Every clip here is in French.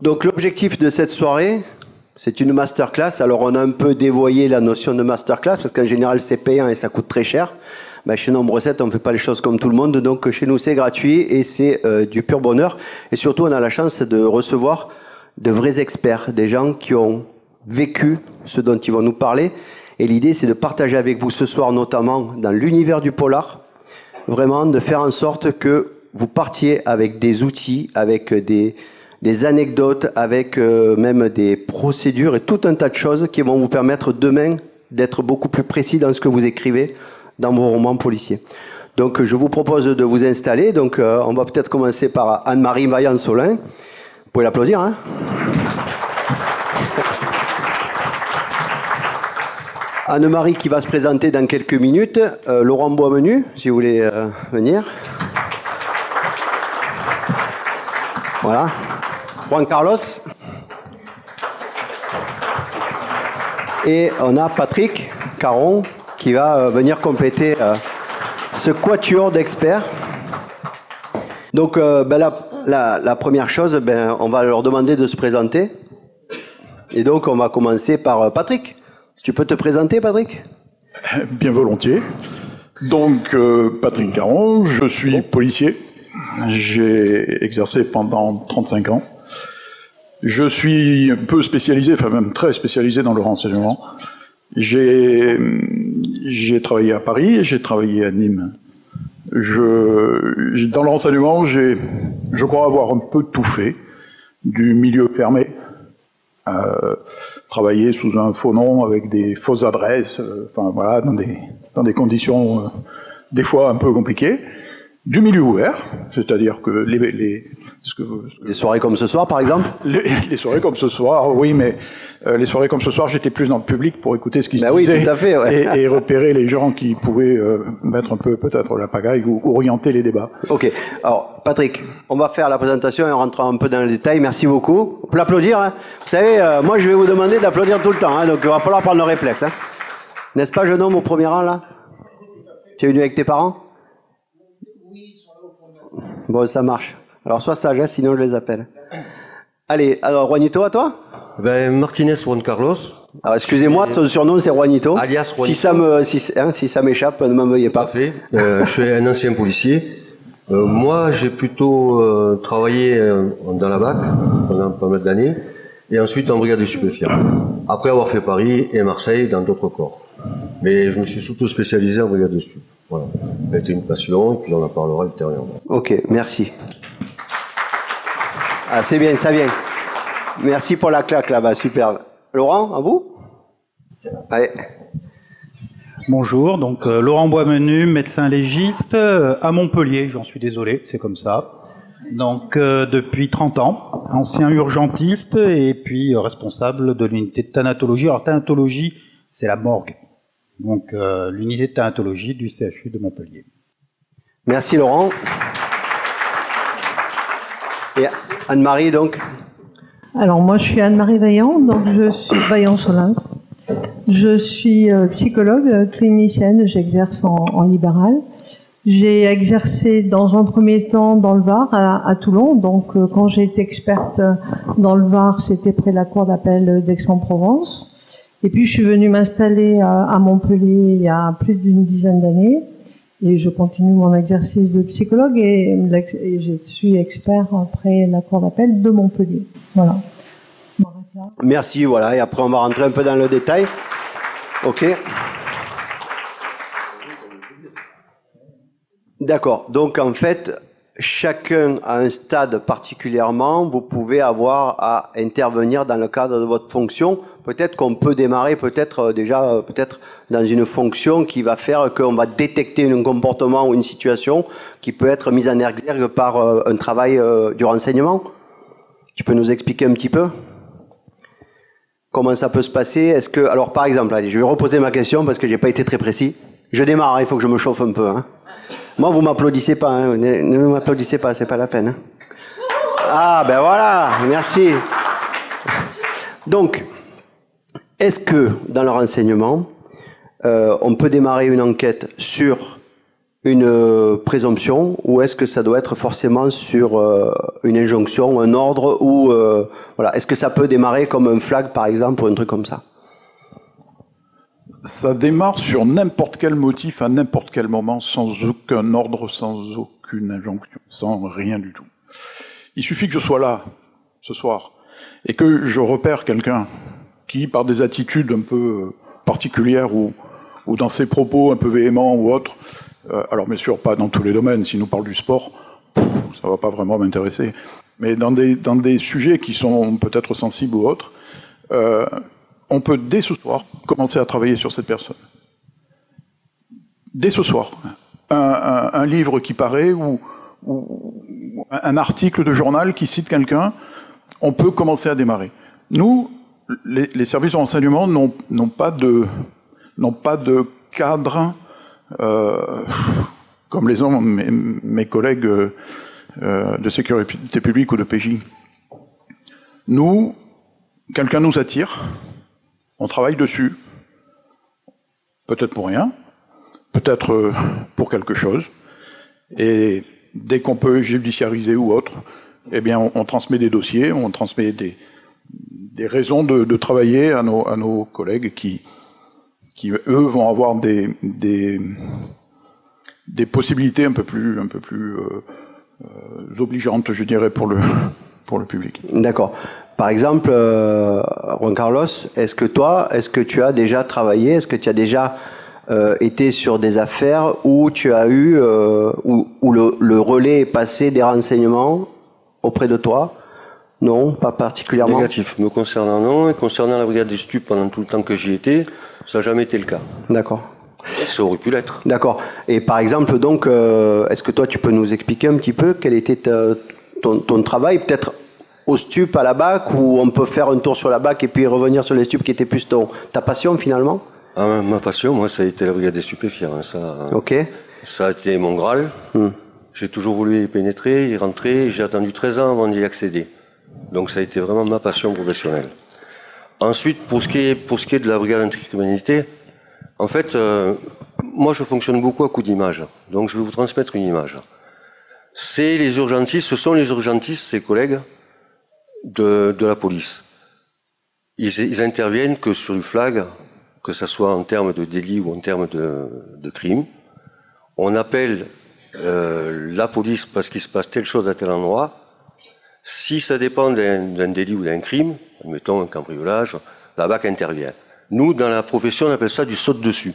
Donc l'objectif de cette soirée, c'est une masterclass. Alors on a un peu dévoyé la notion de masterclass parce qu'en général c'est payant et ça coûte très cher. Ben, chez Nombre 7, on ne fait pas les choses comme tout le monde, donc chez nous c'est gratuit et c'est du pur bonheur. Et surtout on a la chance de recevoir de vrais experts, des gens qui ont vécu ce dont ils vont nous parler. Et l'idée c'est de partager avec vous ce soir, notamment dans l'univers du polar, vraiment de faire en sorte que vous partiez avec des outils, avec des anecdotes, avec même des procédures et tout un tas de choses qui vont vous permettre demain d'être beaucoup plus précis dans ce que vous écrivez dans vos romans policiers. Donc je vous propose de vous installer. Donc on va peut-être commencer par Anne-Marie Vaillant-Solin. Vous pouvez l'applaudir, hein? Anne-Marie qui va se présenter dans quelques minutes. Laurent Boismenu, si vous voulez venir. Voilà. Juan Carlos. Et on a Patrick Caron qui va venir compléter ce quatuor d'experts. Donc la première chose, on va leur demander de se présenter. Et donc on va commencer par Patrick. Tu peux te présenter, Patrick? Bien volontiers. Donc Patrick Caron, je suis policier. J'ai exercé pendant 35 ans. Je suis un peu spécialisé, enfin même très spécialisé dans le renseignement. J'ai travaillé à Paris et j'ai travaillé à Nîmes. Dans le renseignement, je crois avoir un peu tout fait, du milieu fermé, travailler sous un faux nom avec des fausses adresses, enfin voilà, dans des conditions des fois un peu compliquées. Du milieu ouvert, c'est-à-dire que des soirées comme ce soir, par exemple. Les soirées comme ce soir, oui, mais les soirées comme ce soir, j'étais plus dans le public pour écouter ce qui se disait, oui, tout à fait, ouais. et repérer les gens qui pouvaient mettre un peu peut-être la pagaille ou orienter les débats. Ok. Alors, Patrick, on va faire la présentation et on rentrera un peu dans le détail. Merci beaucoup. On peut l'applaudir. Hein. Vous savez, moi, je vais vous demander d'applaudir tout le temps, hein, donc il va falloir prendre le réflexe. Hein. N'est-ce pas, jeune homme au premier rang là? Tu es venu avec tes parents? Bon, ça marche. Alors, sois sage, hein, sinon je les appelle. Allez, alors, Juanito, à toi? Martinez Juan Carlos. Alors, excusez-moi, son surnom, c'est Juanito. Alias Juanito. Si ça m'échappe, ne m'en veuillez pas. Parfait. Je suis un ancien policier. Moi, j'ai plutôt travaillé dans la BAC pendant pas mal d'années, et ensuite en brigade de stupéfiants. Après avoir fait Paris et Marseille dans d'autres corps. Mais je me suis surtout spécialisé en brigade de stupéfiants. Voilà. Ça a été une passion, et puis on en parlera ultérieurement. Ok, merci. Ah, c'est bien, ça vient. Merci pour la claque là-bas, super. Laurent, à vous? Allez. Bonjour, donc Laurent Boismenu, médecin légiste à Montpellier, j'en suis désolé, c'est comme ça. Donc depuis 30 ans, ancien urgentiste et puis responsable de l'unité de thanatologie. Alors thanatologie, c'est la morgue. Donc l'unité de thanatologie du CHU de Montpellier. Merci Laurent. Et Anne-Marie donc? Alors moi je suis Anne-Marie Vaillant, donc je suis Vaillant-Solin. Je suis psychologue clinicienne, j'exerce en libéral. J'ai exercé dans un premier temps dans le Var, à Toulon. Donc quand j'ai été experte dans le Var, c'était près de la cour d'appel d'Aix-en-Provence. Et puis je suis venue m'installer à Montpellier il y a plus d'une dizaine d'années. Et je continue mon exercice de psychologue et je suis expert près de la cour d'appel de Montpellier. Voilà. Merci, voilà. Et après on va rentrer un peu dans le détail. Ok. D'accord. Donc en fait, chacun à un stade particulièrement, vous pouvez avoir à intervenir dans le cadre de votre fonction. Peut-être qu'on peut démarrer peut-être dans une fonction qui va faire qu'on va détecter un comportement ou une situation qui peut être mise en exergue par un travail du renseignement. Tu peux nous expliquer un petit peu comment ça peut se passer? Est-ce que, alors par exemple, allez, je vais reposer ma question parce que j'ai pas été très précis. Je démarre, hein, il faut que je me chauffe un peu. Hein. Moi, vous m'applaudissez pas, hein, ne m'applaudissez pas, c'est pas la peine. Hein. Ah, ben voilà, merci. Donc, est-ce que dans le renseignement, on peut démarrer une enquête sur présomption ou est-ce que ça doit être forcément sur une injonction, un ordre ou voilà, est-ce que ça peut démarrer comme un flag par exemple ou un truc comme ça? Ça démarre sur n'importe quel motif à n'importe quel moment, sans aucun ordre, sans aucune injonction, sans rien du tout. Il suffit que je sois là, ce soir, et que je repère quelqu'un qui, par des attitudes un peu particulières ou dans ses propos un peu véhéments ou autres, alors bien sûr pas dans tous les domaines, s'il nous parle du sport, ça va pas vraiment m'intéresser, mais dans des sujets qui sont peut-être sensibles ou autres, on peut dès ce soir commencer à travailler sur cette personne. Dès ce soir. Un livre qui paraît ou un article de journal qui cite quelqu'un, on peut commencer à démarrer. Nous, les services de renseignement n'ont pas de cadre comme les ont mes collègues de sécurité publique ou de PJ. Nous, quelqu'un nous attire, on travaille dessus, peut-être pour rien, peut-être pour quelque chose, et dès qu'on peut judiciariser ou autre, eh bien on transmet des dossiers, on transmet des raisons de travailler à nos collègues qui eux vont avoir des possibilités un peu plus obligeantes, je dirais, pour le public. D'accord. Par exemple, Juan Carlos, est-ce que tu as déjà travaillé, est-ce que tu as déjà été sur des affaires où tu as eu, où le relais est passé des renseignements auprès de toi? Non, pas particulièrement. Négatif. Me concernant, non. Et concernant la brigade des stupes, pendant tout le temps que j'y étais, ça n'a jamais été le cas. D'accord. Ça aurait pu l'être. D'accord. Et par exemple, donc, est-ce que toi, tu peux nous expliquer un petit peu quel était ton travail, peut-être au stup à la BAC, où on peut faire un tour sur la BAC et puis revenir sur les stupes qui étaient plus ta passion finalement? Ah, ma passion, moi, ça a été la brigade des stupéfiants. Hein, ça, ok. Ça a été mon Graal. J'ai toujours voulu y pénétrer, y rentrer. J'ai attendu 13 ans avant d'y accéder. Donc ça a été vraiment ma passion professionnelle. Ensuite, pour ce qui est de la brigade anticriminalité, en fait, moi je fonctionne beaucoup à coup d'image. Donc je vais vous transmettre une image. Ce sont les urgentistes, ces collègues de la police. Ils interviennent que sur du flag, que ce soit en termes de délit ou en termes de crime. On appelle la police parce qu'il se passe telle chose à tel endroit. Si ça dépend d'un délit ou d'un crime, admettons un cambriolage, la BAC intervient. Nous, dans la profession, on appelle ça du saute-dessus.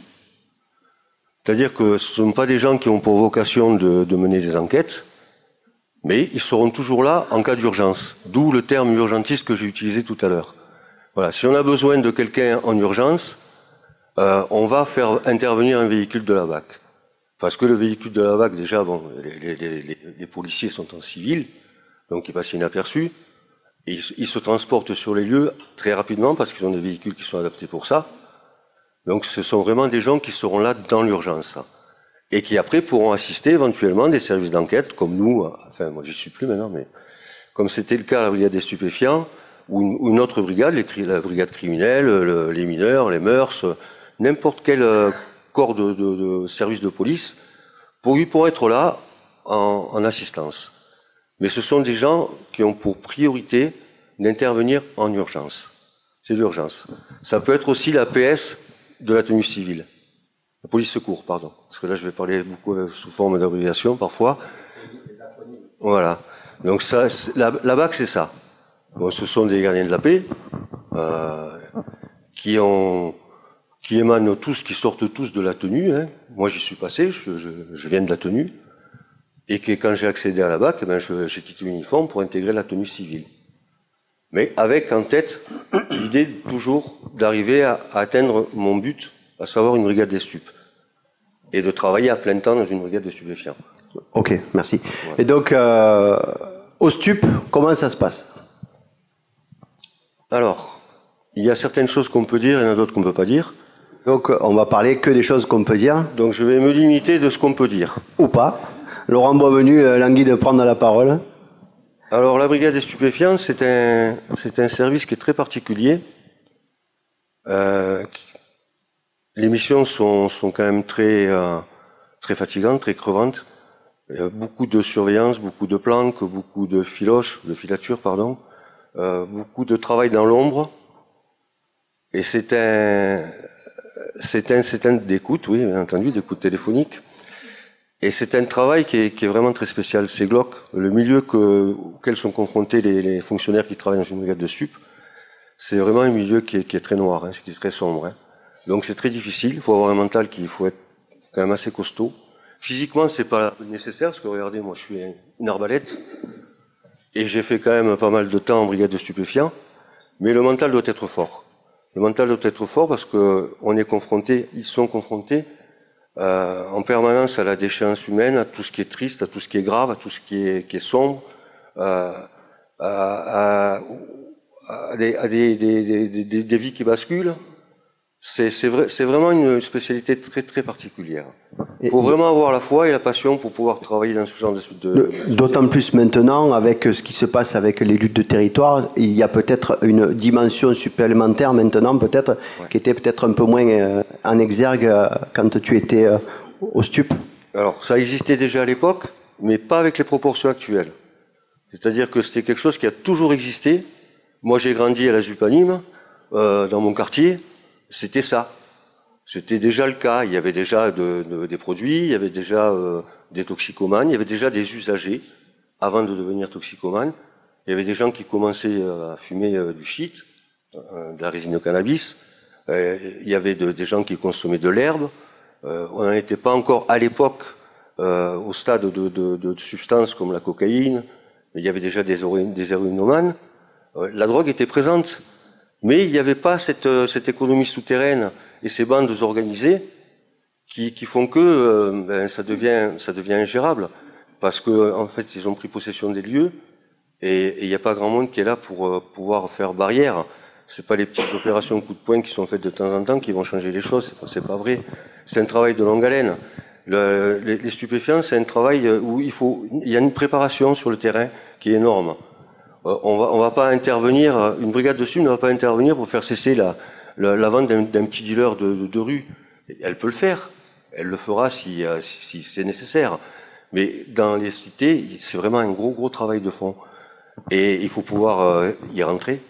C'est-à-dire que ce ne sont pas des gens qui ont pour vocation de mener des enquêtes, mais ils seront toujours là en cas d'urgence. D'où le terme urgentiste que j'ai utilisé tout à l'heure. Voilà. Si on a besoin de quelqu'un en urgence, on va faire intervenir un véhicule de la BAC. Parce que le véhicule de la BAC, déjà, bon, les policiers sont en civil, donc ils passent inaperçus. Ils se transportent sur les lieux très rapidement parce qu'ils ont des véhicules qui sont adaptés pour ça. Donc ce sont vraiment des gens qui seront là dans l'urgence. Et qui après pourront assister éventuellement des services d'enquête comme nous, enfin moi j'y suis plus maintenant, mais comme c'était le cas à la brigade des stupéfiants, ou une autre brigade, la brigade criminelle, les mineurs, les mœurs, n'importe quel corps de service de police, pour être là en assistance. Mais ce sont des gens qui ont pour priorité d'intervenir en urgence. C'est l'urgence. Ça peut être aussi la PS de la tenue civile. La police secours, pardon. Parce que là, je vais parler beaucoup sous forme d'abréviation parfois. Voilà. Donc ça, la BAC, c'est ça. Bon, ce sont des gardiens de la paix qui émanent tous, qui sortent tous de la tenue. Hein. Moi, j'y suis passé, je viens de la tenue. Et que quand j'ai accédé à la BAC, eh ben, j'ai quitté l'uniforme pour intégrer la tenue civile. Mais avec en tête l'idée toujours d'arriver à atteindre mon but, à savoir une brigade des stupes. Et de travailler à plein temps dans une brigade de stupéfiants. Ok, merci. Ouais. Et donc, au stup, comment ça se passe? Alors, il y a certaines choses qu'on peut dire et il y en a d'autres qu'on ne peut pas dire. Donc, on va parler que des choses qu'on peut dire. Donc, je vais me limiter de ce qu'on peut dire. Ou pas. Laurent Boisvenu, languit de prendre la parole. Alors, la brigade des stupéfiants, c'est un service qui est très particulier. Les missions sont quand même très très fatigante, très crevante. Beaucoup de surveillance, beaucoup de planques, beaucoup de filatures, pardon. Beaucoup de travail dans l'ombre. Et c'est un d'écoute, oui, bien entendu, d'écoute téléphonique. Et c'est un travail qui est vraiment très spécial. C'est glauque. Le milieu auquel sont confrontés les fonctionnaires qui travaillent dans une brigade de stup, c'est vraiment un milieu qui est très noir, qui est très sombre. Donc c'est très difficile. Il faut avoir un mental il faut être quand même assez costaud. Physiquement, c'est pas nécessaire, parce que regardez, moi je suis une arbalète, et j'ai fait quand même pas mal de temps en brigade de stupéfiants, mais le mental doit être fort. Le mental doit être fort parce que ils sont confrontés en permanence à la déchéance humaine, à tout ce qui est triste, à tout ce qui est grave, à tout ce qui est sombre, à des vies qui basculent. C'est vraiment une spécialité très très particulière. Il faut vraiment avoir la foi et la passion pour pouvoir travailler dans ce genre de... D'autant plus maintenant, avec ce qui se passe avec les luttes de territoire, il y a peut-être une dimension supplémentaire maintenant, peut-être, qui était peut-être un peu moins en exergue quand tu étais au STUP. Alors, ça existait déjà à l'époque, mais pas avec les proportions actuelles. C'est-à-dire que c'était quelque chose qui a toujours existé. Moi, j'ai grandi à la ZUP à Nîmes, dans mon quartier. C'était ça. C'était déjà le cas. Il y avait déjà des produits, il y avait déjà des toxicomanes, il y avait déjà des usagers avant de devenir toxicomanes. Il y avait des gens qui commençaient à fumer du shit, de la résine de cannabis. Il y avait des gens qui consommaient de l'herbe. On n'en était pas encore à l'époque au stade de substances comme la cocaïne. Il y avait déjà des héroïnomanes. La drogue était présente. Mais il n'y avait pas cette économie souterraine et ces bandes organisées qui font que ça devient ingérable, parce que en fait ils ont pris possession des lieux et il n'y a pas grand monde qui est là pour pouvoir faire barrière. C'est pas les petites opérations coup de poing qui sont faites de temps en temps qui vont changer les choses. C'est pas vrai. C'est un travail de longue haleine. Les stupéfiants, c'est un travail où il y a une préparation sur le terrain qui est énorme. On va pas intervenir, une brigade de STUP ne va pas intervenir pour faire cesser la vente d'un petit dealer de rue. Elle peut le faire. Elle le fera si c'est nécessaire. Mais dans les cités, c'est vraiment un gros travail de fond. Et il faut pouvoir y rentrer.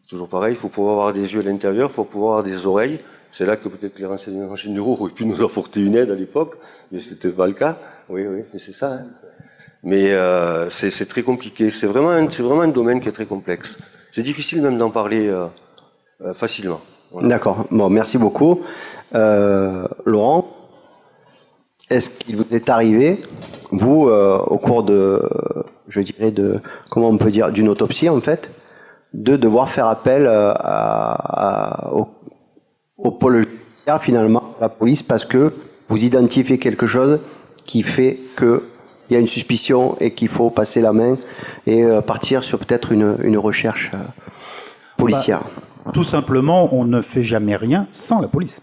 Toujours pareil, il faut pouvoir avoir des yeux à l'intérieur, il faut pouvoir avoir des oreilles. C'est là que peut-être les renseignements généraux auraient pu nous apporter une aide à l'époque, mais c'était pas le cas. Oui, mais c'est ça. Mais c'est très compliqué. C'est vraiment un domaine qui est très complexe. C'est difficile même d'en parler facilement. Voilà. D'accord. Bon, merci beaucoup. Laurent, est-ce qu'il vous est arrivé, vous, au cours comment on peut dire, d'une autopsie en fait, de devoir faire appel au pôle judiciaire finalement, à la police, parce que vous identifiez quelque chose qui fait que il y a une suspicion et qu'il faut passer la main et partir sur peut-être une recherche policière. Tout simplement, on ne fait jamais rien sans la police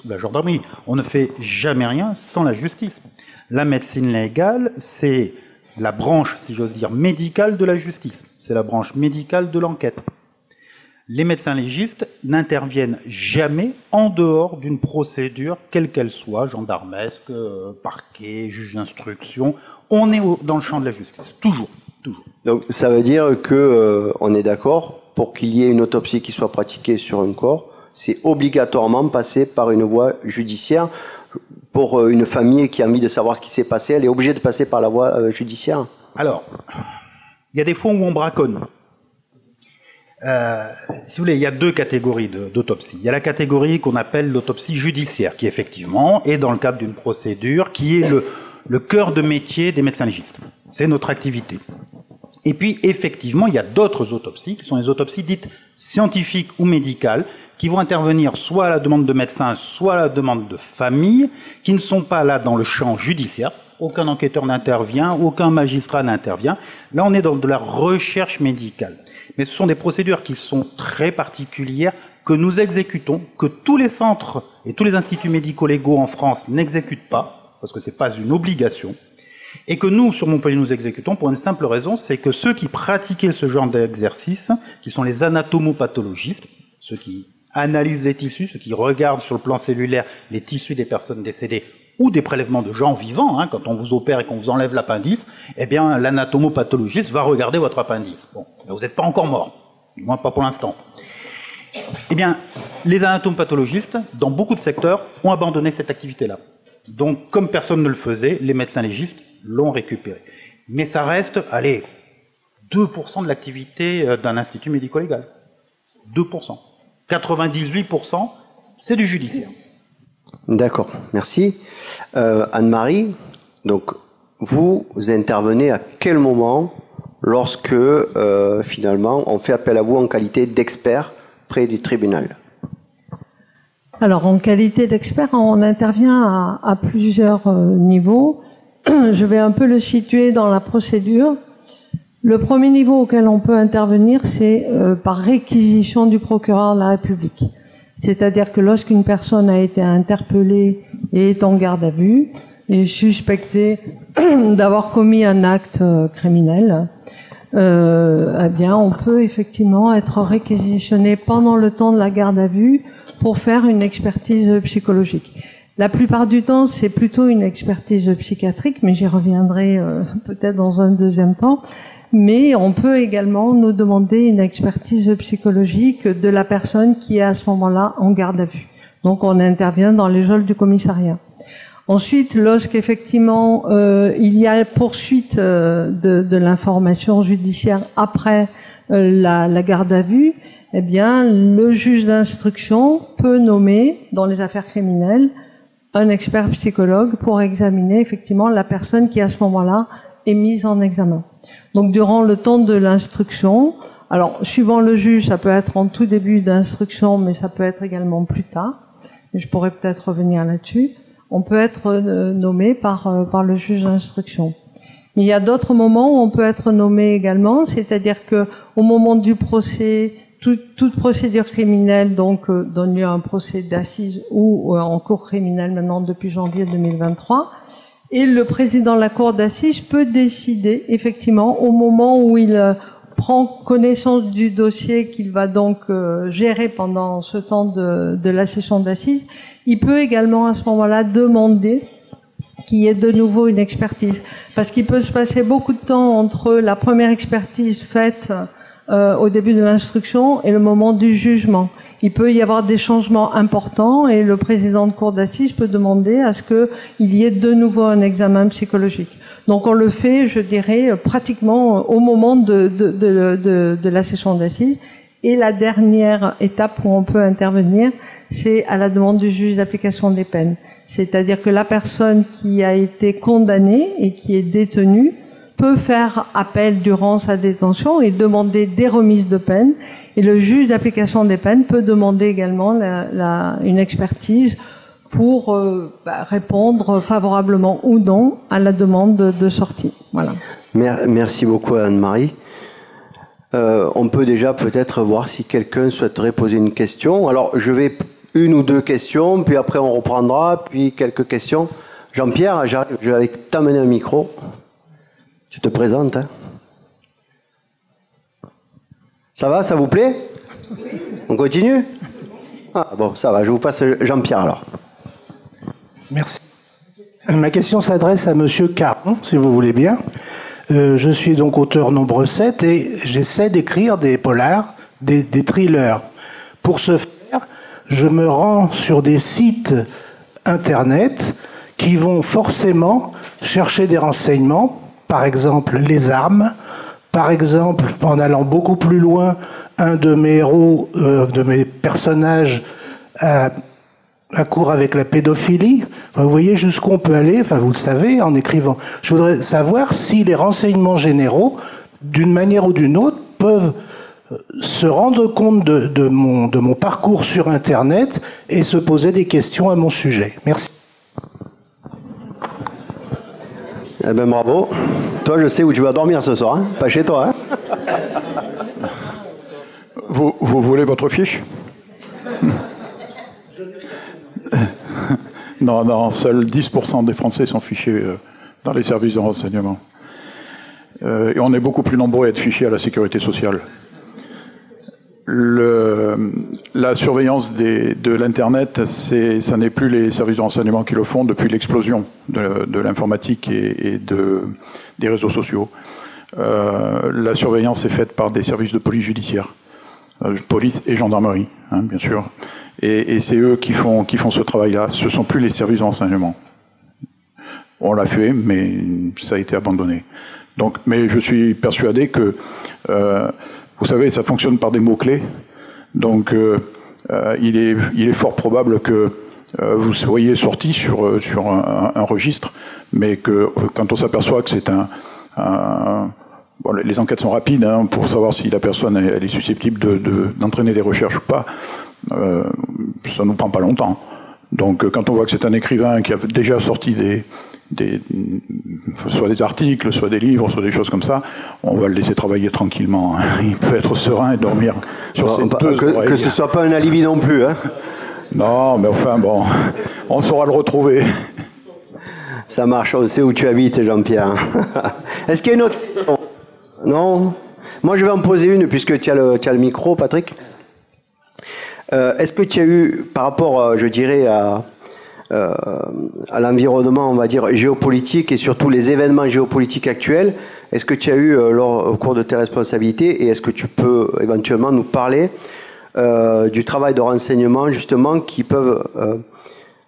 ou la gendarmerie. On ne fait jamais rien sans la justice. La médecine légale, c'est la branche, si j'ose dire, médicale de la justice. C'est la branche médicale de l'enquête. Les médecins légistes n'interviennent jamais en dehors d'une procédure, quelle qu'elle soit, gendarmesque, parquet, juge d'instruction. On est dans le champ de la justice, toujours. Donc ça veut dire que on est d'accord, pour qu'il y ait une autopsie qui soit pratiquée sur un corps, c'est obligatoirement passer par une voie judiciaire. Pour une famille qui a envie de savoir ce qui s'est passé, elle est obligée de passer par la voie judiciaire. Alors, il y a des fois où on braconne. Si vous voulez, il y a deux catégories d'autopsie. Il y a la catégorie qu'on appelle l'autopsie judiciaire, qui effectivement est dans le cadre d'une procédure, qui est le cœur de métier des médecins légistes. C'est notre activité. Et puis, effectivement, il y a d'autres autopsies, qui sont les autopsies dites scientifiques ou médicales, qui vont intervenir soit à la demande de médecins, soit à la demande de familles, qui ne sont pas là dans le champ judiciaire. Aucun enquêteur n'intervient, aucun magistrat n'intervient. Là, on est dans de la recherche médicale. Mais ce sont des procédures qui sont très particulières, que nous exécutons, que tous les centres et tous les instituts médico-légaux en France n'exécutent pas, parce que c'est pas une obligation, et que nous, sur Montpellier, nous exécutons pour une simple raison, c'est que ceux qui pratiquaient ce genre d'exercice, qui sont les anatomopathologistes, ceux qui analysent les tissus, ceux qui regardent sur le plan cellulaire les tissus des personnes décédées ou des prélèvements de gens vivants, hein, quand on vous opère et qu'on vous enlève l'appendice, eh bien, l'anatomopathologiste va regarder votre appendice. Bon, vous n'êtes pas encore mort, du moins pas pour l'instant. Eh bien, les anatomopathologistes, dans beaucoup de secteurs, ont abandonné cette activité-là. Donc, comme personne ne le faisait, les médecins légistes l'ont récupéré. Mais ça reste, allez, 2% de l'activité d'un institut médico-légal. 2%. 98%, c'est du judiciaire. D'accord, merci. Anne-Marie, donc vous intervenez à quel moment lorsque finalement on fait appel à vous en qualité d'expert près du tribunal? Alors en qualité d'expert, on intervient à plusieurs niveaux. Je vais un peu le situer dans la procédure. Le premier niveau auquel on peut intervenir, c'est par réquisition du procureur de la République. C'est-à-dire que lorsqu'une personne a été interpellée et est en garde à vue, et suspectée d'avoir commis un acte criminel, eh bien, on peut effectivement être réquisitionné pendant le temps de la garde à vue pour faire une expertise psychologique. La plupart du temps, c'est plutôt une expertise psychiatrique, mais j'y reviendrai peut-être dans un deuxième temps. Mais on peut également nous demander une expertise psychologique de la personne qui est à ce moment-là en garde à vue. Donc on intervient dans les geôles du commissariat. Ensuite, lorsqu'effectivement il y a poursuite de l'information judiciaire après la garde à vue, eh bien le juge d'instruction peut nommer dans les affaires criminelles un expert psychologue pour examiner effectivement la personne qui à ce moment-là est mise en examen. Donc durant le temps de l'instruction, alors suivant le juge, ça peut être en tout début d'instruction, mais ça peut être également plus tard. Je pourrais peut-être revenir là-dessus. On peut être nommé par le juge d'instruction. Mais il y a d'autres moments où on peut être nommé également, c'est-à-dire que au moment du procès, toute procédure criminelle donc donne lieu à un procès d'assises ou en cour criminelle maintenant depuis janvier 2023. Et le président de la cour d'assises peut décider, effectivement, au moment où il prend connaissance du dossier qu'il va donc gérer pendant ce temps de la session d'assises, il peut également à ce moment-là demander qu'il y ait de nouveau une expertise. Parce qu'il peut se passer beaucoup de temps entre la première expertise faite au début de l'instruction et le moment du jugement. Il peut y avoir des changements importants et le président de cour d'assises peut demander à ce qu'il y ait de nouveau un examen psychologique. Donc on le fait, je dirais, pratiquement au moment de la session d'assises. Et la dernière étape où on peut intervenir, c'est à la demande du juge d'application des peines. C'est-à-dire que la personne qui a été condamnée et qui est détenue peut faire appel durant sa détention et demander des remises de peine. Et le juge d'application des peines peut demander également une expertise pour répondre favorablement ou non à la demande de sortie. Voilà. Merci beaucoup Anne-Marie. On peut déjà peut-être voir si quelqu'un souhaiterait poser une question. Alors je vais une ou deux questions, puis après on reprendra, puis quelques questions. Jean-Pierre, je vais t'amener un micro. Tu te présentes, hein? Ça va, ça vous plaît? On continue? Ah bon, ça va, je vous passe Jean-Pierre alors. Merci. Ma question s'adresse à Monsieur Caron, si vous voulez bien. Je suis donc auteur nombre 7 et j'essaie d'écrire des polars, des thrillers. Pour ce faire, je me rends sur des sites internet qui vont forcément chercher des renseignements, par exemple les armes, par exemple, en allant beaucoup plus loin, un de mes héros, de mes personnages accourt avec la pédophilie. Vous voyez jusqu'où on peut aller, enfin vous le savez, en écrivant. Je voudrais savoir si les renseignements généraux, d'une manière ou d'une autre, peuvent se rendre compte de mon parcours sur Internet et se poser des questions à mon sujet. Merci. Eh ben bravo. Toi, je sais où tu vas dormir ce soir, hein? Pas chez toi. Hein? Vous voulez votre fiche? Non, seuls 10% des Français sont fichés dans les services de renseignement. Et on est beaucoup plus nombreux à être fichés à la sécurité sociale. la surveillance de l'Internet, ça n'est plus les services de renseignement qui le font depuis l'explosion de l'informatique et des réseaux sociaux. La surveillance est faite par des services de police judiciaire, police et gendarmerie, hein, bien sûr. Et c'est eux qui font ce travail-là. Ce ne sont plus les services de renseignement. On l'a fait, mais ça a été abandonné. Donc, mais je suis persuadé que, vous savez, ça fonctionne par des mots-clés. Donc, il est fort probable que vous soyez sorti sur un registre, mais que quand on s'aperçoit que c'est bon, les enquêtes sont rapides hein, pour savoir si la personne elle est susceptible d'entraîner des recherches ou pas. Ça nous prend pas longtemps. Donc, quand on voit que c'est un écrivain qui a déjà sorti soit des articles, soit des livres, soit des choses comme ça, on va le laisser travailler tranquillement. Hein. Il peut être serein et dormir sur ses deux oreilles. Que ce soit pas un alibi non plus. Hein. Non, mais enfin, bon, on saura le retrouver. Ça marche, on sait où tu habites, Jean-Pierre. Est-ce qu'il y a une autre question? Non? Moi, je vais en poser une, puisque tu as le micro, Patrick. Est-ce que tu as eu, par rapport, je dirais, à l'environnement, on va dire, géopolitique et surtout les événements géopolitiques actuels, est-ce que tu as eu, au cours de tes responsabilités, et est-ce que tu peux éventuellement nous parler du travail de renseignement, justement, qui peuvent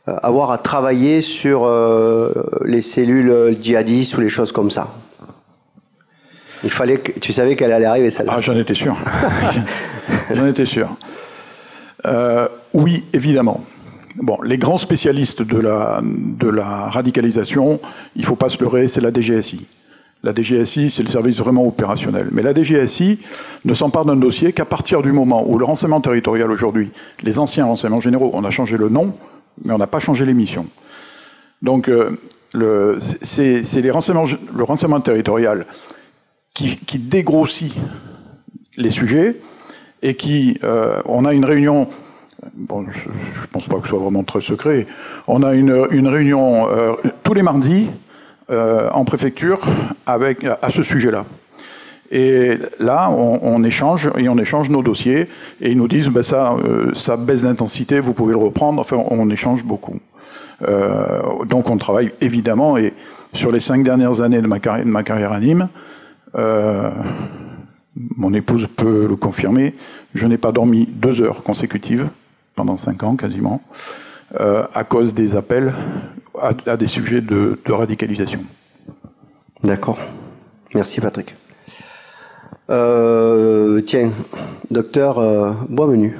avoir à travailler sur les cellules djihadistes ou les choses comme ça? Il fallait que tu savais qu'elle allait arriver, celle-là. Ah, j'en étais sûr. J'en étais sûr. Oui, évidemment. Bon, les grands spécialistes de la radicalisation, il ne faut pas se leurrer, c'est la DGSI. La DGSI, c'est le service vraiment opérationnel. Mais la DGSI ne s'empare d'un dossier qu'à partir du moment où le renseignement territorial aujourd'hui, les anciens renseignements généraux, on a changé le nom, mais on n'a pas changé les missions. Donc, c'est le renseignement territorial qui dégrossit les sujets et qui, on a une réunion. Bon, je ne pense pas que ce soit vraiment très secret. On a une réunion tous les mardis en préfecture à ce sujet-là. Et là, on échange nos dossiers et ils nous disent ben ça baisse d'intensité, vous pouvez le reprendre. Enfin, on échange beaucoup. Donc, on travaille évidemment. Et sur les 5 dernières années de ma carrière à Nîmes, mon épouse peut le confirmer, je n'ai pas dormi 2 heures consécutives pendant 5 ans quasiment, à cause des appels à des sujets de radicalisation. D'accord. Merci Patrick. Tiens, docteur Boismenu.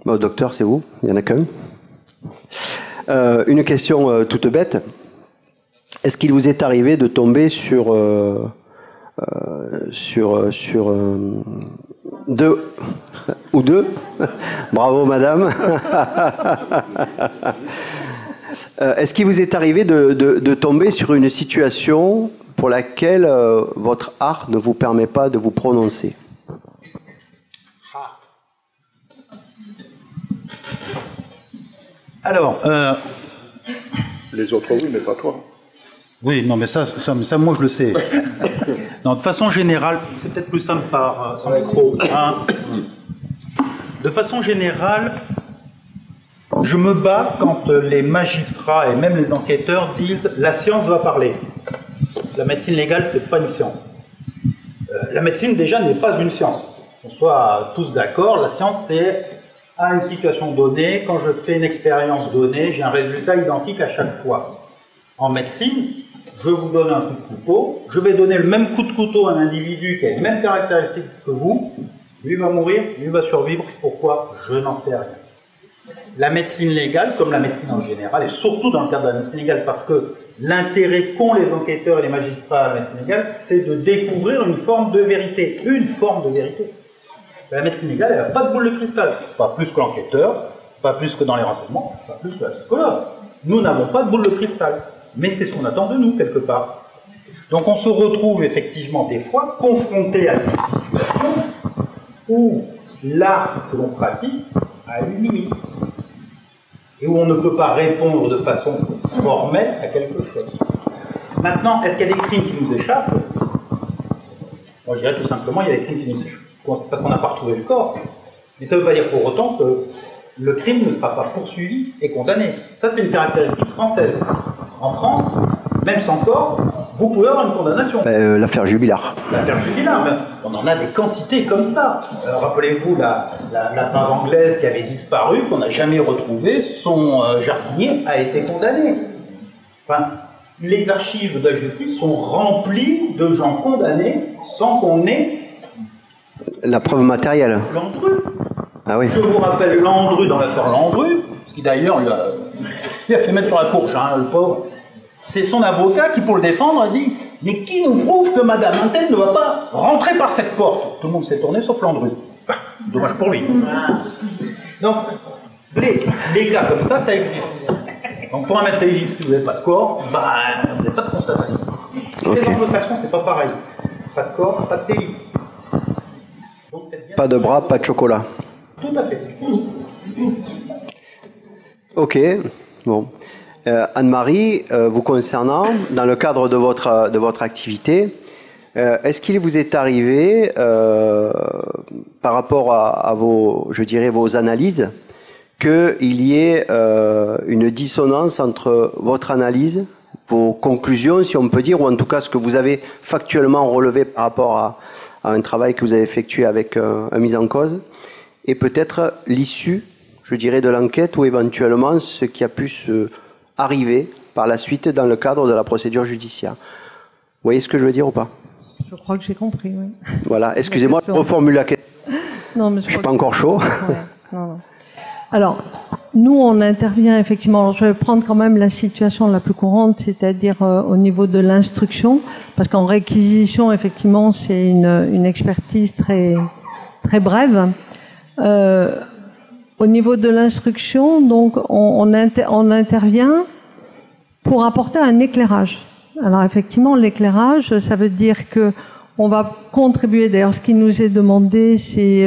Bon, docteur, c'est vous, il n'y en a qu'un. Une question toute bête. Est-ce qu'il vous est arrivé de tomber sur deux ou deux? Bravo madame. Est-ce qu'il vous est arrivé de tomber sur une situation pour laquelle votre art ne vous permet pas de vous prononcer? Alors, les autres oui, mais pas toi. Oui, non, mais ça moi je le sais. Non, de façon générale, c'est peut-être plus simple sans micro. Hein. De façon générale, je me bats quand les magistrats et même les enquêteurs disent « la science va parler ». La médecine légale, c'est pas une science. La médecine, déjà, n'est pas une science. On soit tous d'accord, la science, c'est à une situation donnée, quand je fais une expérience donnée, j'ai un résultat identique à chaque fois. En médecine, je vous donne un coup de couteau, je vais donner le même coup de couteau à un individu qui a les mêmes caractéristiques que vous, lui va mourir, lui va survivre, pourquoi? Je n'en sais rien. La médecine légale, comme la médecine en général, et surtout dans le cadre de la médecine légale, parce que l'intérêt qu'ont les enquêteurs et les magistrats à la médecine légale, c'est de découvrir une forme de vérité. Une forme de vérité. La médecine légale, elle n'a pas de boule de cristal. Pas plus que l'enquêteur, pas plus que dans les renseignements, pas plus que la psychologue. Nous n'avons pas de boule de cristal. Mais c'est ce qu'on attend de nous, quelque part. Donc on se retrouve effectivement des fois confronté à une situation où l'art que l'on pratique a une limite. Et où on ne peut pas répondre de façon formelle à quelque chose. Maintenant, est-ce qu'il y a des crimes qui nous échappent? Moi je dirais tout simplement, il y a des crimes qui nous échappent. Parce qu'on n'a pas retrouvé le corps. Mais ça ne veut pas dire pour autant que le crime ne sera pas poursuivi et condamné. Ça, c'est une caractéristique française. En France, même sans corps, vous pouvez avoir une condamnation. L'affaire Jubilard. L'affaire Jubilard, mais on en a des quantités comme ça. Rappelez-vous la femme anglaise qui avait disparu, qu'on n'a jamais retrouvée, son jardinier a été condamné. Enfin, les archives de la justice sont remplies de gens condamnés sans qu'on ait la preuve matérielle. Landru. Ah oui. Je vous rappelle Landru dans l'affaire Landru, ce qui d'ailleurs il a fait mettre sur la courge, hein, le pauvre. C'est son avocat qui, pour le défendre, a dit « Mais qui nous prouve que Madame Intel ne va pas rentrer par cette porte ?» Tout le monde s'est tourné sauf Landru. Dommage pour lui. Donc, les cas comme ça existe. Donc pour un médecin légiste, si vous n'avez pas de corps, vous n'avez pas de constatation. Okay. Les anglo-saxons, c'est pas pareil. Pas de corps, pas de délit. Pas de bras, pas de chocolat. Tout à fait. Ok, bon. Anne-Marie, vous concernant, dans le cadre de votre activité, est-ce qu'il vous est arrivé, par rapport à vos analyses, qu'il y ait une dissonance entre votre analyse, vos conclusions, si on peut dire, ou en tout cas ce que vous avez factuellement relevé par rapport à un travail que vous avez effectué avec un mise en cause, et peut-être l'issue, je dirais, de l'enquête, ou éventuellement ce qui a pu se arriver par la suite dans le cadre de la procédure judiciaire. Vous voyez ce que je veux dire ou pas? Je crois que j'ai compris, oui. Voilà, excusez-moi, je reformule la question. Non, mais je suis pas encore chaud. Ouais. Non. Alors, nous, on intervient effectivement. Alors, je vais prendre quand même la situation la plus courante, c'est-à-dire au niveau de l'instruction, parce qu'en réquisition, effectivement, c'est une expertise très très brève. Au niveau de l'instruction, donc, on intervient pour apporter un éclairage. Alors, effectivement, l'éclairage, ça veut dire que on va contribuer, d'ailleurs ce qui nous est demandé, c'est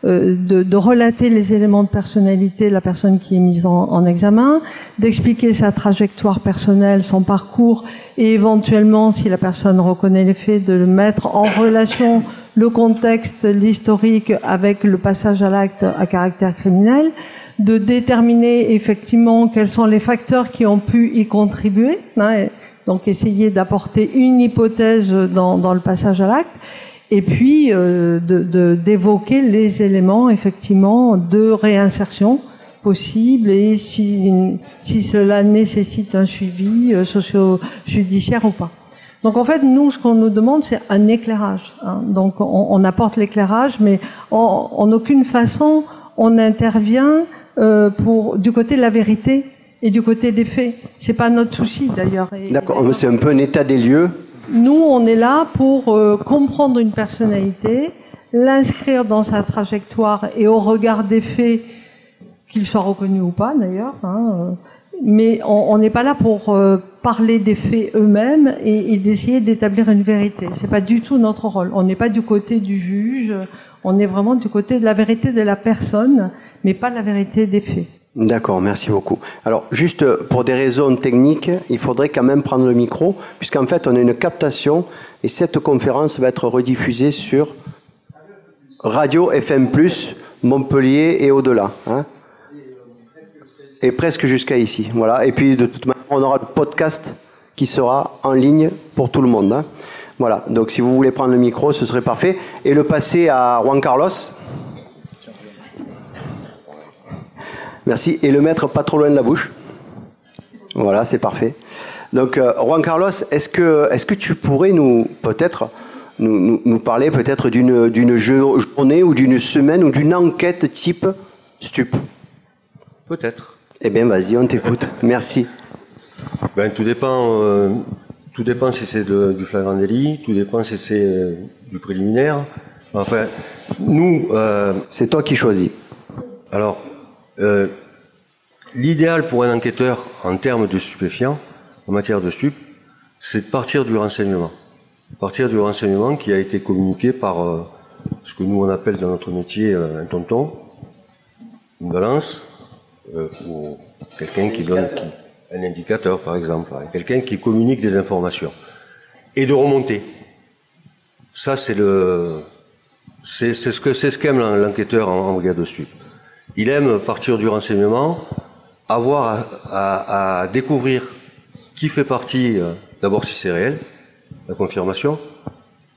de relater les éléments de personnalité de la personne qui est mise en examen, d'expliquer sa trajectoire personnelle, son parcours, et éventuellement, si la personne reconnaît les faits, de le mettre en relation, le contexte, l'historique, avec le passage à l'acte à caractère criminel, de déterminer effectivement quels sont les facteurs qui ont pu y contribuer, hein, donc essayer d'apporter une hypothèse dans le passage à l'acte, et puis d'évoquer les éléments effectivement de réinsertion possible, et si cela nécessite un suivi socio-judiciaire ou pas. Donc en fait, nous, ce qu'on nous demande, c'est un éclairage. Hein. Donc on apporte l'éclairage, mais en aucune façon on intervient du côté de la vérité et du côté des faits. C'est pas notre souci d'ailleurs. D'accord, c'est un peu un état des lieux. Nous, on est là pour comprendre une personnalité, l'inscrire dans sa trajectoire et au regard des faits, qu'il soit reconnu ou pas d'ailleurs. Hein, mais on n'est pas là pour parler des faits eux-mêmes et d'essayer d'établir une vérité. C'est pas du tout notre rôle. On n'est pas du côté du juge. On est vraiment du côté de la vérité de la personne, mais pas de la vérité des faits. D'accord, merci beaucoup. Alors, juste pour des raisons techniques, il faudrait quand même prendre le micro, puisqu'en fait, on a une captation, et cette conférence va être rediffusée sur Radio FM+, Montpellier et au-delà. Hein, et presque jusqu'à ici. Voilà. Et puis, de toute manière, on aura le podcast qui sera en ligne pour tout le monde. Hein. Voilà. Donc, si vous voulez prendre le micro, ce serait parfait. Et le passer à Juan Carlos. Merci. Et le mettre pas trop loin de la bouche. Voilà, c'est parfait. Donc, Juan Carlos, est-ce que tu pourrais nous parler peut-être d'une journée ou d'une semaine ou d'une enquête type stup? Peut-être. Eh bien, vas-y, on t'écoute. Merci. Ben, tout dépend si c'est du flagrant délit, tout dépend si c'est du préliminaire. Enfin, nous... c'est toi qui choisis. Alors, l'idéal pour un enquêteur en termes de stupéfiants, en matière de stup, c'est de partir du renseignement. Partir du renseignement qui a été communiqué par ce que nous on appelle dans notre métier un tonton, une balance, ou quelqu'un qui donne un indicateur par exemple, quelqu'un qui communique des informations. Et de remonter. Ça c'est C'est ce qu'aime l'enquêteur en brigade de stup. Il aime partir du renseignement, avoir à découvrir qui fait partie, d'abord si c'est réel, la confirmation.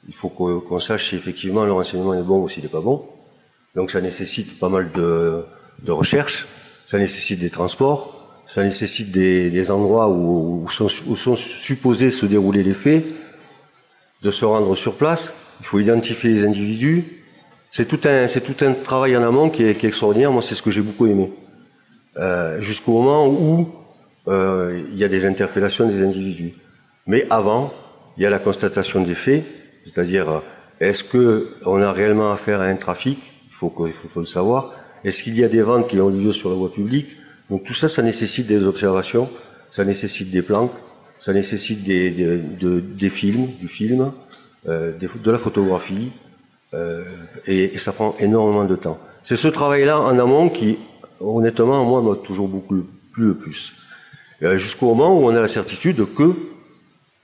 Il faut qu'on sache si effectivement le renseignement est bon ou s'il n'est pas bon. Donc ça nécessite pas mal de recherche, ça nécessite des transports, ça nécessite des endroits où sont supposés se dérouler les faits, de se rendre sur place. Il faut identifier les individus. C'est tout un travail en amont qui est extraordinaire. Moi, c'est ce que j'ai beaucoup aimé. Jusqu'au moment où il y a des interpellations des individus. Mais avant, il y a la constatation des faits, c'est-à-dire est-ce qu'on a réellement affaire à un trafic? Il faut le savoir. Est-ce qu'il y a des ventes qui ont lieu sur la voie publique? Donc tout ça, ça nécessite des observations, ça nécessite des planques, ça nécessite des films, du film, de la photographie, et ça prend énormément de temps. C'est ce travail-là en amont qui, honnêtement, moi, m'a toujours beaucoup plu le plus. Jusqu'au moment où on a la certitude que,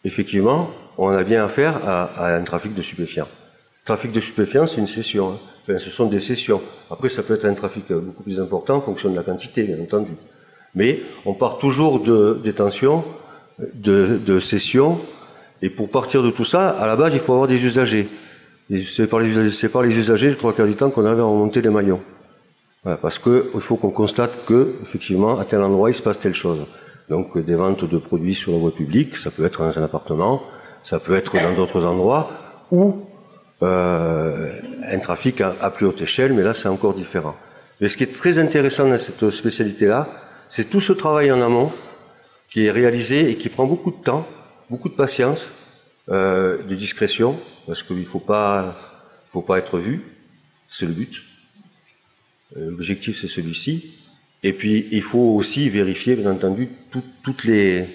effectivement, on a bien affaire à un trafic de stupéfiants. Le trafic de stupéfiants, c'est une cession. Hein. Enfin, ce sont des cessions. Après, ça peut être un trafic beaucoup plus important en fonction de la quantité, bien entendu. Mais on part toujours de détention, de cession, et pour partir de tout ça, à la base, il faut avoir des usagers. C'est par les usagers, le 3/4 du temps, qu'on arrive à remonter les maillons. Voilà, parce que il faut qu'on constate que, effectivement, à tel endroit, il se passe telle chose. Donc, des ventes de produits sur la voie publique, ça peut être dans un appartement, ça peut être dans d'autres endroits, ou un trafic à plus haute échelle, mais là, c'est encore différent. Mais ce qui est très intéressant dans cette spécialité-là, c'est tout ce travail en amont qui est réalisé et qui prend beaucoup de temps, beaucoup de patience, de discrétion, parce qu'il faut pas être vu, c'est le but. L'objectif, c'est celui-ci. Et puis, il faut aussi vérifier, bien entendu, toutes les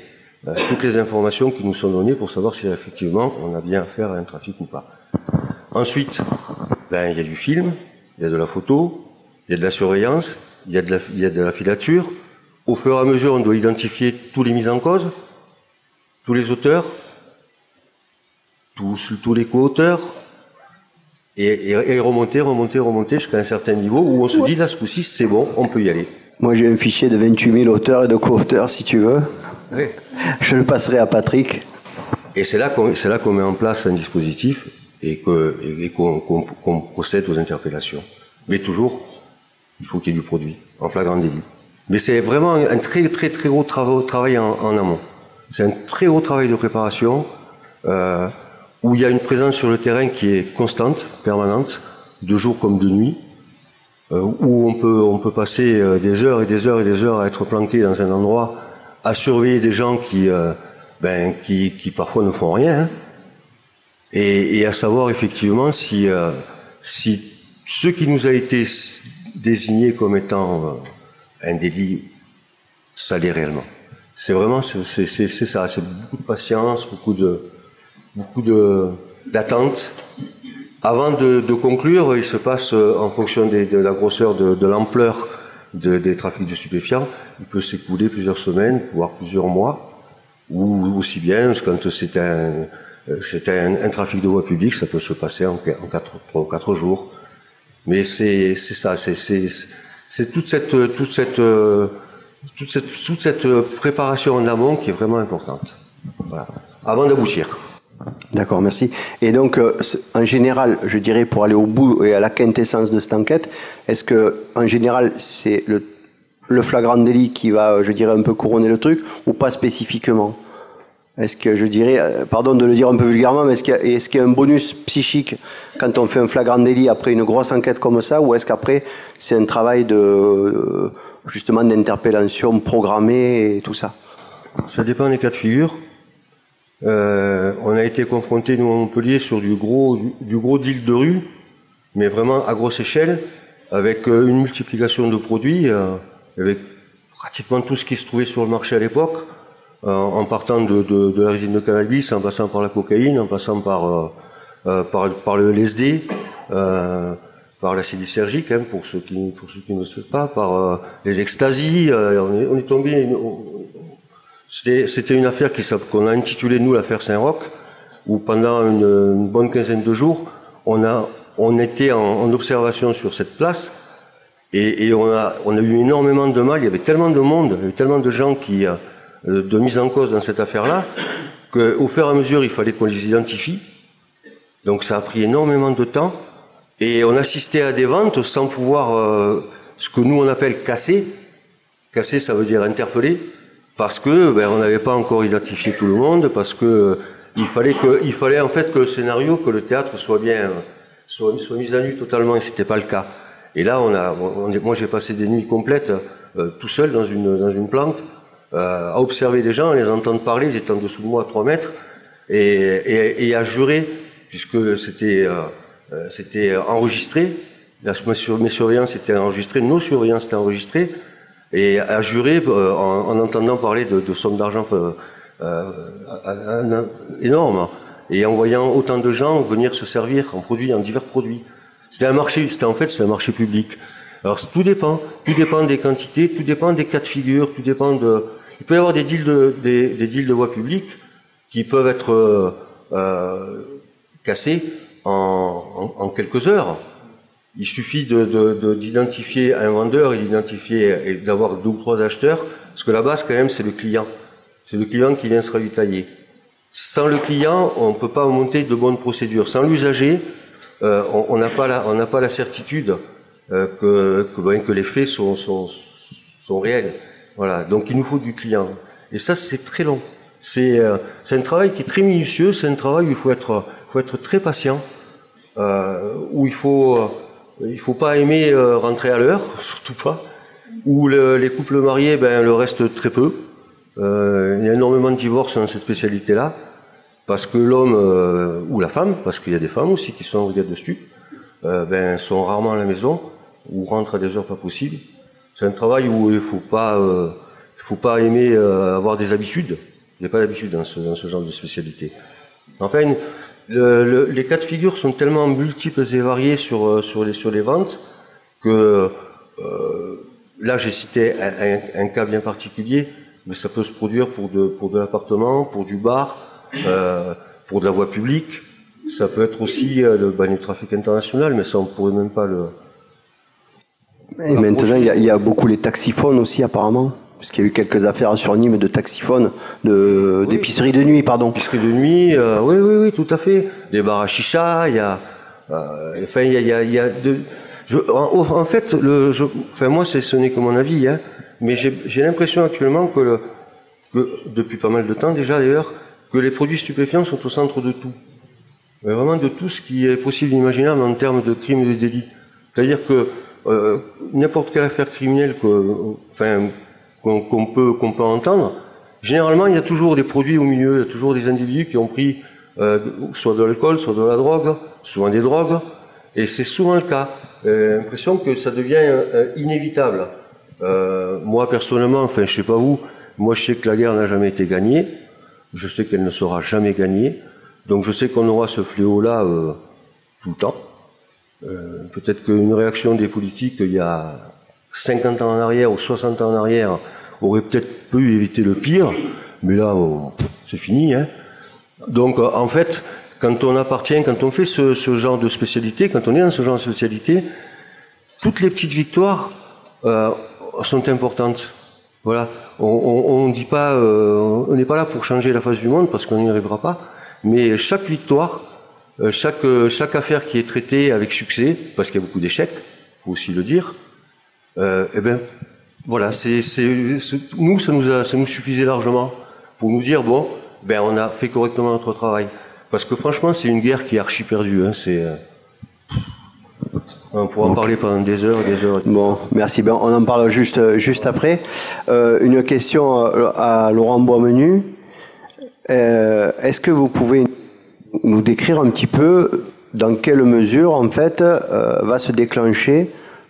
informations qui nous sont données pour savoir si effectivement on a bien affaire à un trafic ou pas. Ensuite, il y a du film, il y a de la photo, il y a de la surveillance, il y a de la filature. Au fur et à mesure, on doit identifier tous les mises en cause, tous les auteurs, tous les co-auteurs, et remonter jusqu'à un certain niveau où on se dit, là, ce coup-ci, c'est bon, on peut y aller. Moi, j'ai un fichier de 28 000 auteurs et de co-auteurs, si tu veux. Oui. Je le passerai à Patrick. Et c'est là qu'on met en place un dispositif et qu'on procède aux interpellations. Mais toujours, il faut qu'il y ait du produit, en flagrant délit. Mais c'est vraiment un très très très gros travail en amont. C'est un très gros travail de préparation où il y a une présence sur le terrain qui est constante, permanente, de jour comme de nuit, où on peut passer des heures et des heures et des heures à être planqué dans un endroit, à surveiller des gens qui parfois ne font rien, hein, et à savoir effectivement si ce qui nous a été désigné comme étant un délit, ça l'est réellement. C'est vraiment, c'est ça, c'est beaucoup de patience, beaucoup d'attente. Avant de conclure, il se passe, en fonction de la grosseur, de l'ampleur des trafics de stupéfiants, il peut s'écouler plusieurs semaines, voire plusieurs mois, ou aussi bien, quand c'est un trafic de voie publique, ça peut se passer en 3 ou 4 jours. Mais c'est ça, c'est toute cette préparation en amont qui est vraiment importante. Voilà. Avant d'aboutir. D'accord, merci. Et donc, en général, je dirais, pour aller au bout et à la quintessence de cette enquête, est-ce que, en général, c'est le flagrant délit qui va, je dirais, un peu couronner le truc, ou pas spécifiquement? Est-ce que, je dirais, pardon de le dire un peu vulgairement, mais est-ce qu'il y a un bonus psychique quand on fait un flagrant délit après une grosse enquête comme ça, ou est-ce qu'après, c'est un travail justement d'interpellation programmée et tout ça? Ça dépend des cas de figure. On a été confronté, nous, à Montpellier, sur du gros deal de rue, mais vraiment à grosse échelle, avec une multiplication de produits, avec pratiquement tout ce qui se trouvait sur le marché à l'époque, en partant de la résine de cannabis, en passant par la cocaïne, en passant par le LSD, par l'acide lysergique, hein, pour ceux qui ne le savent pas, par les extasies. On est tombé. C'était une affaire qu'on a intitulée, nous, l'affaire Saint-Roch, où pendant une bonne quinzaine de jours, on a on était en observation sur cette place et on a eu énormément de mal. Il y avait tellement de monde, il y avait tellement de gens de mise en cause dans cette affaire-là, qu'au fur et à mesure, il fallait qu'on les identifie. Donc ça a pris énormément de temps et on assistait à des ventes sans pouvoir, ce que nous on appelle casser. Casser, ça veut dire interpeller, parce que on n'avait pas encore identifié tout le monde, parce que il fallait en fait que le scénario, que le théâtre soit mis à nu totalement, et c'était pas le cas. Et là, moi j'ai passé des nuits complètes tout seul dans une planque à observer des gens, à les entendre parler, ils étaient en dessous de moi à 3 mètres, et à jurer, puisque c'était enregistré. Mes surveillances étaient enregistrées, nos surveillances étaient enregistrées, et à jurer en entendant parler de sommes d'argent énormes, et en voyant autant de gens venir se servir en divers produits. C'était un marché public. Alors tout dépend des quantités, tout dépend des cas de figure, il peut y avoir des deals de voie publique qui peuvent être cassés en quelques heures. Il suffit d'identifier un vendeur et d'avoir 2 ou 3 acheteurs, parce que la base quand même c'est le client. C'est le client qui vient se ravitailler. Sans le client, on ne peut pas monter de bonnes procédures. Sans l'usager, on n'a pas la certitude que les faits sont réels. Voilà. Donc il nous faut du client. Et ça c'est très long. C'est un travail qui est très minutieux. C'est un travail où il faut être très patient, où il faut pas aimer rentrer à l'heure, surtout pas. Où les couples mariés, le reste très peu. Il y a énormément de divorces dans cette spécialité-là, parce que l'homme ou la femme, parce qu'il y a des femmes aussi qui sont en brigade de stup, sont rarement à la maison ou rentrent à des heures pas possibles. C'est un travail où il faut pas aimer avoir des habitudes. Il n'y a pas d'habitude dans ce genre de spécialité. Enfin, les cas de figure sont tellement multiples et variés sur les ventes que là j'ai cité un cas bien particulier, mais ça peut se produire pour de l'appartement, pour du bar, pour de la voie publique. Ça peut être aussi du trafic international, mais ça on pourrait même pas le. Et maintenant il y a beaucoup les taxiphones aussi apparemment. Parce qu'il y a eu quelques affaires sur Nîmes de taxiphones, d'épicerie de nuit, pardon. Épicerie de nuit, oui, tout à fait. Des bars à chicha, il y a en fait, moi, ce n'est que mon avis, hein, mais j'ai l'impression actuellement que depuis pas mal de temps déjà d'ailleurs, que les produits stupéfiants sont au centre de tout. Mais vraiment de tout ce qui est possible d'imaginable en termes de crimes et de délits. C'est-à-dire que n'importe quelle affaire criminelle qu'on peut entendre, généralement il y a toujours des produits au milieu, il y a toujours des individus qui ont pris soit de l'alcool, soit de la drogue, souvent des drogues, et c'est souvent le cas. L'impression que ça devient inévitable. Moi personnellement, je sais pas vous, moi je sais que la guerre n'a jamais été gagnée, je sais qu'elle ne sera jamais gagnée, donc je sais qu'on aura ce fléau-là tout le temps. Peut-être qu'une réaction des politiques il y a 50 ans en arrière ou 60 ans en arrière aurait peut-être pu éviter le pire, mais là, c'est fini. Hein. Donc, en fait, quand on fait ce genre de spécialité, quand on est dans ce genre de spécialité, toutes les petites victoires sont importantes. Voilà. On dit pas, on n'est pas là pour changer la face du monde parce qu'on n'y arrivera pas, mais chaque victoire, chaque affaire qui est traitée avec succès, parce qu'il y a beaucoup d'échecs, faut aussi le dire. Voilà, nous, ça nous suffisait largement pour nous dire on a fait correctement notre travail. Parce que franchement, c'est une guerre qui est archi perdue. Hein, on pourra en parler pendant des heures et des heures. Bon, merci. On en parle juste après. Une question à Laurent Boismenu. Est-ce que vous pouvez nous décrire un petit peu dans quelle mesure, en fait, va se déclencher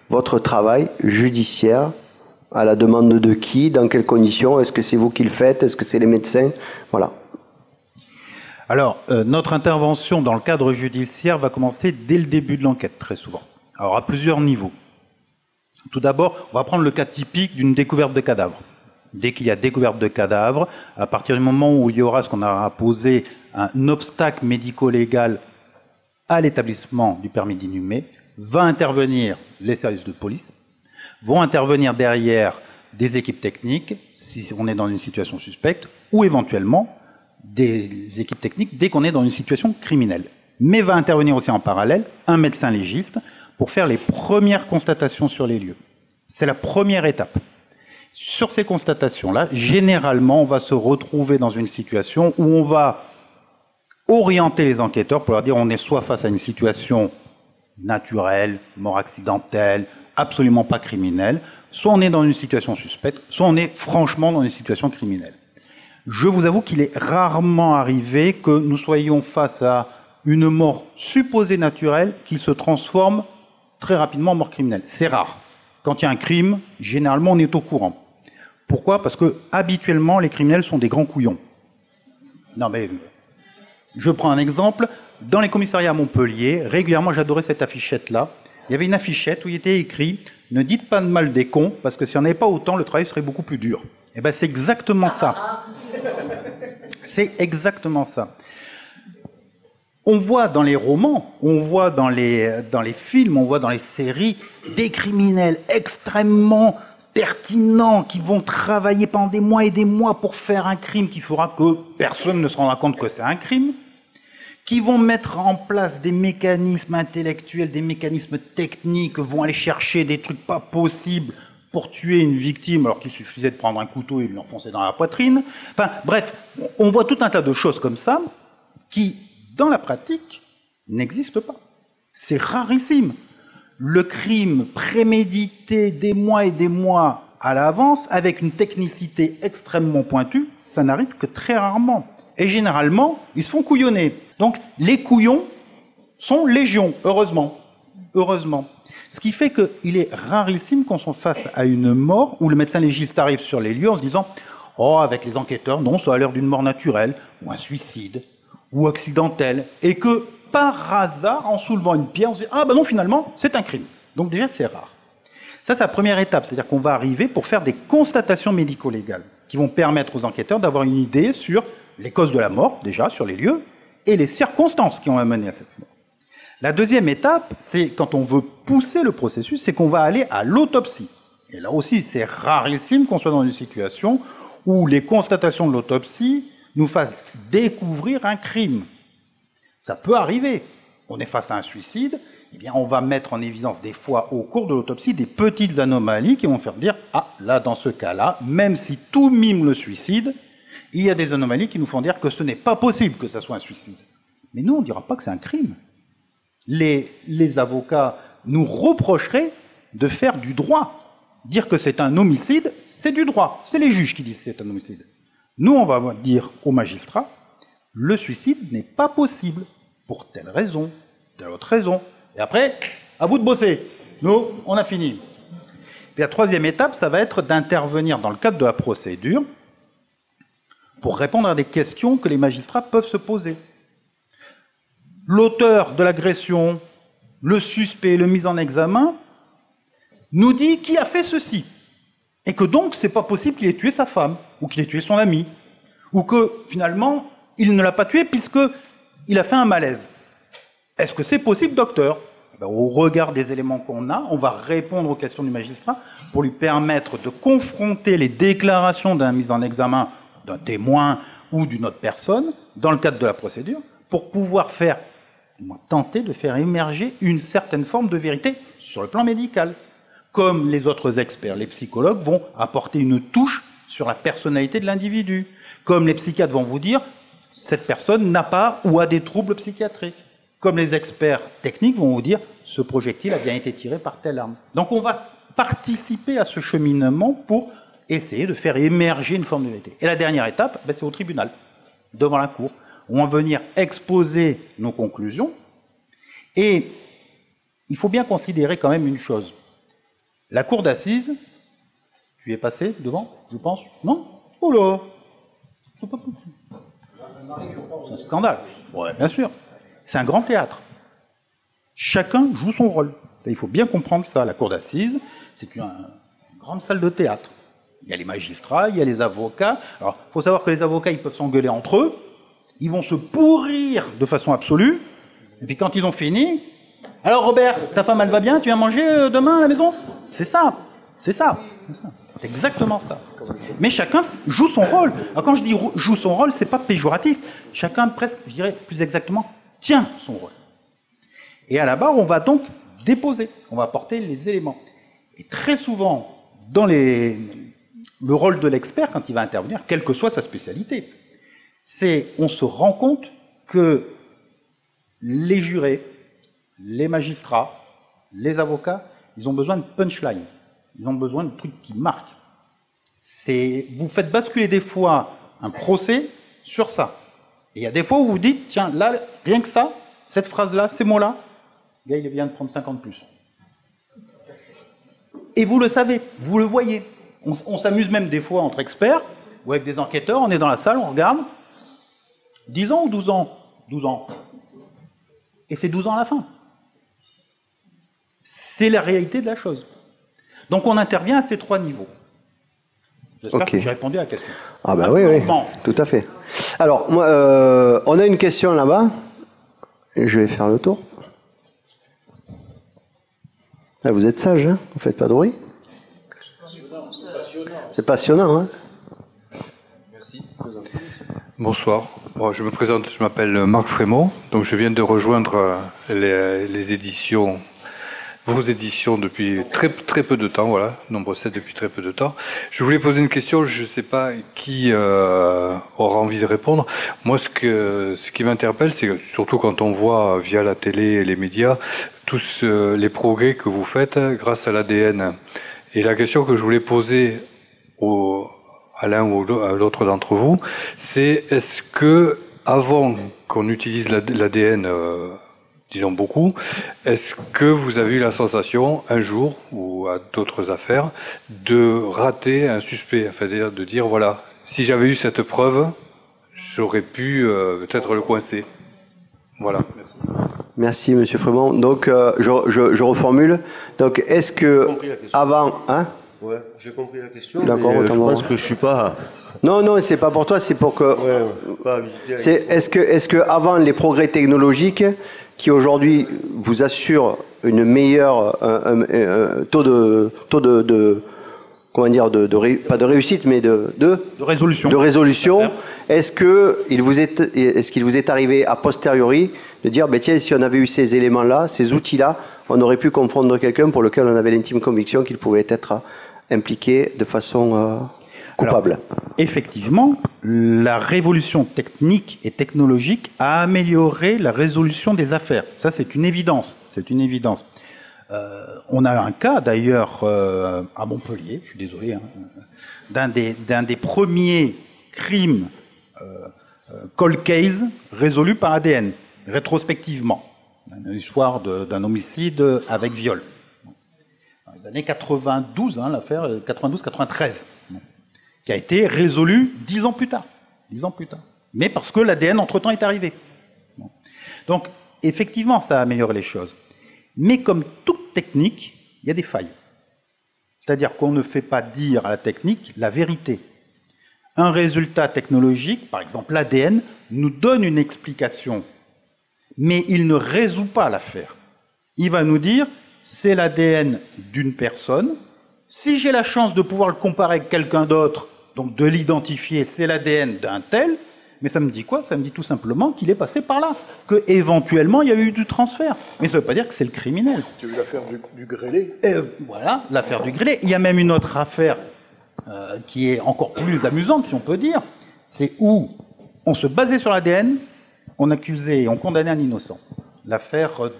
votre travail judiciaire, à la demande de qui, dans quelles conditions, est-ce que c'est vous qui le faites, est-ce que c'est les médecins, voilà. Alors, notre intervention dans le cadre judiciaire va commencer dès le début de l'enquête, très souvent. Alors, à plusieurs niveaux. Tout d'abord, on va prendre le cas typique d'une découverte de cadavre. Dès qu'il y a découverte de cadavre, à partir du moment où il y aura ce qu'on a posé un obstacle médico-légal à l'établissement du permis d'inhumer, va intervenir les services de police, vont intervenir derrière des équipes techniques, si on est dans une situation suspecte, ou éventuellement des équipes techniques dès qu'on est dans une situation criminelle. Mais va intervenir aussi en parallèle un médecin légiste pour faire les premières constatations sur les lieux. C'est la première étape. Sur ces constatations-là, généralement, on va se retrouver dans une situation où on va orienter les enquêteurs pour leur dire on est soit face à une situation naturelle, mort accidentelle, absolument pas criminelle, soit on est dans une situation suspecte, soit on est franchement dans une situation criminelle. Je vous avoue qu'il est rarement arrivé que nous soyons face à une mort supposée naturelle qui se transforme très rapidement en mort criminelle. C'est rare. Quand il y a un crime, généralement on est au courant. Pourquoi? Parce que habituellement les criminels sont des grands couillons. Non mais, je prends un exemple. Dans les commissariats à Montpellier, régulièrement j'adorais cette affichette-là. Il y avait une affichette où il était écrit « Ne dites pas de mal des cons, parce que s'il n'y en avait pas autant, le travail serait beaucoup plus dur. » Eh bien c'est exactement ça. C'est exactement ça. On voit dans les romans, on voit dans les films, on voit dans les séries des criminels extrêmement pertinents qui vont travailler pendant des mois et des mois pour faire un crime qui fera que personne ne se rendra compte que c'est un crime, qui vont mettre en place des mécanismes intellectuels, des mécanismes techniques, vont aller chercher des trucs pas possibles pour tuer une victime alors qu'il suffisait de prendre un couteau et de l'enfoncer dans la poitrine. Enfin, bref, on voit tout un tas de choses comme ça qui, dans la pratique, n'existent pas. C'est rarissime. Le crime prémédité des mois et des mois à l'avance, avec une technicité extrêmement pointue, ça n'arrive que très rarement. Et généralement, ils se font couillonner. Donc, les couillons sont légion, heureusement. Heureusement. Ce qui fait qu'il est rarissime qu'on soit face à une mort où le médecin légiste arrive sur les lieux en se disant « Oh, avec les enquêteurs, non, ça a l'air d'une mort naturelle, ou un suicide, ou accidentel. » Et que, par hasard, en soulevant une pierre, on se dit « Ah, ben non, finalement, c'est un crime. » Donc déjà, c'est rare. Ça, c'est la première étape. C'est-à-dire qu'on va arriver pour faire des constatations médico-légales qui vont permettre aux enquêteurs d'avoir une idée sur les causes de la mort, déjà, sur les lieux, et les circonstances qui ont amené à cette mort. La deuxième étape, c'est quand on veut pousser le processus, c'est qu'on va aller à l'autopsie. Et là aussi, c'est rarissime qu'on soit dans une situation où les constatations de l'autopsie nous fassent découvrir un crime. Ça peut arriver. On est face à un suicide, eh bien, on va mettre en évidence des fois au cours de l'autopsie des petites anomalies qui vont faire dire « Ah, là, dans ce cas-là, même si tout mime le suicide, il y a des anomalies qui nous font dire que ce n'est pas possible que ça soit un suicide. » Mais nous, on ne dira pas que c'est un crime. Les avocats nous reprocheraient de faire du droit. Dire que c'est un homicide, c'est du droit. C'est les juges qui disent que c'est un homicide. Nous, on va dire aux magistrats, le suicide n'est pas possible, pour telle raison, telle autre raison. Et après, à vous de bosser. Nous, on a fini. Puis la troisième étape, ça va être d'intervenir dans le cadre de la procédure pour répondre à des questions que les magistrats peuvent se poser. L'auteur de l'agression, le suspect, le mis en examen, nous dit qui a fait ceci. Et que donc, c'est pas possible qu'il ait tué sa femme, ou qu'il ait tué son ami, ou que, finalement, il ne l'a pas tué puisqu'il a fait un malaise. Est-ce que c'est possible, docteur? Au regard des éléments qu'on a, on va répondre aux questions du magistrat pour lui permettre de confronter les déclarations d'un mis en examen, d'un témoin ou d'une autre personne, dans le cadre de la procédure, pour pouvoir tenter de faire émerger une certaine forme de vérité sur le plan médical. Comme les autres experts, les psychologues vont apporter une touche sur la personnalité de l'individu. Comme les psychiatres vont vous dire, cette personne n'a pas ou a des troubles psychiatriques. Comme les experts techniques vont vous dire, ce projectile a bien été tiré par telle arme. Donc on va participer à ce cheminement pour essayer de faire émerger une forme de vérité. Et la dernière étape, c'est au tribunal, devant la cour. On va venir exposer nos conclusions. Et il faut bien considérer quand même une chose. La cour d'assises, tu es passé devant, je pense? Non? Oh là! C'est pas possible. C'est un scandale. Ouais, bien sûr. C'est un grand théâtre. Chacun joue son rôle. Il faut bien comprendre ça. La cour d'assises, c'est une grande salle de théâtre. Il y a les magistrats, il y a les avocats. Alors, il faut savoir que les avocats, ils peuvent s'engueuler entre eux. Ils vont se pourrir de façon absolue. Et puis quand ils ont fini, alors Robert, ta femme elle va bien, tu viens manger demain à la maison? C'est ça, c'est ça. C'est exactement ça. Mais chacun joue son rôle. Alors quand je dis joue son rôle, c'est pas péjoratif. Chacun presque, je dirais plus exactement, tient son rôle. Et à la barre, on va donc déposer, on va apporter les éléments. Et très souvent, dans le rôle de l'expert, quand il va intervenir, quelle que soit sa spécialité, on se rend compte que les jurés, les magistrats, les avocats, ils ont besoin de punchline. Ils ont besoin de trucs qui marquent. Vous faites basculer des fois un procès sur ça. Et il y a des fois où vous dites, tiens, là, rien que ça, cette phrase-là, ces mots-là, le gars, il vient de prendre 50 plus. Et vous le savez, vous le voyez. On s'amuse même des fois entre experts, ou avec des enquêteurs, on est dans la salle, on regarde, 10 ans ou 12 ans? 12 ans. Et c'est 12 ans à la fin. C'est la réalité de la chose. Donc on intervient à ces 3 niveaux. J'espère que j'ai répondu à la question. Ah ben oui, tout à fait. Alors, moi, on a une question là-bas. Je vais faire le tour. Ah, vous êtes sage, hein? Vous faites pas de bruit. C'est passionnant, hein? Merci. Bonsoir. Bon, je me présente, je m'appelle Marc Frémont, donc je viens de rejoindre les éditions, vos éditions depuis très peu de temps, voilà, Nombre 7 depuis très peu de temps. Je voulais poser une question, je ne sais pas qui aura envie de répondre. Moi, ce qui m'interpelle, c'est que, surtout quand on voit via la télé et les médias tous les progrès que vous faites grâce à l'ADN. Et la question que je voulais poser à l'un ou à l'autre d'entre vous, c'est est-ce que avant qu'on utilise l'ADN, disons beaucoup, est-ce que vous avez eu la sensation, un jour, ou à d'autres affaires, de rater un suspect, enfin de dire, voilà, si j'avais eu cette preuve, j'aurais pu peut-être le coincer. Voilà. Merci, Monsieur Frémont. Donc, je reformule. Donc, est-ce que avant, hein? Ouais, j'ai compris la question. D'accord, mais je pense que je suis pas. Non, c'est pas pour toi, c'est pour que. Ouais, pas visiter. Est-ce que avant les progrès technologiques, qui aujourd'hui vous assurent une meilleure taux de comment dire pas de réussite, mais de résolution. De résolution. Est-ce qu'il vous est arrivé a posteriori de dire, ben tiens, si on avait eu ces éléments-là, ces outils-là, on aurait pu confondre quelqu'un pour lequel on avait l'intime conviction qu'il pouvait être impliqué de façon coupable. Alors, effectivement, la révolution technique et technologique a amélioré la résolution des affaires. Ça, c'est une évidence. C'est une évidence. On a un cas, d'ailleurs, à Montpellier, je suis désolé, hein, d'un des premiers crimes cold case résolus par ADN, rétrospectivement. Une histoire d'un homicide avec viol. Dans les années 92, hein, l'affaire 92-93, qui a été résolue 10 ans plus tard. 10 ans plus tard. Mais parce que l'ADN, entre-temps, est arrivé. Donc, effectivement, ça a amélioré les choses. Mais comme toute technique, il y a des failles. C'est-à-dire qu'on ne fait pas dire à la technique la vérité. Un résultat technologique, par exemple l'ADN, nous donne une explication, mais il ne résout pas l'affaire. Il va nous dire, c'est l'ADN d'une personne. Si j'ai la chance de pouvoir le comparer avec quelqu'un d'autre, donc de l'identifier, c'est l'ADN d'un tel, mais ça me dit quoi? Ça me dit tout simplement qu'il est passé par là, qu'éventuellement il y a eu du transfert. Mais ça ne veut pas dire que c'est le criminel. Tu as eu l'affaire du grêlé? Voilà, l'affaire du grêlé. Il y a même une autre affaire qui est encore plus amusante, si on peut dire, c'est où on se basait sur l'ADN, on accusait et on condamnait un innocent. L'affaire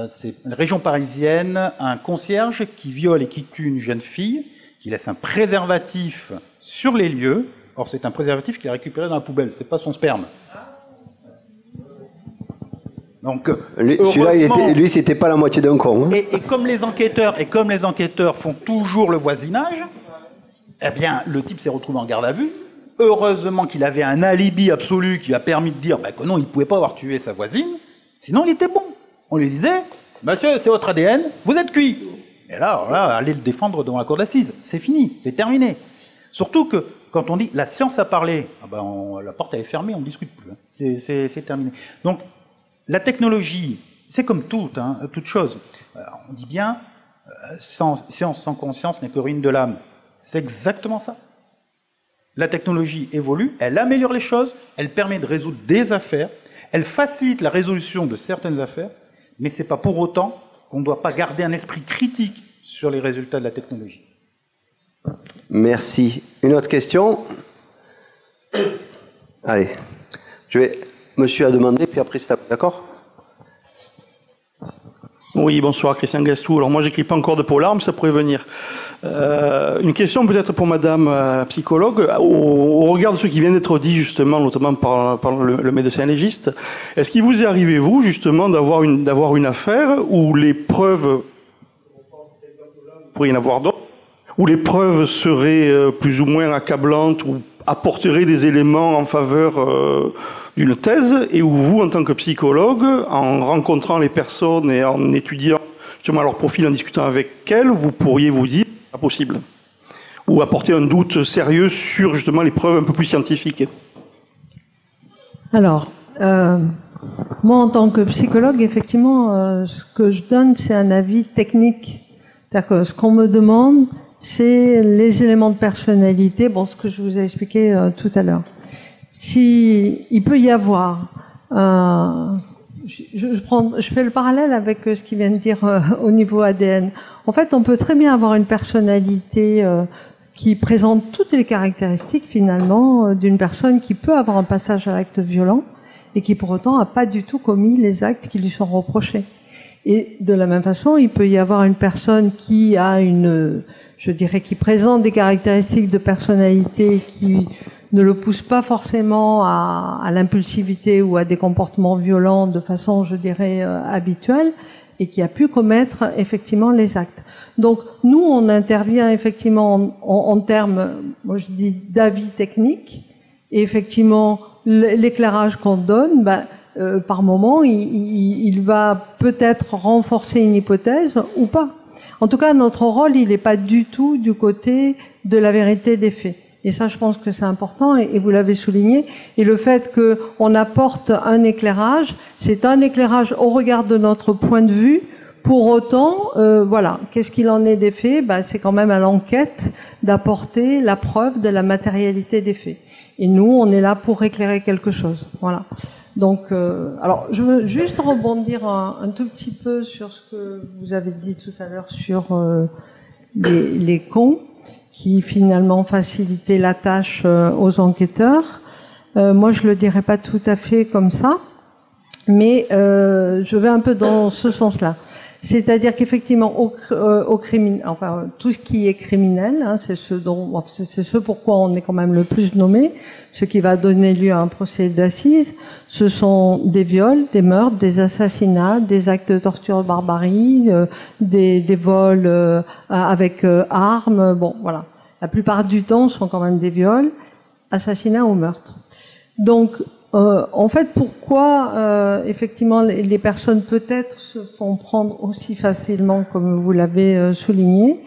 c'est la région parisienne, un concierge qui viole et qui tue une jeune fille, qui laisse un préservatif sur les lieux. Or, c'est un préservatif qu'il a récupéré dans la poubelle, c'est pas son sperme. Donc, lui, c'était pas la moitié d'un con. Hein. Et comme les enquêteurs font toujours le voisinage, eh bien, le type s'est retrouvé en garde à vue. Heureusement qu'il avait un alibi absolu qui lui a permis de dire que non, il ne pouvait pas avoir tué sa voisine. Sinon, il était bon. On lui disait, monsieur, c'est votre ADN, vous êtes cuit. Et là, allez le défendre devant la cour d'assises. C'est fini, c'est terminé. Surtout que quand on dit la science a parlé, la porte elle est fermée, on ne discute plus. Hein. C'est terminé. Donc, La technologie, c'est comme toute chose. On dit bien, science sans conscience n'est que ruine de l'âme. C'est exactement ça. La technologie évolue, elle améliore les choses, elle permet de résoudre des affaires, elle facilite la résolution de certaines affaires, mais ce n'est pas pour autant qu'on ne doit pas garder un esprit critique sur les résultats de la technologie. Merci. Une autre question? Allez, monsieur a demandé, puis après c'est d'accord? Oui, bonsoir, Christian Gastou. Alors moi, j'écris pas encore de polar, mais ça pourrait venir. Une question peut-être pour Madame psychologue. Au regard de ce qui vient d'être dit justement, notamment par le médecin légiste, est-ce qu'il vous est arrivé, vous, justement, d'avoir une affaire où les preuves, il pourrait y en avoir d'autres, où les preuves seraient plus ou moins accablantes ou apporteraient des éléments en faveur d'une thèse, et où vous, en tant que psychologue, en rencontrant les personnes et en étudiant justement leur profil, en discutant avec elles, vous pourriez vous dire pas possible, ou apporter un doute sérieux sur justement les preuves un peu plus scientifiques. Alors, moi en tant que psychologue, effectivement, ce que je donne, c'est un avis technique. C'est-à-dire que ce qu'on me demande, c'est les éléments de personnalité, bon, ce que je vous ai expliqué tout à l'heure. Si il peut y avoir, je fais le parallèle avec ce qu'il vient de dire au niveau ADN. En fait, on peut très bien avoir une personnalité qui présente toutes les caractéristiques finalement d'une personne qui peut avoir un passage à l'acte violent et qui pour autant n'a pas du tout commis les actes qui lui sont reprochés. Et de la même façon, il peut y avoir une personne qui a qui présente des caractéristiques de personnalité qui ne le poussent pas forcément à l'impulsivité ou à des comportements violents de façon, habituelle, et qui a pu commettre effectivement les actes. Donc nous, on intervient effectivement en termes, moi je dis d'avis technique, et effectivement l'éclairage qu'on donne, par moment, il va peut-être renforcer une hypothèse ou pas. En tout cas, notre rôle, il n'est pas du tout du côté de la vérité des faits. Et ça, je pense que c'est important, et vous l'avez souligné. Et le fait qu'on apporte un éclairage, c'est un éclairage au regard de notre point de vue. Pour autant, qu'est-ce qu'il en est des faits? C'est quand même à l'enquête d'apporter la preuve de la matérialité des faits. Et nous, on est là pour éclairer quelque chose. Voilà. Donc, alors, je veux juste rebondir un tout petit peu sur ce que vous avez dit tout à l'heure sur les cons qui finalement facilitaient la tâche aux enquêteurs. Moi, je le dirais pas tout à fait comme ça, mais je vais un peu dans ce sens-là. C'est-à-dire qu'effectivement, tout ce qui est criminel, c'est ce pourquoi on est quand même le plus nommé, ce qui va donner lieu à un procès d'assises, ce sont des viols, des meurtres, des assassinats, des actes de torture, barbarie, des vols avec armes. Bon, voilà. La plupart du temps, ce sont quand même des viols, assassinats ou meurtres. Donc, en fait, pourquoi effectivement les personnes peut-être se font prendre aussi facilement, comme vous l'avez souligné,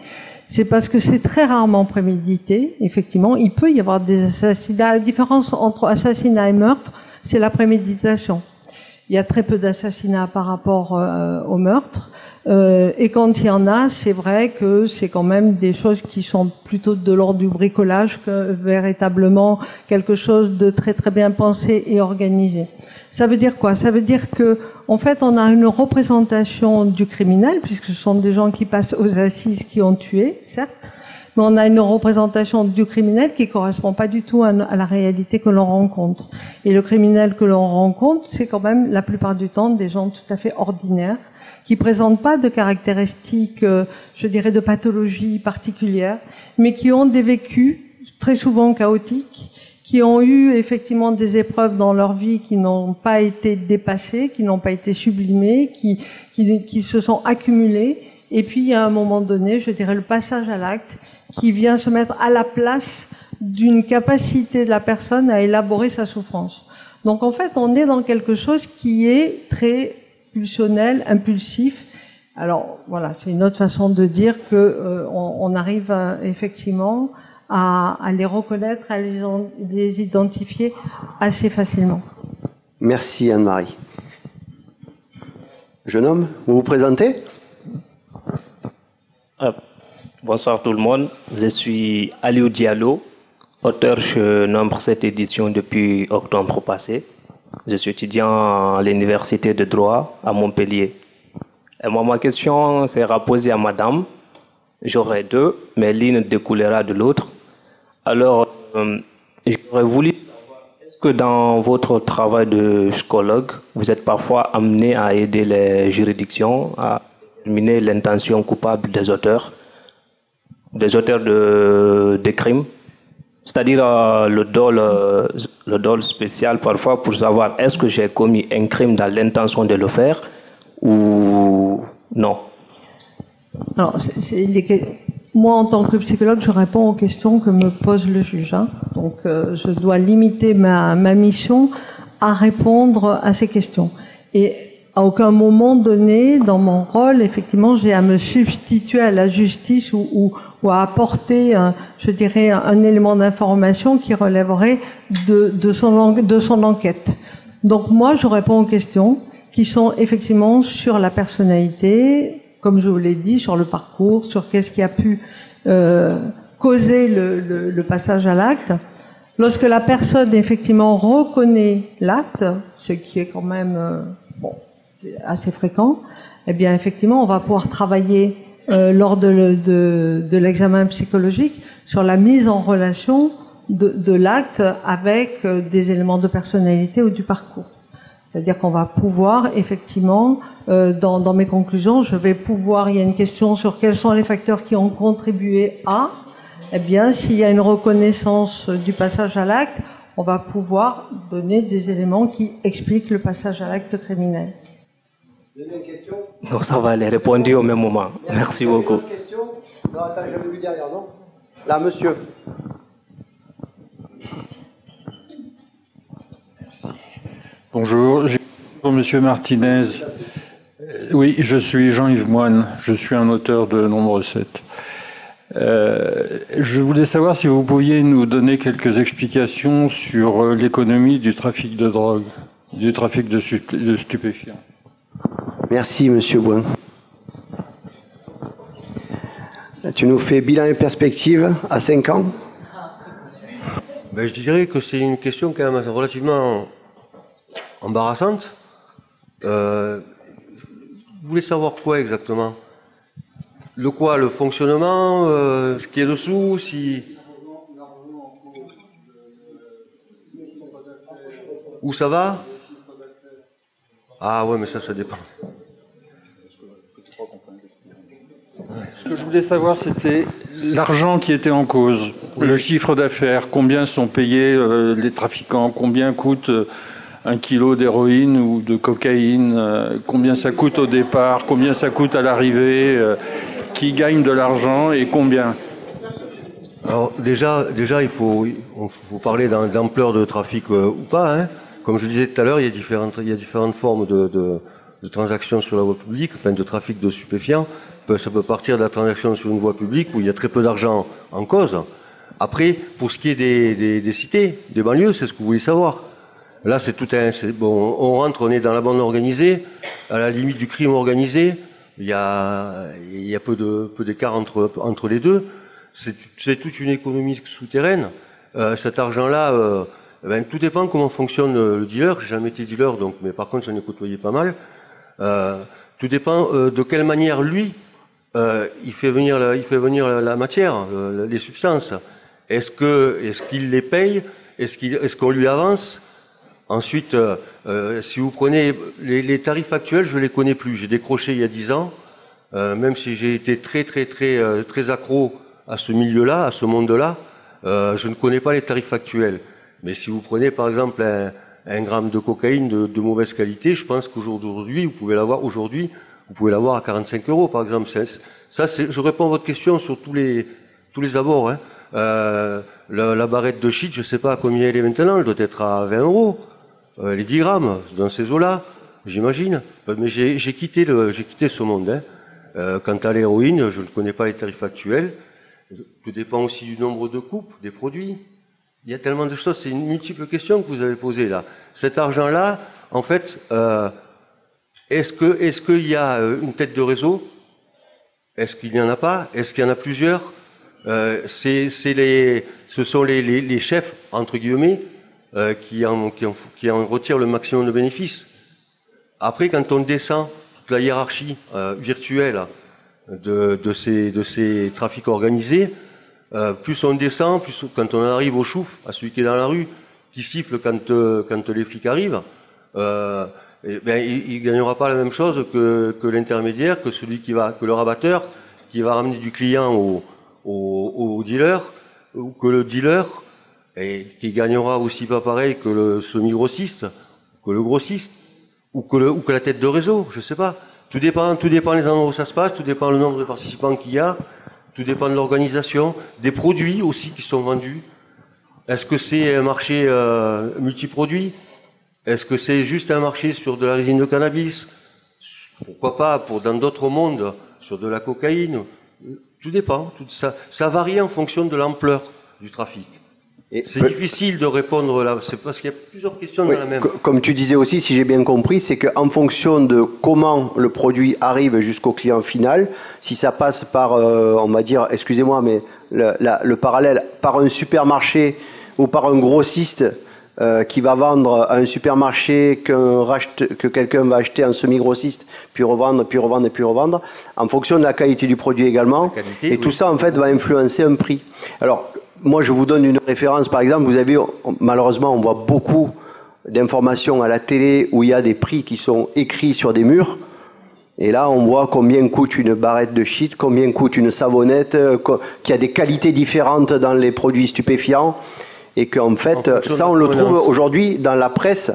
c'est parce que c'est très rarement prémédité. Effectivement, il peut y avoir des assassinats. La différence entre assassinat et meurtre, c'est la préméditation. Il y a très peu d'assassinats par rapport au meurtre. Et quand il y en a, c'est vrai que c'est quand même des choses qui sont plutôt de l'ordre du bricolage que véritablement quelque chose de très très bien pensé et organisé. Ça veut dire quoi? Ça veut dire que, en fait, on a une représentation du criminel, puisque ce sont des gens qui passent aux assises qui ont tué, certes, mais on a une représentation du criminel qui correspond pas du tout à la réalité que l'on rencontre. Et le criminel que l'on rencontre, c'est quand même la plupart du temps des gens tout à fait ordinaires, qui présentent pas de caractéristiques, de pathologie particulière, mais qui ont des vécus très souvent chaotiques, qui ont eu effectivement des épreuves dans leur vie qui n'ont pas été dépassées, qui n'ont pas été sublimées, qui se sont accumulées. Et puis il y a un moment donné, le passage à l'acte qui vient se mettre à la place d'une capacité de la personne à élaborer sa souffrance. Donc en fait, on est dans quelque chose qui est très pulsionnel, impulsif. Alors voilà, c'est une autre façon de dire que on arrive effectivement à les reconnaître, à les identifier assez facilement. Merci Anne-Marie. Jeune homme, vous vous présentez? Bonsoir tout le monde, je suis Aliou Diallo, auteur chez Nombre 7 éditions depuis octobre passé. Je suis étudiant à l'université de droit à Montpellier. Et moi, ma question sera posée à madame. J'aurai deux, mais l'une découlera de l'autre. Alors, j'aurais voulu savoir, est-ce que dans votre travail de psychologue, vous êtes parfois amené à aider les juridictions à déterminer l'intention coupable des auteurs de crimes, c'est-à-dire le dol spécial parfois pour savoir est-ce que j'ai commis un crime dans l'intention de le faire ou non. Alors, moi, en tant que psychologue, je réponds aux questions que me pose le juge. Donc, je dois limiter ma mission à répondre à ces questions. Et à aucun moment donné, dans mon rôle, effectivement, j'ai à me substituer à la justice ou à apporter, je dirais, un élément d'information qui relèverait de son enquête. Donc moi, je réponds aux questions qui sont effectivement sur la personnalité, comme je vous l'ai dit, sur le parcours, sur qu'est-ce qui a pu causer le passage à l'acte. Lorsque la personne, effectivement, reconnaît l'acte, ce qui est quand même assez fréquent, eh bien, effectivement, on va pouvoir travailler lors de l'examen psychologique sur la mise en relation de l'acte avec des éléments de personnalité ou du parcours. C'est-à-dire qu'on va pouvoir, effectivement, dans mes conclusions, il y a une question sur quels sont les facteurs qui ont contribué à, eh bien, s'il y a une reconnaissance du passage à l'acte, on va pouvoir donner des éléments qui expliquent le passage à l'acte criminel. Deuxième question. Non, ça va, les répondre au même moment. Merci beaucoup. Question. Non, attends, j'avais vu derrière, non? Là, monsieur. Bonjour, pour Monsieur Martinez. Oui, je suis Jean-Yves Moine, je suis un auteur de Nombre 7. Je voulais savoir si vous pouviez nous donner quelques explications sur l'économie du trafic de drogue, du trafic de stupéfiants. Merci, Monsieur Boin. Tu nous fais bilan et perspective à 5 ans? Je dirais que c'est une question quand même relativement embarrassante. Vous voulez savoir quoi exactement? Le quoi? Le fonctionnement? Ce qui est dessous? Où ça va? Ah ouais, mais ça dépend. Ce que je voulais savoir, c'était l'argent qui était en cause, le chiffre d'affaires, combien sont payés les trafiquants, combien coûte 1 kilo d'héroïne ou de cocaïne, combien ça coûte au départ, combien ça coûte à l'arrivée, qui gagne de l'argent et combien. Alors déjà, il faut parler d'ampleur de trafic ou pas. Hein. Comme je disais tout à l'heure, il y a différentes formes de transactions sur la voie publique, enfin de trafic de stupéfiants. Ça peut partir de la transaction sur une voie publique où il y a très peu d'argent en cause. Après, pour ce qui est des cités, des banlieues, c'est ce que vous voulez savoir. Là, on est dans la bande organisée, à la limite du crime organisé. Il y a peu d'écart entre les deux. C'est toute une économie souterraine. Cet argent-là, tout dépend comment fonctionne le dealer. J'ai jamais été dealer, mais par contre, j'en ai côtoyé pas mal. Tout dépend de quelle manière lui il fait venir la matière, les substances. Est-ce qu'il les paye? Est-ce qu'on lui avance? Ensuite, si vous prenez les tarifs actuels, je les connais plus. J'ai décroché il y a 10 ans, même si j'ai été très accro à ce milieu-là, à ce monde-là, je ne connais pas les tarifs actuels. Mais si vous prenez par exemple un gramme de cocaïne de mauvaise qualité, je pense qu'aujourd'hui, vous pouvez l'avoir à 45 € par exemple. Je réponds à votre question sur tous les abords. Hein. La barrette de shit, je sais pas à combien elle est maintenant, elle doit être à 20 €. Les 10 grammes, dans ces eaux-là, j'imagine. Mais j'ai quitté ce monde. Hein. Quant à l'héroïne, je ne connais pas les tarifs actuels. Tout dépend aussi du nombre de coupes, des produits. Il y a tellement de choses, c'est une multiple question que vous avez posée là. Cet argent-là, en fait, Est-ce qu'il y a une tête de réseau? Est-ce qu'il n'y en a pas? Est-ce qu'il y en a plusieurs? Ce sont les chefs, entre guillemets, qui en retirent le maximum de bénéfices. Après, quand on descend toute la hiérarchie virtuelle de ces trafics organisés, plus on descend, plus quand on arrive au chouf, à celui qui est dans la rue, qui siffle quand les flics arrivent, il gagnera pas la même chose que l'intermédiaire, que le rabatteur qui va ramener du client au dealer, ou que le dealer, et qui gagnera aussi pas pareil que le semi-grossiste, que le grossiste, ou que la tête de réseau, je sais pas. Tout dépend des endroits où ça se passe, tout dépend le nombre de participants qu'il y a, tout dépend de l'organisation, des produits aussi qui sont vendus. Est-ce que c'est un marché multiproduit? Est-ce que c'est juste un marché sur de la résine de cannabis? Pourquoi pas dans d'autres mondes, sur de la cocaïne? Tout dépend. Ça varie en fonction de l'ampleur du trafic. C'est difficile de répondre là, c'est parce qu'il y a plusieurs questions dans la même. Comme tu disais aussi, si j'ai bien compris, c'est qu'en fonction de comment le produit arrive jusqu'au client final, si ça passe par, on va dire, excusez-moi, mais le parallèle, par un supermarché ou par un grossiste qui va vendre à un supermarché que quelqu'un va acheter en semi-grossiste, puis revendre, en fonction de la qualité du produit également. Et tout ça, en fait, va influencer un prix. Alors, moi, je vous donne une référence, par exemple, vous avez, malheureusement, on voit beaucoup d'informations à la télé où il y a des prix qui sont écrits sur des murs. Et là, on voit combien coûte une barrette de shit, combien coûte une savonnette, qu'il y a des qualités différentes dans les produits stupéfiants. Et qu'en fait, ça, on le trouve aujourd'hui dans la presse.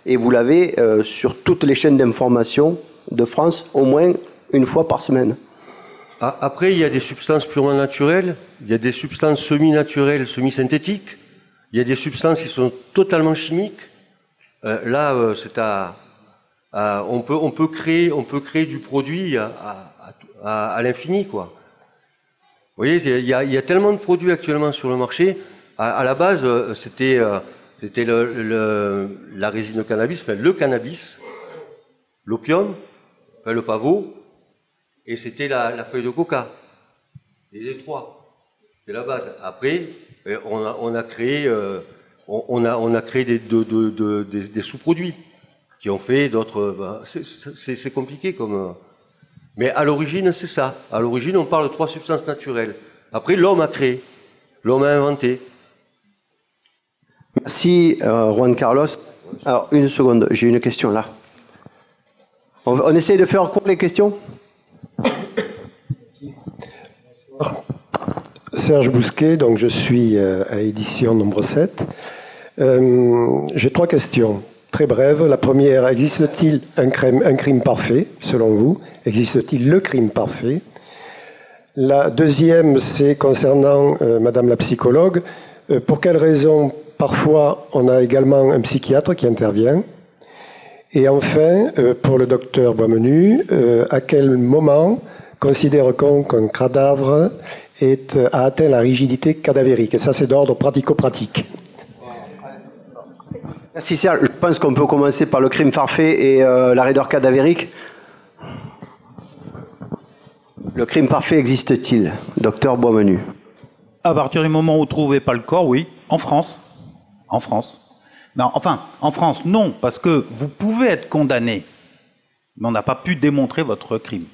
Et vous l'avez sur toutes les chaînes d'information de France, au moins une fois par semaine. Après, il y a des substances purement naturelles, il y a des substances semi-naturelles, semi-synthétiques, il y a des substances qui sont totalement chimiques. Là, on peut créer du produit à l'infini, quoi. Vous voyez, il y a tellement de produits actuellement sur le marché. À la base, c'était la résine de cannabis, enfin le cannabis, l'opium, enfin le pavot. Et c'était la feuille de coca. Les trois. C'était la base. Après, on a créé des sous-produits qui ont fait d'autres. C'est compliqué comme. Mais à l'origine, c'est ça. À l'origine, on parle de 3 substances naturelles. Après, l'homme a créé. L'homme a inventé. Merci, Juan Carlos. Alors, une seconde, j'ai une question là. On essaye de faire court les questions ? Serge Bousquet, donc je suis à édition nombre 7. J'ai 3 questions, très brèves. La première, existe-t-il un crime parfait, selon vous? Existe-t-il le crime parfait? La deuxième, c'est concernant Madame la psychologue. Pour quelles raisons, parfois, on a également un psychiatre qui intervient? Et enfin, pour le docteur Boismenu, à quel moment considère-t-on qu'un cadavre a atteint la rigidité cadavérique? Et ça, c'est d'ordre pratico-pratique. Merci Serge. Je pense qu'on peut commencer par le crime parfait et la raideur cadavérique. Le crime parfait existe-t-il, docteur Boismenu? À partir du moment où vous ne trouvez pas le corps, oui. En France. En France. Non, enfin, en France, non, parce que vous pouvez être condamné, mais on n'a pas pu démontrer votre crime.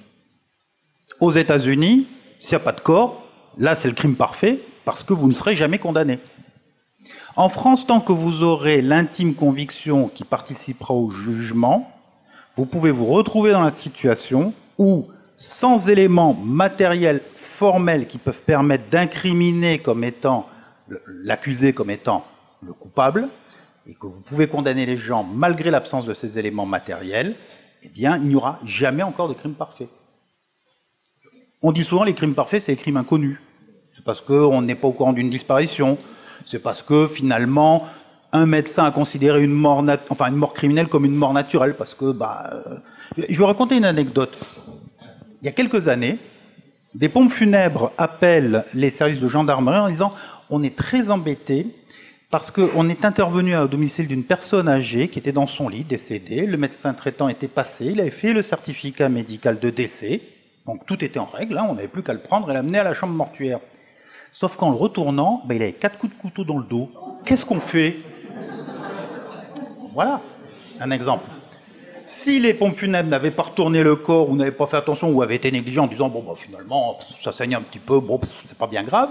Aux États-Unis, s'il n'y a pas de corps, là c'est le crime parfait, parce que vous ne serez jamais condamné. En France, tant que vous aurez l'intime conviction qui participera au jugement, vous pouvez vous retrouver dans la situation où, sans éléments matériels formels qui peuvent permettre d'incriminer comme étant l'accusé comme étant le coupable, et que vous pouvez condamner les gens malgré l'absence de ces éléments matériels, eh bien, il n'y aura jamais encore de crime parfait. On dit souvent les crimes parfaits, c'est les crimes inconnus. C'est parce qu'on n'est pas au courant d'une disparition. C'est parce que, finalement, un médecin a considéré une mort criminelle comme une mort naturelle. Parce que, je vais raconter une anecdote. Il y a quelques années, des pompes funèbres appellent les services de gendarmerie en disant « On est très embêtés parce qu'on est intervenu au domicile d'une personne âgée qui était dans son lit, décédée. Le médecin traitant était passé, il avait fait le certificat médical de décès. Donc tout était en règle, hein, on n'avait plus qu'à le prendre et l'amener à la chambre mortuaire. Sauf qu'en le retournant, il avait 4 coups de couteau dans le dos. Qu'est-ce qu'on fait? Voilà, un exemple. Si les pompes funèbres n'avaient pas retourné le corps ou n'avaient pas fait attention ou avaient été négligents en disant bon bah finalement ça saigne un petit peu, bon c'est pas bien grave,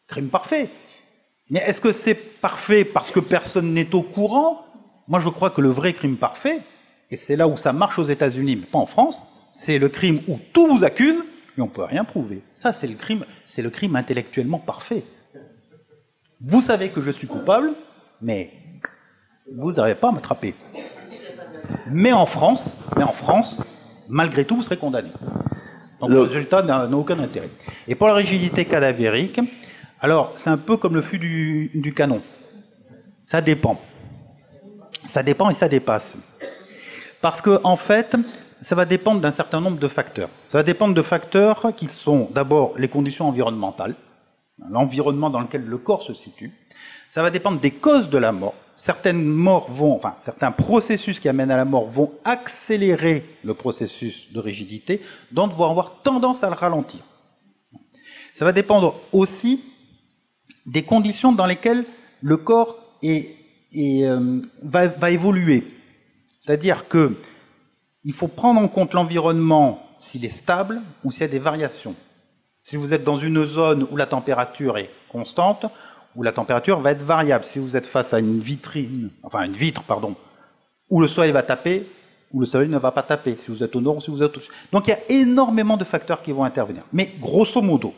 crime parfait. Mais est-ce que c'est parfait parce que personne n'est au courant? Moi je crois que le vrai crime parfait, et c'est là où ça marche aux États-Unis mais pas en France, c'est le crime où tout vous accuse et on peut rien prouver. Ça c'est le crime intellectuellement parfait. Vous savez que je suis coupable, mais vous n'arrivez pas à m'attraper. Mais en France, malgré tout, vous serez condamné. Donc le résultat n'a aucun intérêt. Et pour la rigidité cadavérique, alors c'est un peu comme le fût du canon. Ça dépend. Ça dépend et ça dépasse. Parce que en fait, ça va dépendre d'un certain nombre de facteurs. Ça va dépendre de facteurs qui sont d'abord les conditions environnementales, l'environnement dans lequel le corps se situe. Ça va dépendre des causes de la mort. Certains processus qui amènent à la mort vont accélérer le processus de rigidité, donc vont avoir tendance à le ralentir. Ça va dépendre aussi des conditions dans lesquelles le corps va évoluer. C'est-à-dire que il faut prendre en compte l'environnement s'il est stable ou s'il y a des variations. Si vous êtes dans une zone où la température est constante, où la température va être variable. Si vous êtes face à une vitre, où le soleil va taper, où le soleil ne va pas taper, si vous êtes au nord ou si vous êtes au sud. Donc il y a énormément de facteurs qui vont intervenir. Mais grosso modo,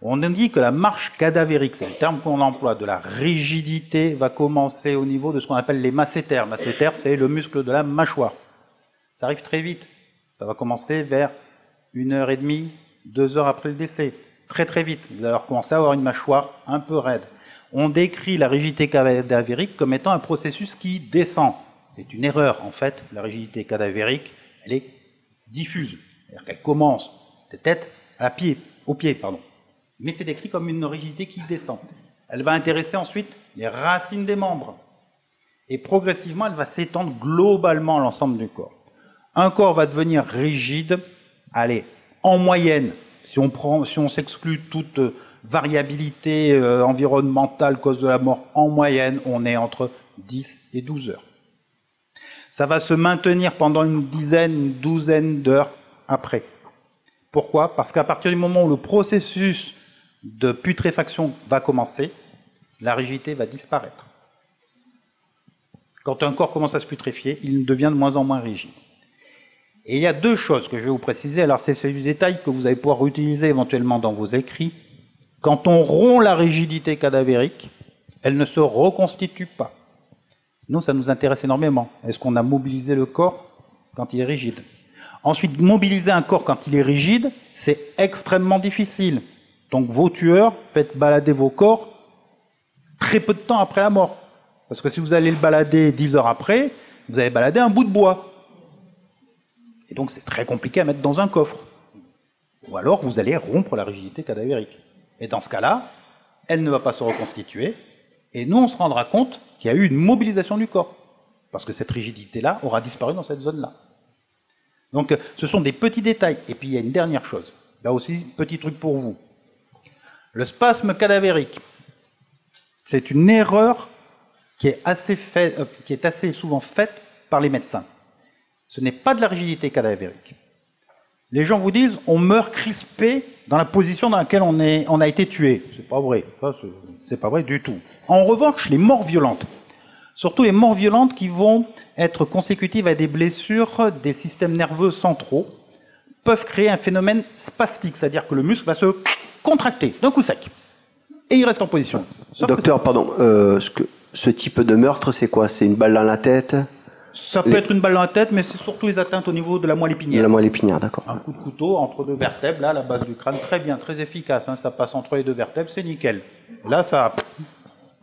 on dit que la marche cadavérique, c'est le terme qu'on emploie, de la rigidité, va commencer au niveau de ce qu'on appelle les masséters. Masséter, c'est le muscle de la mâchoire. Ça arrive très vite. Ça va commencer vers 1h30, 2 heures après le décès. Très très vite, vous allez commencer à avoir une mâchoire un peu raide. On décrit la rigidité cadavérique comme étant un processus qui descend. C'est une erreur, en fait, la rigidité cadavérique, elle est diffuse. C'est-à-dire qu'elle commence de tête au pied. Mais c'est décrit comme une rigidité qui descend. Elle va intéresser ensuite les racines des membres. Et progressivement, elle va s'étendre globalement à l'ensemble du corps. Un corps va devenir rigide, en moyenne, si on s'exclut toute variabilité environnementale, cause de la mort, en moyenne, on est entre 10 et 12 heures. Ça va se maintenir pendant une douzaine d'heures après. Pourquoi? Parce qu'à partir du moment où le processus de putréfaction va commencer, la rigidité va disparaître. Quand un corps commence à se putréfier, il devient de moins en moins rigide. Et il y a 2 choses que je vais vous préciser. Alors c'est ce détail que vous allez pouvoir utiliser éventuellement dans vos écrits. Quand on rompt la rigidité cadavérique, elle ne se reconstitue pas. Nous, ça nous intéresse énormément. Est-ce qu'on a mobilisé le corps quand il est rigide? Ensuite, mobiliser un corps quand il est rigide, c'est extrêmement difficile. Donc vos tueurs, faites balader vos corps très peu de temps après la mort. Parce que si vous allez le balader 10 heures après, vous allez balader un bout de bois. Et donc c'est très compliqué à mettre dans un coffre. Ou alors vous allez rompre la rigidité cadavérique. Et dans ce cas-là, elle ne va pas se reconstituer, et nous on se rendra compte qu'il y a eu une mobilisation du corps. Parce que cette rigidité-là aura disparu dans cette zone-là. Donc ce sont des petits détails. Et puis il y a une dernière chose. Là aussi, petit truc pour vous. Le spasme cadavérique, c'est une erreur qui est assez souvent faite par les médecins. Ce n'est pas de la rigidité cadavérique. Les gens vous disent on meurt crispé dans la position dans laquelle on a été tué. C'est pas vrai. C'est pas vrai du tout. En revanche, les morts violentes, surtout les morts violentes qui vont être consécutives à des blessures des systèmes nerveux centraux, peuvent créer un phénomène spastique, c'est-à-dire que le muscle va se contracter d'un coup sec. Et il reste en position. Docteur, pardon, ce type de meurtre, c'est quoi? C'est une balle dans la tête? Ça peut être une balle dans la tête, mais c'est surtout les atteintes au niveau de la moelle épinière. De la moelle épinière, d'accord. Un coup de couteau entre 2 vertèbres, là, à la base du crâne, très bien, très efficace. Hein, ça passe entre les 2 vertèbres, c'est nickel. Là,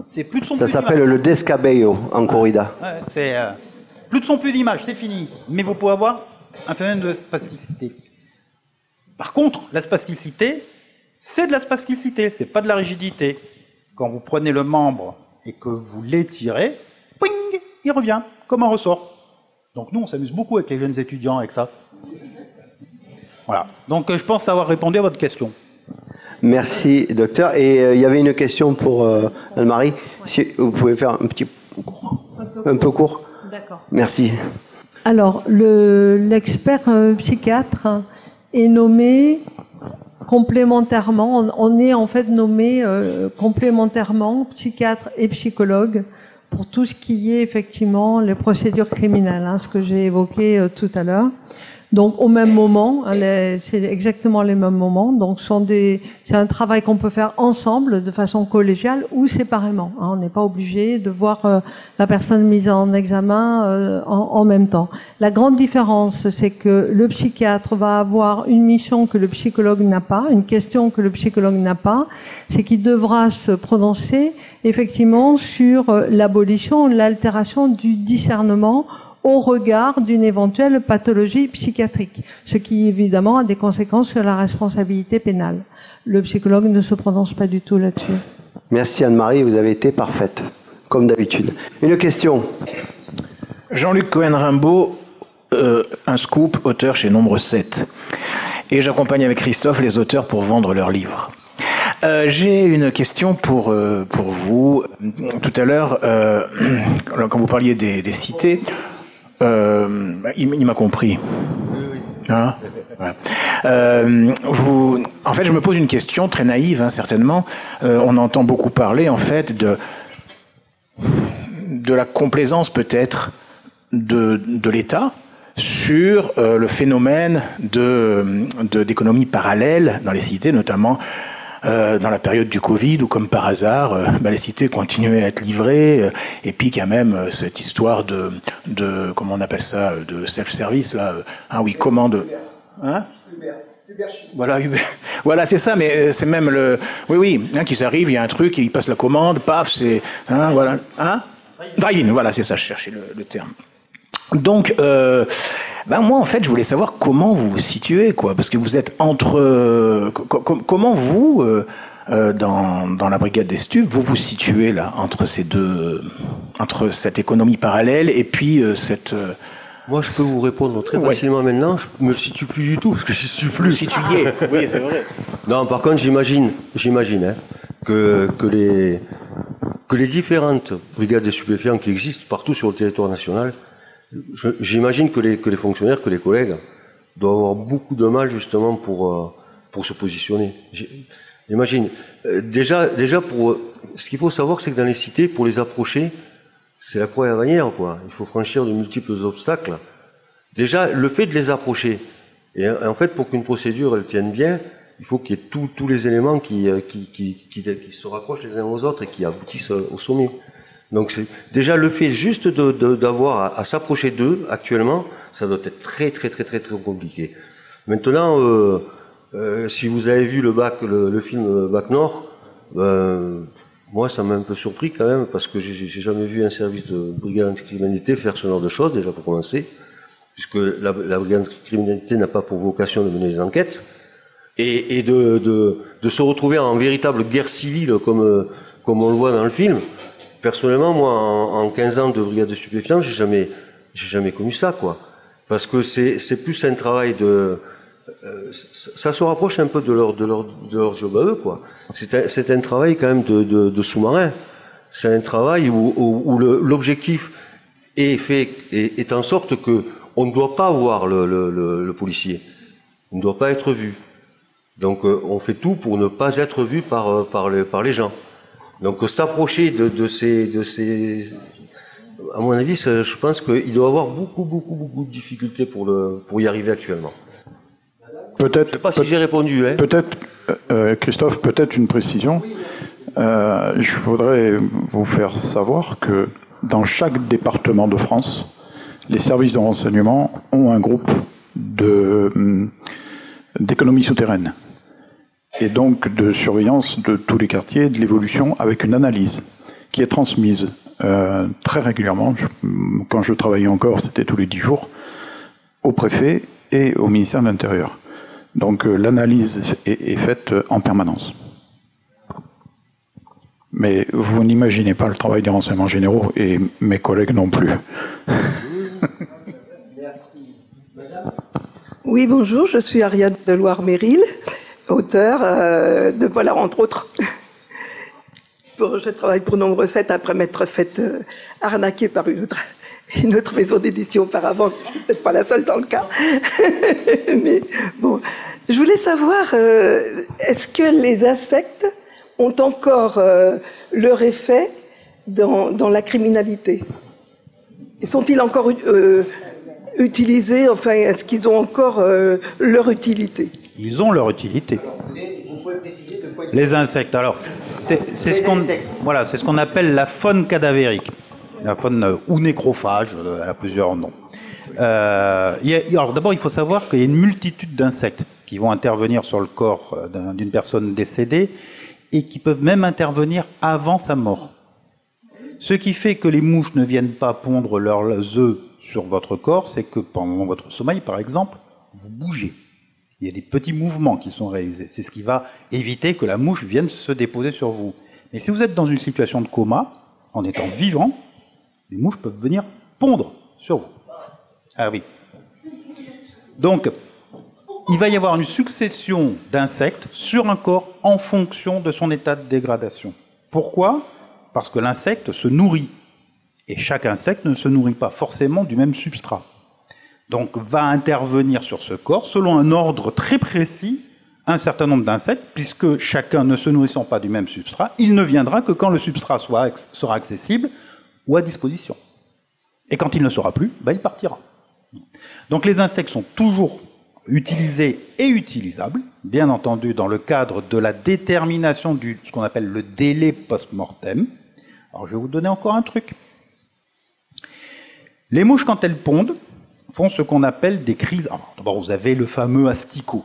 c'est plus de son. Ça s'appelle le descabello en corrida. Ouais, c'est plus de son, plus d'image, c'est fini. Mais vous pouvez avoir un phénomène de spasticité. Par contre, la spasticité, c'est de la spasticité, c'est pas de la rigidité. Quand vous prenez le membre et que vous l'étirez, ping, il revient, comme un ressort. Donc nous, on s'amuse beaucoup avec les jeunes étudiants avec ça. Voilà. Donc je pense avoir répondu à votre question. Merci, docteur. Et il y avait une question pour Anne-Marie. Si vous pouvez faire un petit court. Un peu court. D'accord. Merci. Alors, l'expert psychiatre est nommé complémentairement. On est en fait nommé complémentairement psychiatre et psychologue pour tout ce qui est effectivement les procédures criminelles, ce que j'ai évoqué tout à l'heure. Donc au même moment, c'est exactement les mêmes moments. Donc c'est un travail qu'on peut faire ensemble, de façon collégiale ou séparément. On n'est pas obligé de voir la personne mise en examen en même temps. La grande différence, c'est que le psychiatre va avoir une mission que le psychologue n'a pas, une question que le psychologue n'a pas, c'est qu'il devra se prononcer effectivement sur l'abolition, l'altération du discernement au regard d'une éventuelle pathologie psychiatrique, ce qui évidemment a des conséquences sur la responsabilité pénale. Le psychologue ne se prononce pas du tout là-dessus. Merci Anne-Marie, vous avez été parfaite, comme d'habitude. Une question. Jean-Luc Cohen-Rimbaud, un scoop, auteur chez Nombre 7. Et j'accompagne avec Christophe les auteurs pour vendre leurs livres. J'ai une question pour vous. Tout à l'heure, quand vous parliez des cités, il m'a compris. Hein, voilà. En fait, je me pose une question très naïve, certainement. On entend beaucoup parler, en fait, de la complaisance, peut-être, de l'État sur le phénomène d'économie parallèle dans les cités, notamment dans la période du Covid, où comme par hasard, les cités continuaient à être livrées, et puis qu'il y a même cette histoire de comment on appelle ça, de self-service là, oui, commande, voilà, Uber. Voilà, c'est ça, mais c'est même qu'ils arrivent, il y a un truc, ils passent la commande, paf, c'est, voilà, drive-in, voilà, c'est ça, je cherchais le terme. Donc, moi, en fait, je voulais savoir comment vous vous situez, quoi, parce que vous êtes entre... comment vous, dans la brigade des stupes, vous vous situez, là, entre ces deux... entre cette économie parallèle et puis cette... Moi, je peux vous répondre très facilement maintenant. Je me situe plus du tout, parce que je suis plus. Vous situiez, oui, c'est vrai. Non, par contre, j'imagine, que les différentes brigades des stupéfiants qui existent partout sur le territoire national, j'imagine que les fonctionnaires, que les collègues doivent avoir beaucoup de mal justement pour se positionner. J'imagine. Déjà ce qu'il faut savoir, c'est que dans les cités, pour les approcher, c'est la croix et la bannière, quoi. Il faut franchir de multiples obstacles. Déjà, le fait de les approcher, et en fait, pour qu'une procédure elle tienne bien, il faut qu'il y ait tous les éléments qui se raccrochent les uns aux autres et qui aboutissent au sommet. Donc c'est déjà le fait juste d'avoir à s'approcher d'eux actuellement, ça doit être très très très très très compliqué. Maintenant, si vous avez vu le film Bac Nord, moi ça m'a un peu surpris quand même parce que j'ai jamais vu un service de brigade anticriminalité faire ce genre de choses déjà pour commencer, puisque la brigade anticriminalité n'a pas pour vocation de mener des enquêtes et de se retrouver en véritable guerre civile comme on le voit dans le film. Personnellement, moi, en 15 ans de brigade de stupéfiants, j'ai jamais connu ça, quoi. Parce que c'est plus un travail ça se rapproche un peu de leur job à eux, quoi. C'est un travail quand même de sous-marin. C'est un travail où l'objectif est en sorte que on ne doit pas voir le policier. On ne doit pas être vu. Donc, on fait tout pour ne pas être vu par les gens. Donc s'approcher de ces, à mon avis, je pense qu'il doit avoir beaucoup de difficultés pour y arriver actuellement. Peut-être. Je sais pas si j'ai répondu. Peut-être, Christophe, peut-être une précision. Je voudrais vous faire savoir que dans chaque département de France, les services de renseignement ont un groupe d'économie souterraine. Et donc de surveillance de tous les quartiers, de l'évolution, avec une analyse qui est transmise très régulièrement. Quand je travaillais encore, c'était tous les 10 jours, au préfet et au ministère de l'Intérieur. Donc l'analyse est faite en permanence. Mais vous n'imaginez pas le travail des renseignements généraux et mes collègues non plus. Oui, bonjour, je suis Ariane de Loire-Méril, auteur de Polar, entre autres. Je travaille pour Nombre 7 après m'être faite arnaquer par une autre maison d'édition auparavant. Je ne suis peut-être pas la seule dans le cas. Mais bon, je voulais savoir, est-ce que les insectes ont encore leur effet dans la criminalité? Et sont-ils encore utilisés? Enfin, est-ce qu'ils ont encore leur utilité? Ils ont leur utilité. Les insectes. Alors, c'est ce qu'on appelle la faune cadavérique, la faune ou nécrophage. Elle a plusieurs noms. Alors d'abord, il faut savoir qu'il y a une multitude d'insectes qui vont intervenir sur le corps d'une personne décédée et qui peuvent même intervenir avant sa mort. Ce qui fait que les mouches ne viennent pas pondre leurs œufs sur votre corps, c'est que pendant votre sommeil, par exemple, vous bougez. Il y a des petits mouvements qui sont réalisés. C'est ce qui va éviter que la mouche vienne se déposer sur vous. Mais si vous êtes dans une situation de coma, en étant vivant, les mouches peuvent venir pondre sur vous. Ah oui. Donc, il va y avoir une succession d'insectes sur un corps en fonction de son état de dégradation. Pourquoi? Parce que l'insecte se nourrit. Et chaque insecte ne se nourrit pas forcément du même substrat. Donc, va intervenir sur ce corps, selon un ordre très précis, un certain nombre d'insectes, puisque chacun ne se nourrissant pas du même substrat, il ne viendra que quand le substrat sera accessible ou à disposition. Et quand il ne sera plus, il partira. Donc les insectes sont toujours utilisés et utilisables, bien entendu dans le cadre de la détermination de ce qu'on appelle le délai post-mortem. Alors je vais vous donner encore un truc. Les mouches, quand elles pondent, font ce qu'on appelle des crises. D'abord, vous avez le fameux asticot.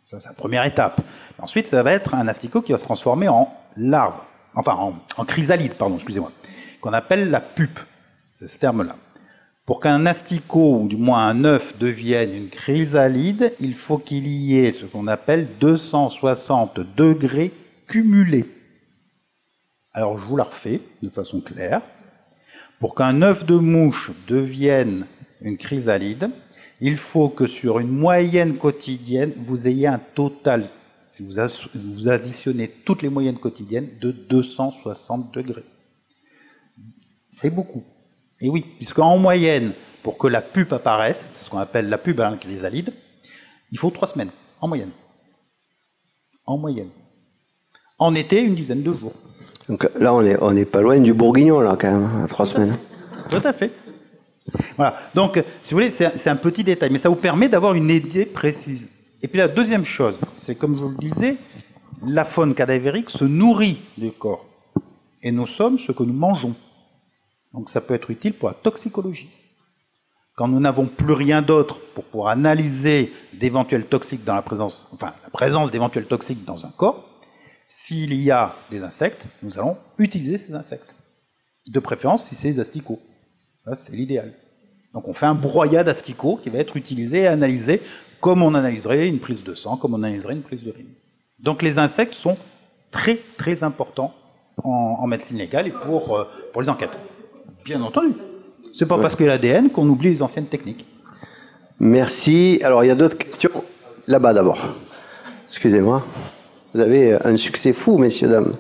Ça, c'est la première étape. Ensuite, ça va être un asticot qui va se transformer en larve, en chrysalide, pardon, excusez-moi, qu'on appelle la pupe. C'est ce terme-là. Pour qu'un asticot, ou du moins un œuf, devienne une chrysalide, il faut qu'il y ait ce qu'on appelle 260 degrés cumulés. Alors, je vous la refais de façon claire. Pour qu'un œuf de mouche devienne une chrysalide, il faut que sur une moyenne quotidienne, vous ayez un total, si vous additionnez toutes les moyennes quotidiennes, de 260 degrés. C'est beaucoup. Et oui, puisqu'en moyenne, pour que la pupe apparaisse, ce qu'on appelle la pupe à la chrysalide, il faut 3 semaines, en moyenne. En moyenne. En été, une dizaine de jours. Donc là, on n'est pas loin du bourguignon, là, quand même, à 3 semaines. Tout à fait. Voilà. Donc, si vous voulez, c'est un petit détail, mais ça vous permet d'avoir une idée précise. Et puis la deuxième chose, c'est comme je vous le disais, la faune cadavérique se nourrit du corps. Et nous sommes ce que nous mangeons. Donc ça peut être utile pour la toxicologie. Quand nous n'avons plus rien d'autre pour pouvoir analyser d'éventuels toxiques dans la présence d'éventuels toxiques dans un corps, s'il y a des insectes, nous allons utiliser ces insectes. De préférence si c'est des asticots. Là, c'est l'idéal. Donc on fait un broyat d'asticots qui va être utilisé et analysé comme on analyserait une prise de sang, comme on analyserait une prise d'urine. Donc les insectes sont très très importants en médecine légale et pour les enquêtes. Bien entendu. C'est pas parce qu'il y a l'ADN qu'on oublie les anciennes techniques. Merci. Alors il y a d'autres questions. Là-bas d'abord. Excusez-moi. Vous avez un succès fou, messieurs, dames.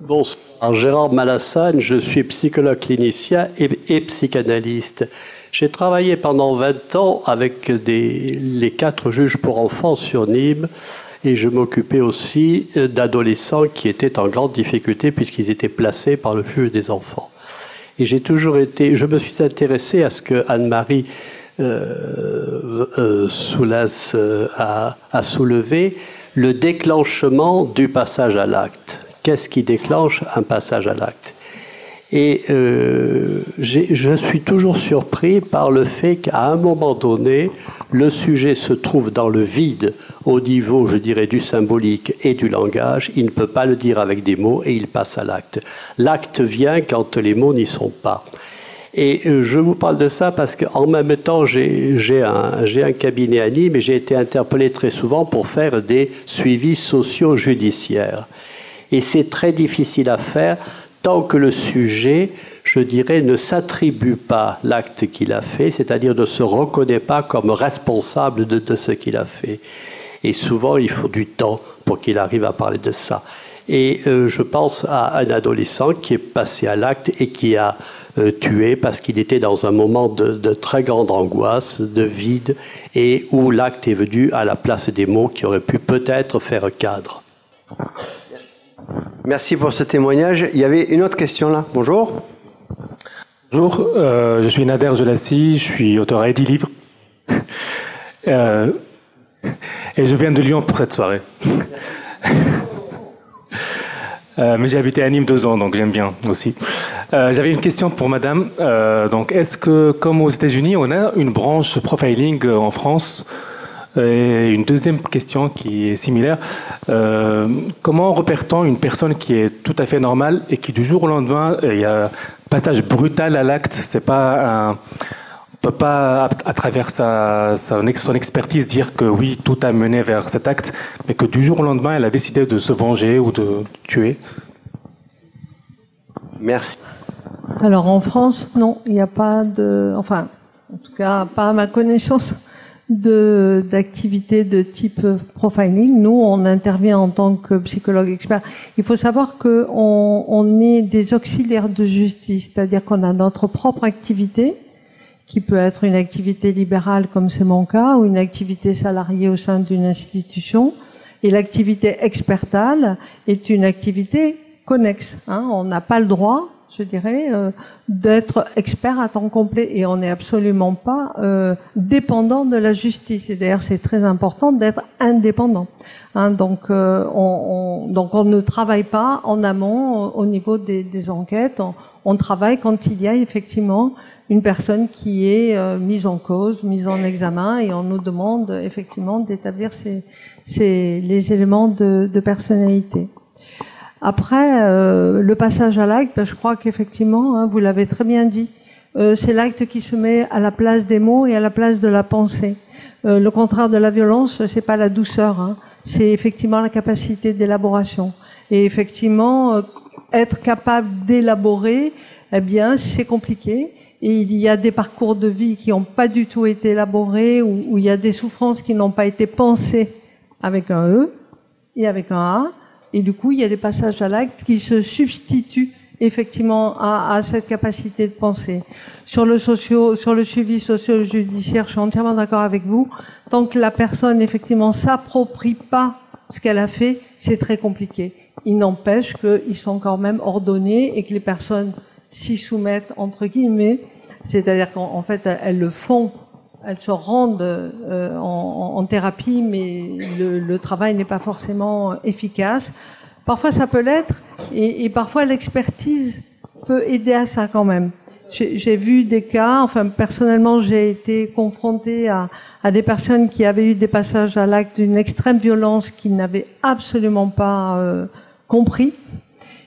Bonsoir, Gérard Malassane, je suis psychologue clinicien et psychanalyste. J'ai travaillé pendant 20 ans avec les 4 juges pour enfants sur Nîmes et je m'occupais aussi d'adolescents qui étaient en grande difficulté puisqu'ils étaient placés par le juge des enfants. Et je me suis intéressé à ce que Anne-Marie Soulas a soulevé, le déclenchement du passage à l'acte. Qu'est-ce qui déclenche un passage à l'acte? Et je suis toujours surpris par le fait qu'à un moment donné, le sujet se trouve dans le vide au niveau, je dirais, du symbolique et du langage. Il ne peut pas le dire avec des mots et il passe à l'acte. L'acte vient quand les mots n'y sont pas. Et je vous parle de ça parce qu'en même temps, j'ai un cabinet à Nîmes et j'ai été interpellé très souvent pour faire des suivis socio-judiciaires. Et c'est très difficile à faire tant que le sujet, je dirais, ne s'attribue pas l'acte qu'il a fait, c'est-à-dire ne se reconnaît pas comme responsable de ce qu'il a fait. Et souvent, il faut du temps pour qu'il arrive à parler de ça. Et je pense à un adolescent qui est passé à l'acte et qui a tué parce qu'il était dans un moment de très grande angoisse, de vide, et où l'acte est venu à la place des mots qui auraient pu peut-être faire cadre. Merci pour ce témoignage. Il y avait une autre question là. Bonjour. Bonjour, je suis Nader Jelassi, je suis auteur à Eddy Livre. Et je viens de Lyon pour cette soirée. Mais j'ai habité à Nîmes 2 ans, donc j'aime bien aussi. J'avais une question pour madame. Donc, est-ce que, comme aux États-Unis, on a une branche profiling en France? Et une deuxième question qui est similaire. Comment repère-t-on une personne qui est tout à fait normale et qui, du jour au lendemain, il y a un passage brutal à l'acte? C'est pas un... On ne peut pas, à travers son expertise, dire que oui, tout a mené vers cet acte, mais que du jour au lendemain, elle a décidé de se venger ou de tuer. Merci. Alors en France, non, il n'y a pas de... Enfin, en tout cas, pas à ma connaissance, d'activité de type profiling. Nous, on intervient en tant que psychologue expert. Il faut savoir qu'on est des auxiliaires de justice, c'est-à-dire qu'on a notre propre activité, qui peut être une activité libérale comme c'est mon cas, ou une activité salariée au sein d'une institution. Et l'activité expertale est une activité connexe. On n'a pas le droit, je dirais, d'être expert à temps complet, et on n'est absolument pas dépendant de la justice. Et d'ailleurs, c'est très important d'être indépendant. Donc on ne travaille pas en amont au niveau des enquêtes. On travaille quand il y a effectivement une personne qui est mise en cause, mise en examen, et on nous demande effectivement d'établir les éléments de personnalité. Après, le passage à l'acte, je crois qu'effectivement, vous l'avez très bien dit, c'est l'acte qui se met à la place des mots et à la place de la pensée. Le contraire de la violence, c'est pas la douceur, c'est effectivement la capacité d'élaboration. Et effectivement, être capable d'élaborer, eh bien, c'est compliqué. Et il y a des parcours de vie qui n'ont pas du tout été élaborés, où il y a des souffrances qui n'ont pas été pensées avec un E et avec un A. Et du coup, il y a des passages à l'acte qui se substituent effectivement à cette capacité de penser. Sur le suivi socio-judiciaire, je suis entièrement d'accord avec vous. Tant que la personne effectivement s'approprie pas ce qu'elle a fait, c'est très compliqué. Il n'empêche qu'ils sont quand même ordonnés et que les personnes s'y soumettent entre guillemets. C'est-à-dire qu'en fait, elles le font, elles se rendent en thérapie, mais le travail n'est pas forcément efficace. Parfois, ça peut l'être, et parfois, l'expertise peut aider à ça quand même. J'ai vu des cas, enfin, personnellement, j'ai été confrontée à des personnes qui avaient eu des passages à l'acte d'une extrême violence qu'ils n'avaient absolument pas compris.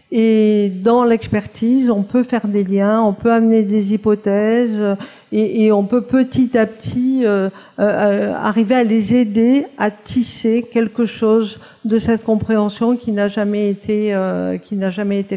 Et dans l'expertise, on peut faire des liens, on peut amener des hypothèses, et on peut petit à petit arriver à les aider à tisser quelque chose de cette compréhension qui n'a jamais été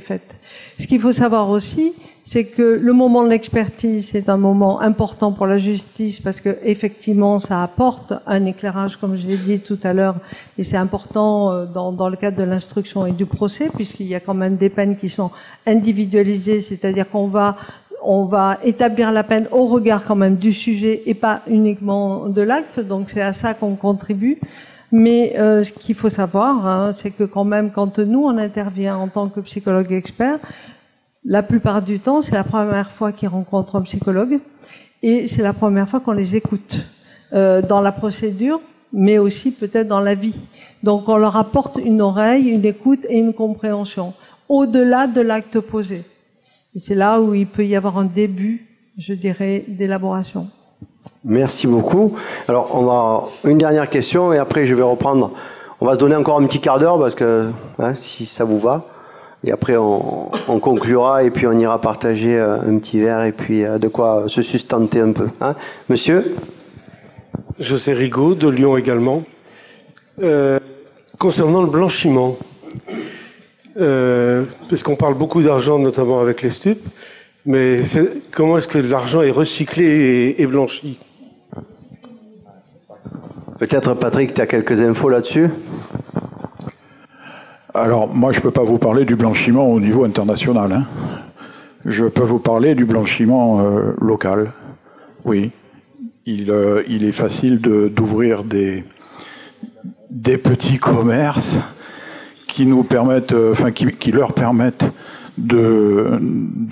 faite. Ce qu'il faut savoir aussi, c'est que le moment de l'expertise, c'est un moment important pour la justice parce que effectivement, ça apporte un éclairage, comme je l'ai dit tout à l'heure, et c'est important dans le cadre de l'instruction et du procès, puisqu'il y a quand même des peines qui sont individualisées, c'est-à-dire qu'on va établir la peine au regard quand même du sujet et pas uniquement de l'acte, donc c'est à ça qu'on contribue. Mais ce qu'il faut savoir, c'est que quand même, quand nous on intervient en tant que psychologue expert, la plupart du temps, c'est la première fois qu'ils rencontrent un psychologue et c'est la première fois qu'on les écoute dans la procédure, mais aussi peut-être dans la vie. Donc on leur apporte une oreille, une écoute et une compréhension au-delà de l'acte posé. Et c'est là où il peut y avoir un début, je dirais, d'élaboration. Merci beaucoup. Alors, une dernière question et après je vais reprendre. On va se donner encore un petit quart d'heure parce que, si ça vous va. Et après, on conclura et puis on ira partager un petit verre et puis de quoi se sustenter un peu. Hein, monsieur? José Rigaud, de Lyon également. Concernant le blanchiment, parce qu'on parle beaucoup d'argent, notamment avec les stupes, mais comment est-ce que l'argent est recyclé et blanchi? Peut-être, Patrick, tu as quelques infos là-dessus? Alors, moi, je ne peux pas vous parler du blanchiment au niveau international. Hein. Je peux vous parler du blanchiment local. Oui. Il est facile d'ouvrir des petits commerces qui nous permettent, qui leur permettent de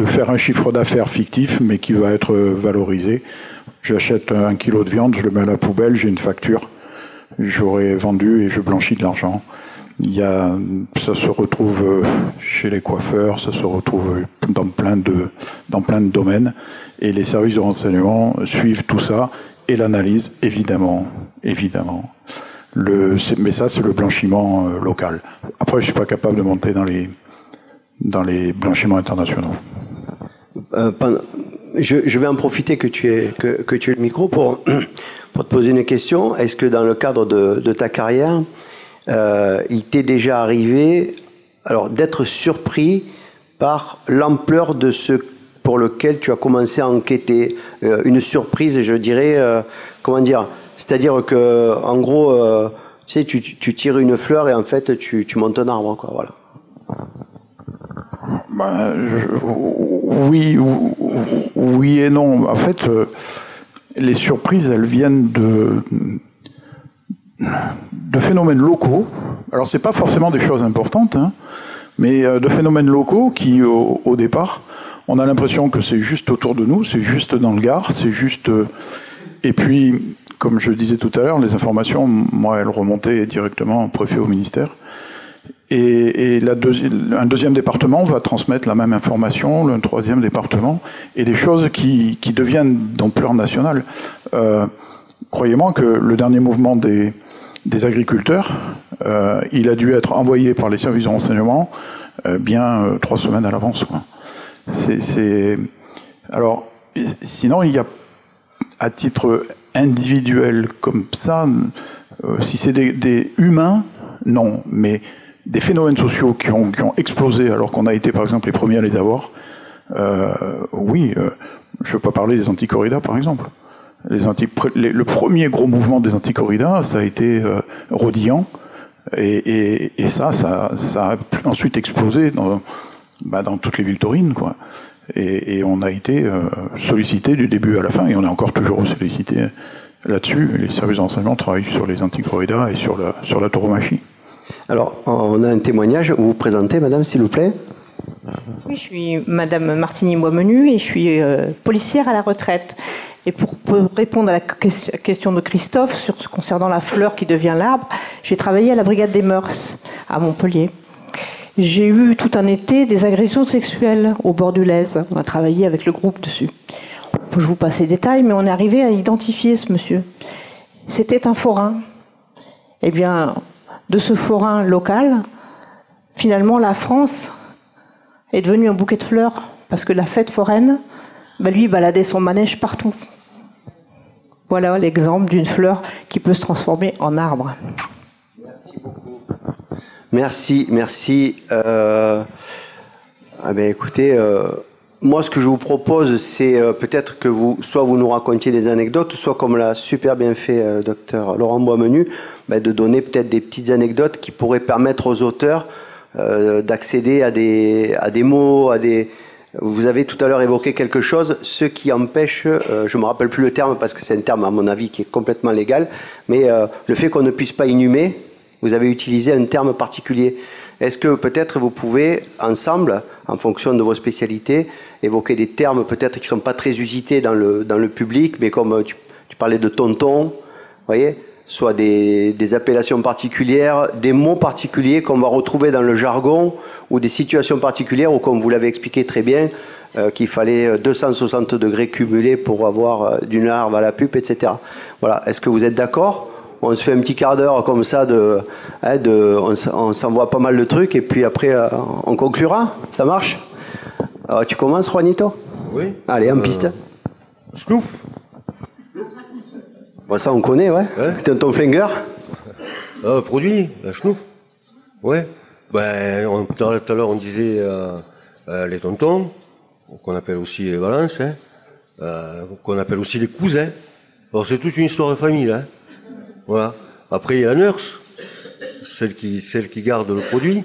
faire un chiffre d'affaires fictif, mais qui va être valorisé. J'achète 1 kilo de viande, je le mets à la poubelle, j'ai une facture, j'aurais vendu et je blanchis de l'argent. Ça se retrouve chez les coiffeurs, ça se retrouve dans plein de domaines, et les services de renseignement suivent tout ça et l'analysent, évidemment. Mais ça, c'est le blanchiment local. Après, je suis pas capable de monter dans les blanchiments internationaux. Je vais en profiter que tu aies le micro pour te poser une question. Est-ce que dans le cadre de ta carrière, il t'est déjà arrivé d'être surpris par l'ampleur de ce pour lequel tu as commencé à enquêter? Une surprise, je dirais, comment dire? C'est-à-dire que, en gros, tu sais, tu tires une fleur et en fait, tu montes un arbre, quoi, voilà. Oui et non. En fait, les surprises, elles viennent de phénomènes locaux. Alors, c'est pas forcément des choses importantes, hein, mais de phénomènes locaux qui, au départ, on a l'impression que c'est juste autour de nous, c'est juste dans le Gard, c'est juste... Et puis, comme je disais tout à l'heure, les informations, moi, elles remontaient directement au préfet, au ministère. Et un deuxième département va transmettre la même information, un troisième département, et des choses qui deviennent d'ampleur nationale. Croyez-moi que le dernier mouvement des agriculteurs, il a dû être envoyé par les services de renseignement 3 semaines à l'avance, quoi. Alors, sinon, il y a, à titre individuel comme ça, si c'est des humains, non, mais des phénomènes sociaux qui ont explosé alors qu'on a été, par exemple, les premiers à les avoir, oui, je ne veux pas parler des anti-corridas, par exemple. Le premier gros mouvement des anti-corridas, ça a été Rodillan, et ça a ensuite explosé dans toutes les villes taurines, quoi. Et on a été sollicité du début à la fin, et on est encore toujours sollicité là-dessus. Les services de renseignement travaillent sur les anti-corridas et sur la tauromachie. Alors, on a un témoignage. Vous vous présentez, madame, s'il vous plaît? Oui, je suis madame Martini-Boismenu et je suis policière à la retraite. Et pour répondre à la question de Christophe concernant la fleur qui devient l'arbre, j'ai travaillé à la brigade des mœurs à Montpellier. J'ai eu tout un été des agressions sexuelles au bord du Lez. On a travaillé avec le groupe dessus. Je vous passe les détails, mais on est arrivé à identifier ce monsieur. C'était un forain. Eh bien, de ce forain local, finalement, la France est devenue un bouquet de fleurs, parce que la fête foraine, lui, il baladait son manège partout. Voilà l'exemple d'une fleur qui peut se transformer en arbre. Merci beaucoup. Merci. Écoutez, moi, ce que je vous propose, c'est peut-être que vous nous racontiez des anecdotes, soit comme l'a super bien fait docteur Laurent Boismenu, de donner peut-être des petites anecdotes qui pourraient permettre aux auteurs d'accéder à des mots, Vous avez tout à l'heure évoqué quelque chose, ce qui empêche, je ne me rappelle plus le terme parce que c'est un terme à mon avis qui est complètement légal, mais le fait qu'on ne puisse pas inhumer, vous avez utilisé un terme particulier. Est-ce que peut-être vous pouvez, ensemble, en fonction de vos spécialités, évoquer des termes peut-être qui ne sont pas très usités dans le public, mais comme tu parlais de tonton, vous voyez, soit des appellations particulières, des mots particuliers qu'on va retrouver dans le jargon, ou des situations particulières où, comme vous l'avez expliqué très bien, qu'il fallait 260 degrés cumulés pour avoir d'une larve à la pupe, etc. Voilà. Est-ce que vous êtes d'accord on se fait un petit quart d'heure comme ça, on s'envoie pas mal de trucs, et puis après, on conclura. Ça marche? Alors, tu commences, Juanito? Oui. Allez, en piste. Schnouf. Bon, ça, on connaît, ouais. Ton finger. Produit, la schnouf. Ouais. Ben, tout à l'heure, on disait les tontons, qu'on appelle aussi les balances, qu'on appelle aussi les cousins. Alors, c'est toute une histoire de famille, là. Voilà. Après, il y a la nurse, celle qui garde le produit.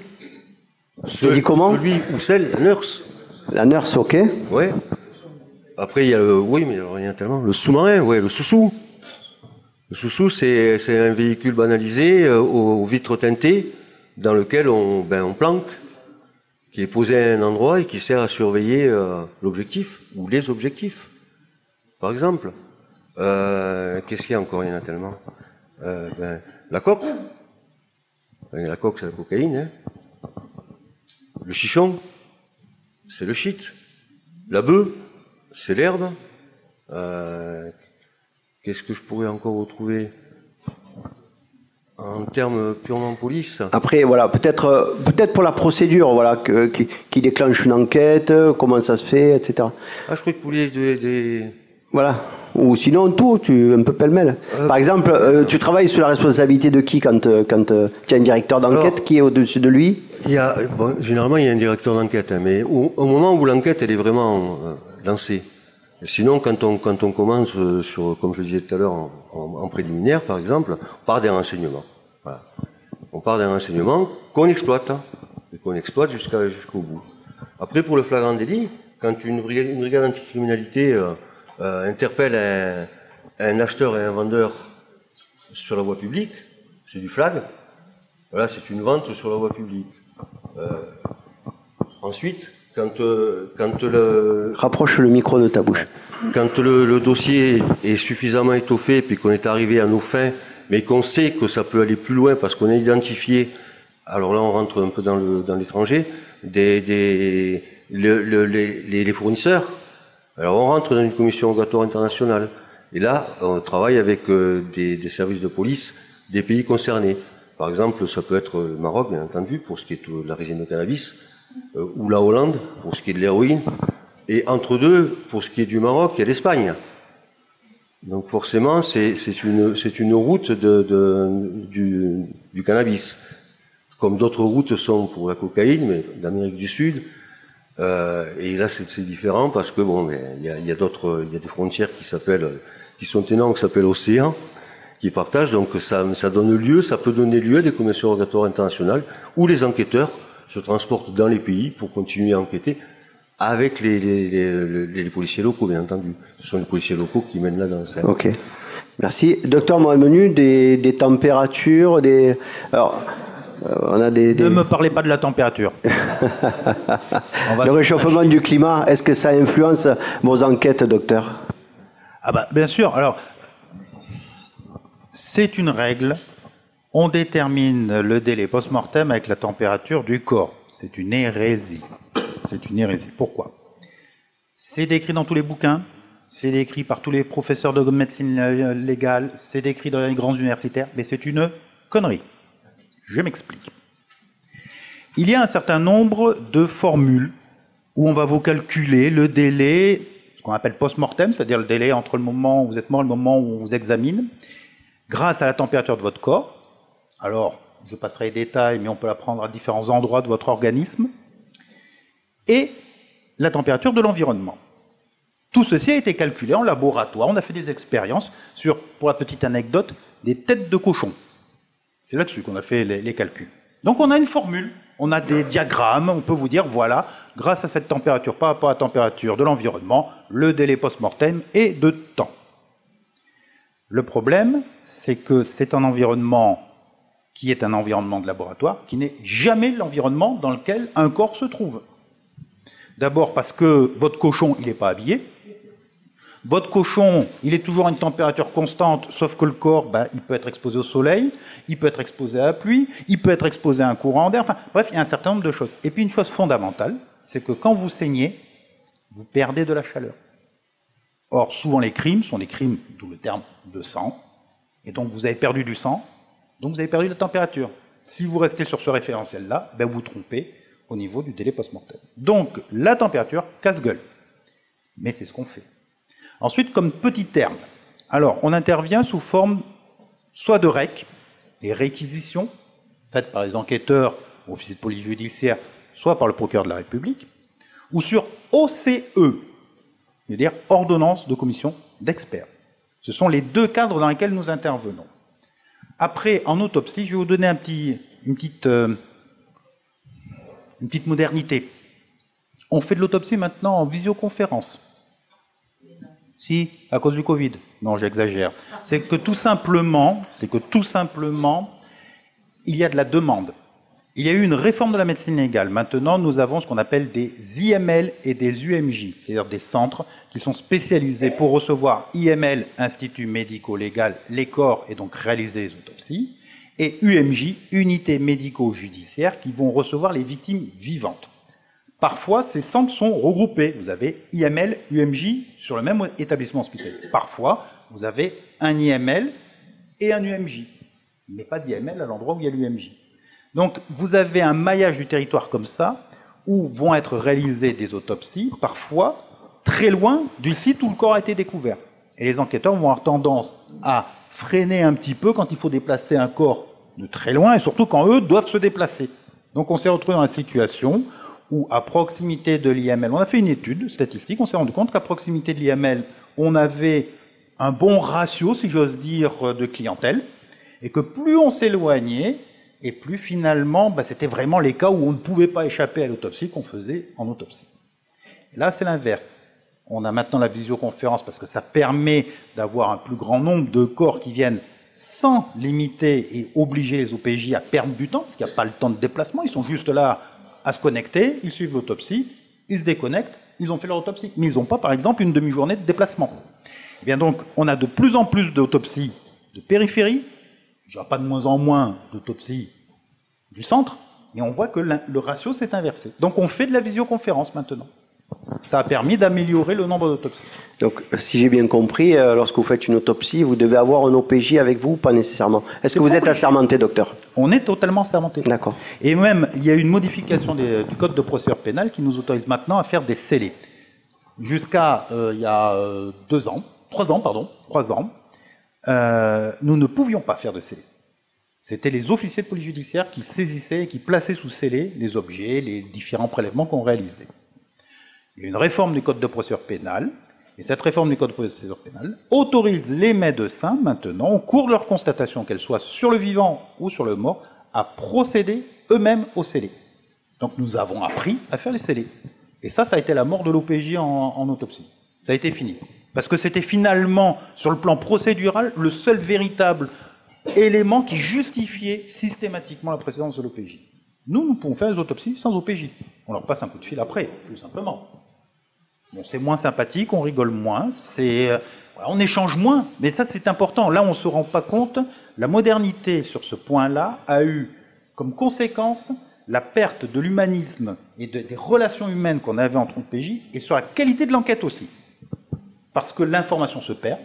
Tu dis comment? Celui ou celle, la nurse. La nurse, ok. Ouais. Après, il y a oui, mais il y a tellement. Le sous-marin, ouais, le sous-sous. Le sous-sous, c'est un véhicule banalisé aux vitres teintées dans lequel on planque, qui est posé à un endroit et qui sert à surveiller l'objectif ou les objectifs. Par exemple. Qu'est-ce qu'il y a encore? Il y en a tellement. La coque. La coque, c'est la cocaïne. Hein. Le chichon, c'est le shit. La bœuf, c'est l'herbe. Qu'est-ce que je pourrais encore retrouver en termes purement police? Après, voilà, peut-être pour la procédure, voilà, qui déclenche une enquête, comment ça se fait, etc. Ah, je croyais que vous vouliez des... Voilà. Ou sinon, tout, un peu pêle-mêle. Par exemple, tu travailles sous la responsabilité de qui quand tu as un directeur d'enquête qui est au-dessus de lui? Généralement, il y a un directeur d'enquête, hein, mais au moment où l'enquête elle est vraiment lancée. Sinon, quand on commence comme je disais tout à l'heure, en préliminaire, par exemple, on part des renseignements. Voilà. On part des renseignements qu'on exploite, hein, et qu'on exploite jusqu'au bout. Après, pour le flagrant délit, quand une brigade anticriminalité interpelle un acheteur et un vendeur sur la voie publique, c'est du flag. Voilà, c'est une vente sur la voie publique. Ensuite, quand le... Rapproche le micro de ta bouche. Quand le dossier est suffisamment étoffé, puis qu'on est arrivé à nos fins, mais qu'on sait que ça peut aller plus loin parce qu'on a identifié, alors là on rentre un peu dans l'étranger, les fournisseurs. Alors on rentre dans une commission rogatoire internationale. Et là, on travaille avec des services de police des pays concernés. Par exemple, ça peut être le Maroc, bien entendu, pour ce qui est de la résine de cannabis, ou la Hollande, pour ce qui est de l'héroïne, et entre deux, pour ce qui est du Maroc, il y a l'Espagne. Donc forcément, c'est une route du cannabis, comme d'autres routes sont pour la cocaïne, mais d'Amérique du Sud. Et là, c'est différent parce que bon, il y a des frontières qui sont énormes, qui s'appellent océans, qui partagent. Donc ça peut donner lieu à des commissions rogatoires internationales où les enquêteurs se transportent dans les pays pour continuer à enquêter avec les policiers locaux, bien entendu. Ce sont les policiers locaux qui mènent la danse. Ok, merci. Docteur Mohamenu, des températures, alors. On a Ne me parlez pas de la température. Le réchauffement du climat, est-ce que ça influence vos enquêtes, docteur? Ah bah, bien sûr. Alors, c'est une règle. On détermine le délai post-mortem avec la température du corps. C'est une hérésie. C'est une hérésie. Pourquoi? C'est décrit dans tous les bouquins. C'est décrit par tous les professeurs de médecine légale. C'est décrit dans les grands universitaires. Mais c'est une connerie. Je m'explique. Il y a un certain nombre de formules où on va vous calculer le délai, ce qu'on appelle post-mortem, c'est-à-dire le délai entre le moment où vous êtes mort et le moment où on vous examine, grâce à la température de votre corps. Alors, je passerai les détails, mais on peut la prendre à différents endroits de votre organisme, et la température de l'environnement. Tout ceci a été calculé en laboratoire. On a fait des expériences sur, pour la petite anecdote, des têtes de cochon. C'est là-dessus qu'on a fait les calculs. Donc on a une formule, on a des diagrammes, on peut vous dire, voilà, grâce à cette température, par rapport à la température de l'environnement, le délai post-mortem est de temps. Le problème, c'est que c'est un environnement qui est un environnement de laboratoire, qui n'est jamais l'environnement dans lequel un corps se trouve. D'abord parce que votre cochon, il n'est pas habillé. Votre cochon, il est toujours à une température constante, sauf que le corps, il peut être exposé au soleil, il peut être exposé à la pluie, il peut être exposé à un courant d'air, enfin, bref, il y a un certain nombre de choses. Et puis une chose fondamentale, c'est que quand vous saignez, vous perdez de la chaleur. Or, souvent les crimes sont des crimes, d'où le terme de sang, Et donc vous avez perdu du sang, donc vous avez perdu la température. Si vous restez sur ce référentiel-là, ben vous vous trompez au niveau du délai post-mortem. Donc la température casse-gueule. Mais c'est ce qu'on fait. Ensuite, comme petit terme, alors on intervient sous forme soit de REC, les réquisitions faites par les enquêteurs, officiers de police judiciaire, soit par le procureur de la République, ou sur OCE, c'est-à-dire ordonnance de commission d'experts. Ce sont les deux cadres dans lesquels nous intervenons. Après, en autopsie, je vais vous donner une petite modernité. On fait de l'autopsie maintenant en visioconférence. Si, à cause du Covid. Non, j'exagère. C'est que tout simplement, il y a de la demande. Il y a eu une réforme de la médecine légale. Maintenant, nous avons ce qu'on appelle des IML et des UMJ, c'est-à-dire des centres qui sont spécialisés pour recevoir IML, Institut médico-légal, les corps, et donc réaliser les autopsies, et UMJ, unités médico-judiciaires, qui vont recevoir les victimes vivantes. Parfois, ces centres sont regroupés. Vous avez IML, UMJ sur le même établissement hospitalier. Parfois, vous avez un IML et un UMJ, mais pas d'IML à l'endroit où il y a l'UMJ. Donc, vous avez un maillage du territoire comme ça, où vont être réalisées des autopsies, parfois très loin du site où le corps a été découvert. Et les enquêteurs vont avoir tendance à freiner un petit peu quand il faut déplacer un corps de très loin, et surtout quand eux doivent se déplacer. Donc, on s'est retrouvé dans la situation où, à proximité de l'IML, on a fait une étude statistique, on s'est rendu compte qu'à proximité de l'IML, on avait un bon ratio, si j'ose dire, de clientèle, et que plus on s'éloignait, et plus finalement, c'était vraiment les cas où on ne pouvait pas échapper à l'autopsie qu'on faisait en autopsie. Et là, c'est l'inverse. On a maintenant la visioconférence parce que ça permet d'avoir un plus grand nombre de corps qui viennent sans limiter et obliger les OPJ à perdre du temps, parce qu'il n'y a pas le temps de déplacement, ils sont juste là à se connecter, ils suivent l'autopsie, ils se déconnectent, ils ont fait leur autopsie. Mais ils n'ont pas, par exemple, une demi-journée de déplacement. Et bien donc, on a de plus en plus d'autopsies de périphérie, il n'y aura pas de moins en moins d'autopsies du centre, mais on voit que le ratio s'est inversé. Donc on fait de la visioconférence maintenant. Ça a permis d'améliorer le nombre d'autopsies. Donc, si j'ai bien compris, lorsque vous faites une autopsie, vous devez avoir un OPJ avec vous ou pas nécessairement? Est-ce que vous êtes assermenté, docteur? On est totalement assermenté. D'accord. Et même, il y a eu une modification du code de procédure pénale qui nous autorise maintenant à faire des scellés. Jusqu'à il y a 3 ans, nous ne pouvions pas faire de scellés. C'était les officiers de police judiciaire qui saisissaient et qui plaçaient sous scellé les objets, les différents prélèvements qu'on réalisait. Il y a une réforme du code de procédure pénale, et cette réforme du code de procédure pénale autorise les médecins maintenant, au cours de leur constatation, qu'elle soit sur le vivant ou sur le mort, à procéder eux-mêmes au scellé. Donc nous avons appris à faire les scellés. Et ça a été la mort de l'OPJ en autopsie. Ça a été fini. Parce que c'était finalement, sur le plan procédural, le seul véritable élément qui justifiait systématiquement la précédence de l'OPJ. Nous pouvons faire des autopsies sans OPJ. On leur passe un coup de fil après, tout simplement. Bon, c'est moins sympathique, on rigole moins, on échange moins, mais ça c'est important. Là, on ne se rend pas compte. La modernité sur ce point-là a eu comme conséquence la perte de l'humanisme et des relations humaines qu'on avait entre OPJ, et sur la qualité de l'enquête aussi. Parce que l'information se perd,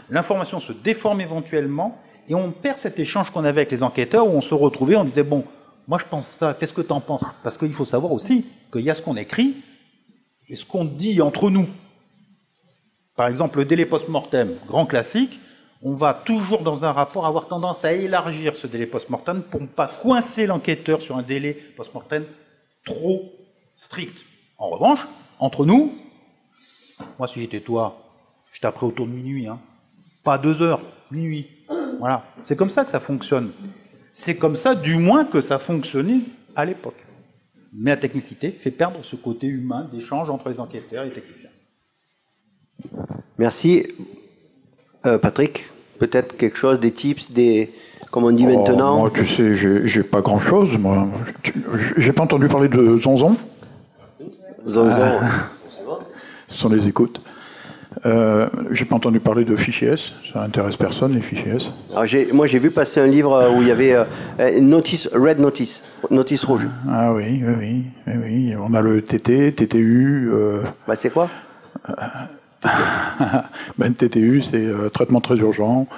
l'information se déforme éventuellement, et on perd cet échange qu'on avait avec les enquêteurs où on se retrouvait, on disait, bon, moi je pense ça, qu'est-ce que tu en penses? Parce qu'il faut savoir aussi qu'il y a ce qu'on écrit et ce qu'on dit entre nous. Par exemple, le délai post-mortem, grand classique, on va toujours dans un rapport avoir tendance à élargir ce délai post-mortem pour ne pas coincer l'enquêteur sur un délai post-mortem trop strict. En revanche, entre nous, moi si j'étais toi, je taperais autour de minuit, pas 2 heures, minuit. Voilà, c'est comme ça que ça fonctionne. C'est comme ça, du moins, que ça fonctionnait à l'époque. Mais la technicité fait perdre ce côté humain d'échange entre les enquêteurs et les techniciens. Merci. Patrick, peut-être quelque chose, des tips, comme on dit maintenant? Moi, tu sais, j'ai pas grand-chose. Moi, j'ai pas entendu parler de Zonzon. Zonzon. Ce sont les écoutes. J'ai pas entendu parler de fichiers S, ça intéresse personne les fichiers S. Alors moi j'ai vu passer un livre où il y avait Red Notice, notice rouge. Ah oui, on a le TT, TTU. C'est quoi? TTU c'est traitement très urgent.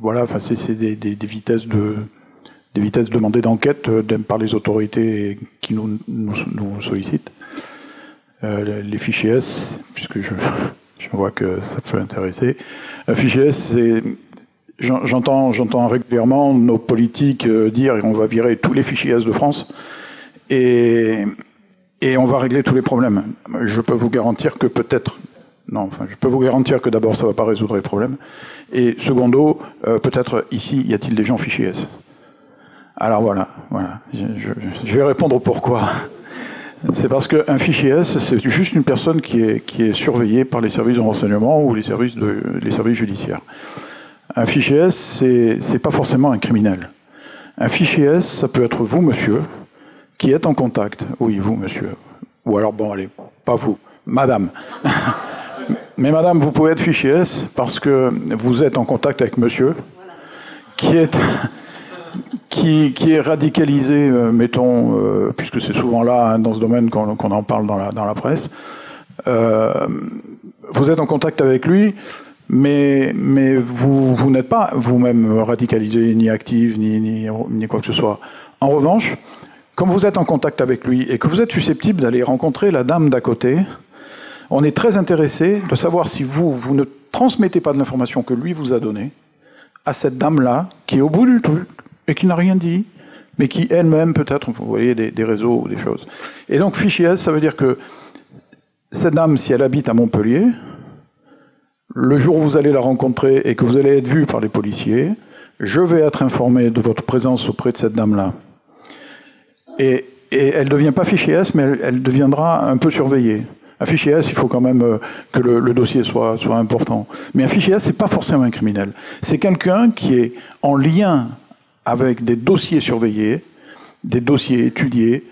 Voilà, enfin c'est des vitesses demandées d'enquête par les autorités qui nous sollicitent. Les fichiers S, puisque je vois que ça peut intéresser. Un fichier S, c'est j'entends régulièrement nos politiques dire on va virer tous les fichiers S de France et on va régler tous les problèmes. Je peux vous garantir que je peux vous garantir que d'abord ça va pas résoudre les problèmes et secondo, peut-être ici y a-t-il des gens fichiers S. Alors voilà, je vais répondre pourquoi. C'est parce qu'un fichier S, c'est juste une personne qui est surveillée par les services de renseignement ou les services judiciaires. Un fichier S, c'est pas forcément un criminel. Un fichier S, ça peut être vous, monsieur, qui êtes en contact. Oui, vous, monsieur. Ou alors, bon, allez, pas vous, madame. Mais madame, vous pouvez être fichier S parce que vous êtes en contact avec monsieur, qui est radicalisé, mettons, puisque c'est souvent là, dans ce domaine qu'on en parle dans la presse. Vous êtes en contact avec lui, mais vous n'êtes pas vous-même radicalisé, ni active, ni quoi que ce soit. En revanche, comme vous êtes en contact avec lui et que vous êtes susceptible d'aller rencontrer la dame d'à côté, on est très intéressé de savoir si vous ne transmettez pas de l'information que lui vous a donnée à cette dame-là, qui est au bout du truc, et qui n'a rien dit, mais qui elle-même peut-être, vous voyez, des réseaux ou des choses. Et donc fichier S, ça veut dire que cette dame, si elle habite à Montpellier, le jour où vous allez la rencontrer et que vous allez être vu par les policiers, je vais être informé de votre présence auprès de cette dame-là. Et elle ne devient pas fichier S, mais elle deviendra un peu surveillée. Un fichier S, il faut quand même que le dossier soit important. Mais un fichier S, c'est pas forcément un criminel. C'est quelqu'un qui est en lien avec des dossiers surveillés, des dossiers étudiés,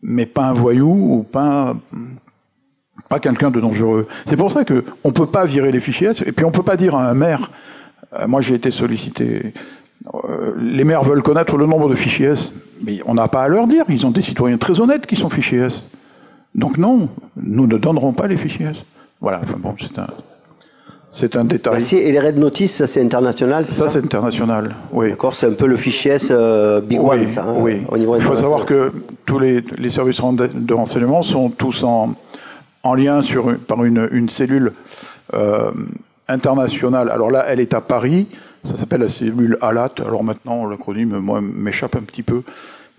mais pas un voyou ou pas quelqu'un de dangereux. C'est pour ça que on peut pas virer les fichiers S, et puis on peut pas dire à un maire, moi j'ai été sollicité, les maires veulent connaître le nombre de fichiers S, mais on n'a pas à leur dire, ils ont des citoyens très honnêtes qui sont fichiers S. Donc non, nous ne donnerons pas les fichiers S. Voilà, enfin bon, c'est un détail. Merci. Et les Red Notice, ça c'est international, c'est ça? Ça c'est international, oui. D'accord, c'est un peu le fichier S Big One, ça. Hein, oui. Au niveau Il faut savoir que tous les services de renseignement sont tous en lien par une cellule internationale. Alors là, elle est à Paris, ça s'appelle la cellule ALAT. Alors maintenant, l'acronyme, moi, m'échappe un petit peu.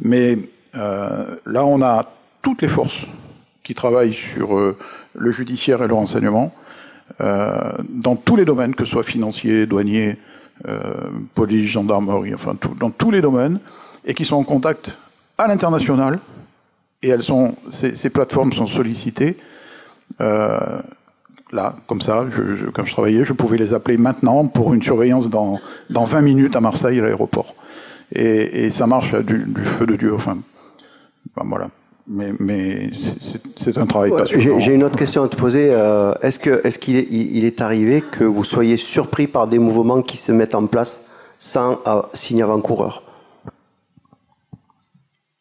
Mais là, on a toutes les forces qui travaillent sur le judiciaire et le renseignement, dans tous les domaines, que ce soit financier, douanier, police, gendarmerie, enfin dans tous les domaines, et qui sont en contact à l'international, et ces plateformes sont sollicitées. Là, comme ça, quand je travaillais, je pouvais les appeler maintenant pour une surveillance dans 20 minutes à Marseille, à l'aéroport. Et ça marche du feu de Dieu, enfin voilà. Mais c'est un travail passionnant. J'ai une autre question à te poser. Est-ce qu'il est arrivé que vous soyez surpris par des mouvements qui se mettent en place sans signe avant-coureur?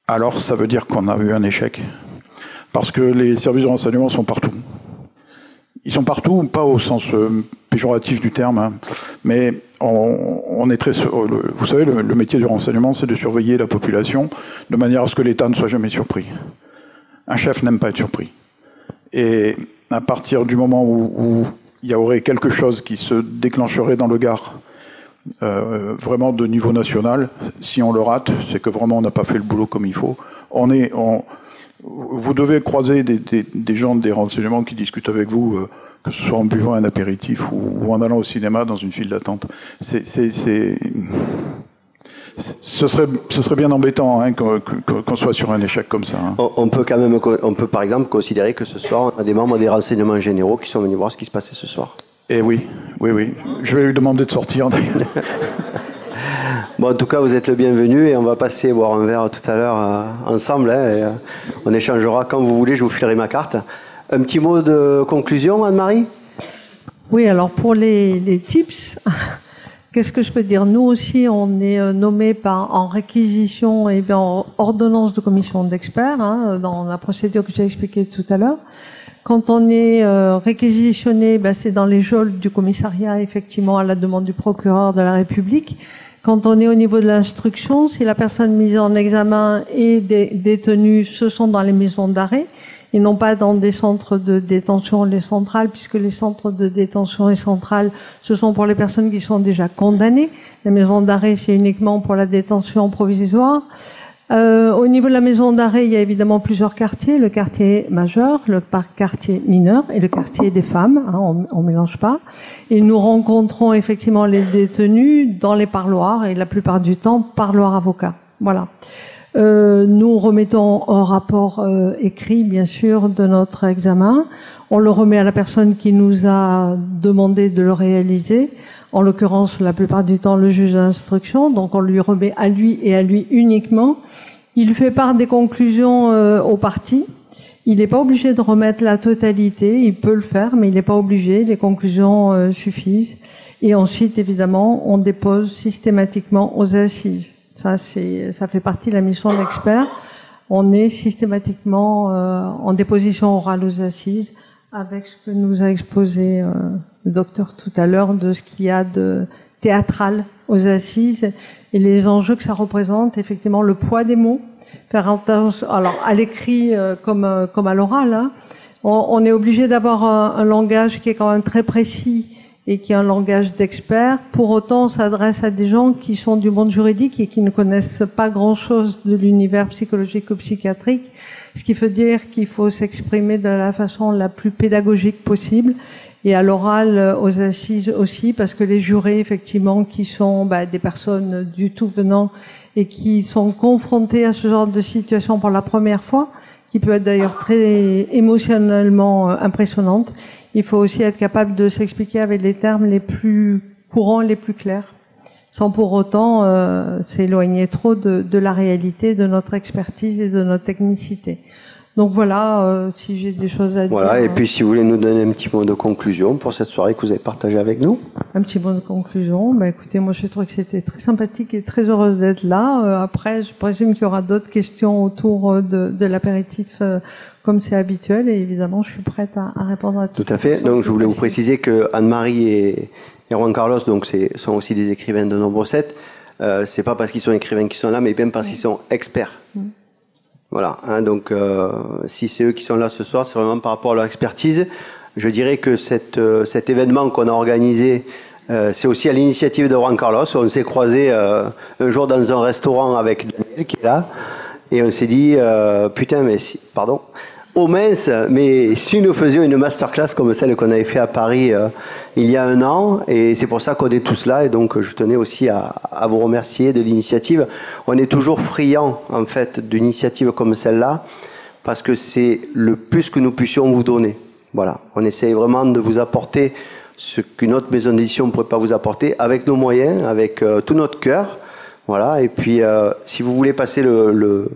Alors, ça veut dire qu'on a eu un échec. Parce que les services de renseignement sont partout. Ils sont partout, pas au sens péjoratif du terme, hein, mais on est très... Vous savez, le métier du renseignement, c'est de surveiller la population de manière à ce que l'État ne soit jamais surpris. Un chef n'aime pas être surpris. Et à partir du moment où il y aurait quelque chose qui se déclencherait dans le Gard, vraiment de niveau national, si on le rate, c'est que vraiment on n'a pas fait le boulot comme il faut. Vous devez croiser des gens des renseignements qui discutent avec vous, que ce soit en buvant un apéritif ou en allant au cinéma dans une file d'attente. Ce serait bien embêtant hein, qu'on soit sur un échec comme ça. Hein. On peut par exemple considérer que ce soir, on a des membres des renseignements généraux qui sont venus voir ce qui se passait ce soir. Eh oui. Je vais lui demander de sortir d'ailleurs. Bon, en tout cas, vous êtes le bienvenu et on va passer boire un verre tout à l'heure ensemble. Hein, et, on échangera quand vous voulez, je vous filerai ma carte. Un petit mot de conclusion, Anne-Marie? Oui, alors pour les tips, qu'est-ce que je peux dire? Nous aussi, on est nommés en réquisition et en ordonnance de commission d'experts, hein, dans la procédure que j'ai expliquée tout à l'heure. Quand on est réquisitionné, c'est dans les geôles du commissariat, effectivement, à la demande du procureur de la République. Quand on est au niveau de l'instruction, si la personne mise en examen est détenue, ce sont dans les maisons d'arrêt et non pas dans des centres de détention, les centrales, puisque les centres de détention et centrales, ce sont pour les personnes qui sont déjà condamnées. La maison d'arrêt, c'est uniquement pour la détention provisoire. Au niveau de la maison d'arrêt, il y a évidemment plusieurs quartiers. Le quartier majeur, le quartier mineur et le quartier des femmes. On mélange pas. Et nous rencontrons effectivement les détenus dans les parloirs et la plupart du temps, parloir avocat. Voilà. Nous remettons un rapport écrit, bien sûr, de notre examen. On le remet à la personne qui nous a demandé de le réaliser. En l'occurrence, la plupart du temps, le juge d'instruction. Donc, on lui remet à lui et à lui uniquement. Il fait part des conclusions aux parties. Il n'est pas obligé de remettre la totalité. Il peut le faire, mais il n'est pas obligé. Les conclusions suffisent. Et ensuite, évidemment, on dépose systématiquement aux assises. Ça fait partie de la mission d'expert. On est systématiquement en déposition orale aux assises avec ce que nous a exposé le docteur tout à l'heure de ce qu'il y a de théâtral aux assises et les enjeux que ça représente, effectivement le poids des mots. Faire attention, alors à l'écrit comme à l'oral, hein, on est obligé d'avoir un langage qui est quand même très précis et qui est un langage d'expert. Pour autant, on s'adresse à des gens qui sont du monde juridique et qui ne connaissent pas grand-chose de l'univers psychologique ou psychiatrique, ce qui veut dire qu'il faut s'exprimer de la façon la plus pédagogique possible. Et à l'oral, aux assises aussi, parce que les jurés, effectivement, qui sont des personnes du tout venant et qui sont confrontés à ce genre de situation pour la première fois, qui peut être d'ailleurs très émotionnellement impressionnante, il faut aussi être capable de s'expliquer avec les termes les plus courants, les plus clairs, sans pour autant s'éloigner trop de la réalité, de notre expertise et de notre technicité. Donc voilà, si j'ai des choses à dire. Voilà, et puis si vous voulez nous donner un petit mot de conclusion pour cette soirée que vous avez partagée avec nous. Un petit mot de conclusion. Écoutez, moi je trouve que c'était très sympathique et très heureuse d'être là. Après, je présume qu'il y aura d'autres questions autour de l'apéritif comme c'est habituel, et évidemment je suis prête à répondre à toutes. Tout à fait. Donc je voulais vous préciser que Anne-Marie et Juan Carlos sont aussi des écrivains de Nombre 7. C'est pas parce qu'ils sont écrivains qu'ils sont là, mais bien parce qu'ils sont experts. Voilà, donc si c'est eux qui sont là ce soir, c'est vraiment par rapport à leur expertise. Je dirais que cet événement qu'on a organisé, c'est aussi à l'initiative de Juan Carlos. On s'est croisés un jour dans un restaurant avec Daniel qui est là, et on s'est dit putain, mais si, pardon, oh mince, mais si nous faisions une masterclass comme celle qu'on avait fait à Paris il y a un an, et c'est pour ça qu'on est tous là, et donc je tenais aussi à vous remercier de l'initiative. On est toujours friand en fait d'initiatives comme celle-là, parce que c'est le plus que nous puissions vous donner. Voilà, on essaye vraiment de vous apporter ce qu'une autre maison d'édition ne pourrait pas vous apporter, avec nos moyens, avec tout notre cœur. Voilà, et puis si vous voulez passer le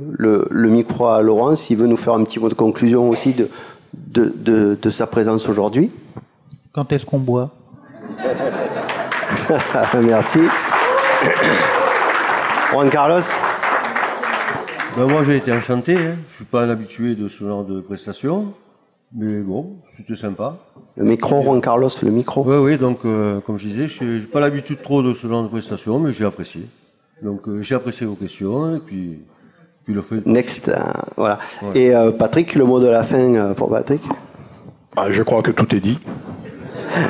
micro à Laurent, s'il veut nous faire un petit mot de conclusion aussi de sa présence aujourd'hui. Quand est-ce qu'on boit? Merci. Juan Carlos. Moi j'ai été enchanté, hein. Je suis pas un habitué de ce genre de prestations, mais bon, c'était sympa. Le micro, Juan Carlos, le micro. Oui, donc comme je disais, j'ai pas l'habitude trop de ce genre de prestations, mais j'ai apprécié. Donc j'ai apprécié vos questions et puis le fait. Next, voilà. Et Patrick, le mot de la fin pour Patrick. Je crois que tout est dit.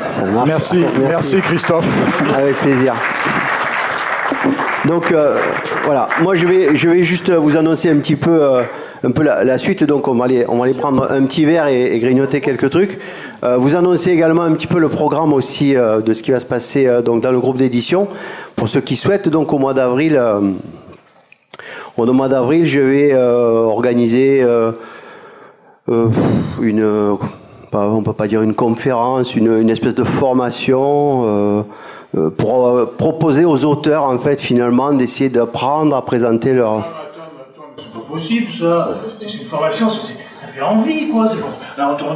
Ça marche. Merci Christophe. Avec plaisir. Donc voilà, moi je vais juste vous annoncer un peu la suite. Donc on va aller prendre un petit verre et grignoter quelques trucs. Vous annoncer également un petit peu le programme aussi de ce qui va se passer donc dans le groupe d'édition. Pour ceux qui souhaitent, donc au mois d'avril, je vais organiser on peut pas dire une conférence, une espèce de formation pour proposer aux auteurs en fait finalement d'essayer d'apprendre à présenter leur. Attends, c'est pas possible ça. C'est une formation, ça fait envie quoi. Là, on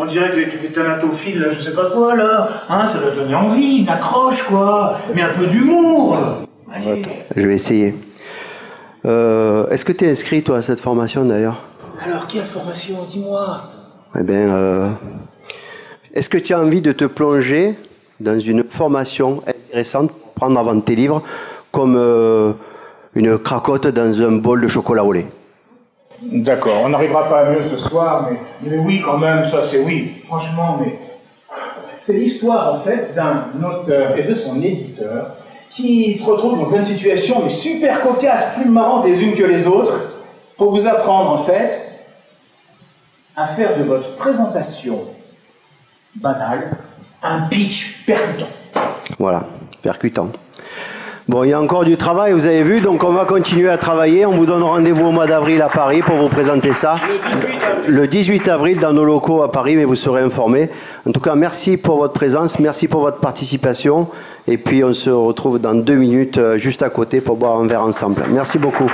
dirait que t'es thanatophile, là, je sais pas quoi là. Hein, ça doit donner envie, une accroche quoi. Mais un peu d'humour. Allez. Je vais essayer. Est-ce que tu es inscrit toi à cette formation d'ailleurs? Alors quelle formation, dis-moi. Eh bien, est-ce que tu as envie de te plonger dans une formation intéressante pour prendre avant tes livres, comme une cracotte dans un bol de chocolat au lait? D'accord, on n'arrivera pas à mieux ce soir, mais oui, quand même, ça c'est oui. Franchement, mais c'est l'histoire en fait d'un auteur et de son éditeur qui se retrouvent dans une situation mais super cocasse, plus marrantes les unes que les autres, pour vous apprendre en fait à faire de votre présentation banale un pitch percutant. Voilà, percutant. Bon, il y a encore du travail, vous avez vu, donc on va continuer à travailler. On vous donne rendez-vous au mois d'avril à Paris pour vous présenter ça. Le 18 avril dans nos locaux à Paris, mais vous serez informés. En tout cas, merci pour votre présence, merci pour votre participation. Et puis on se retrouve dans 2 minutes juste à côté pour boire un verre ensemble. Merci beaucoup.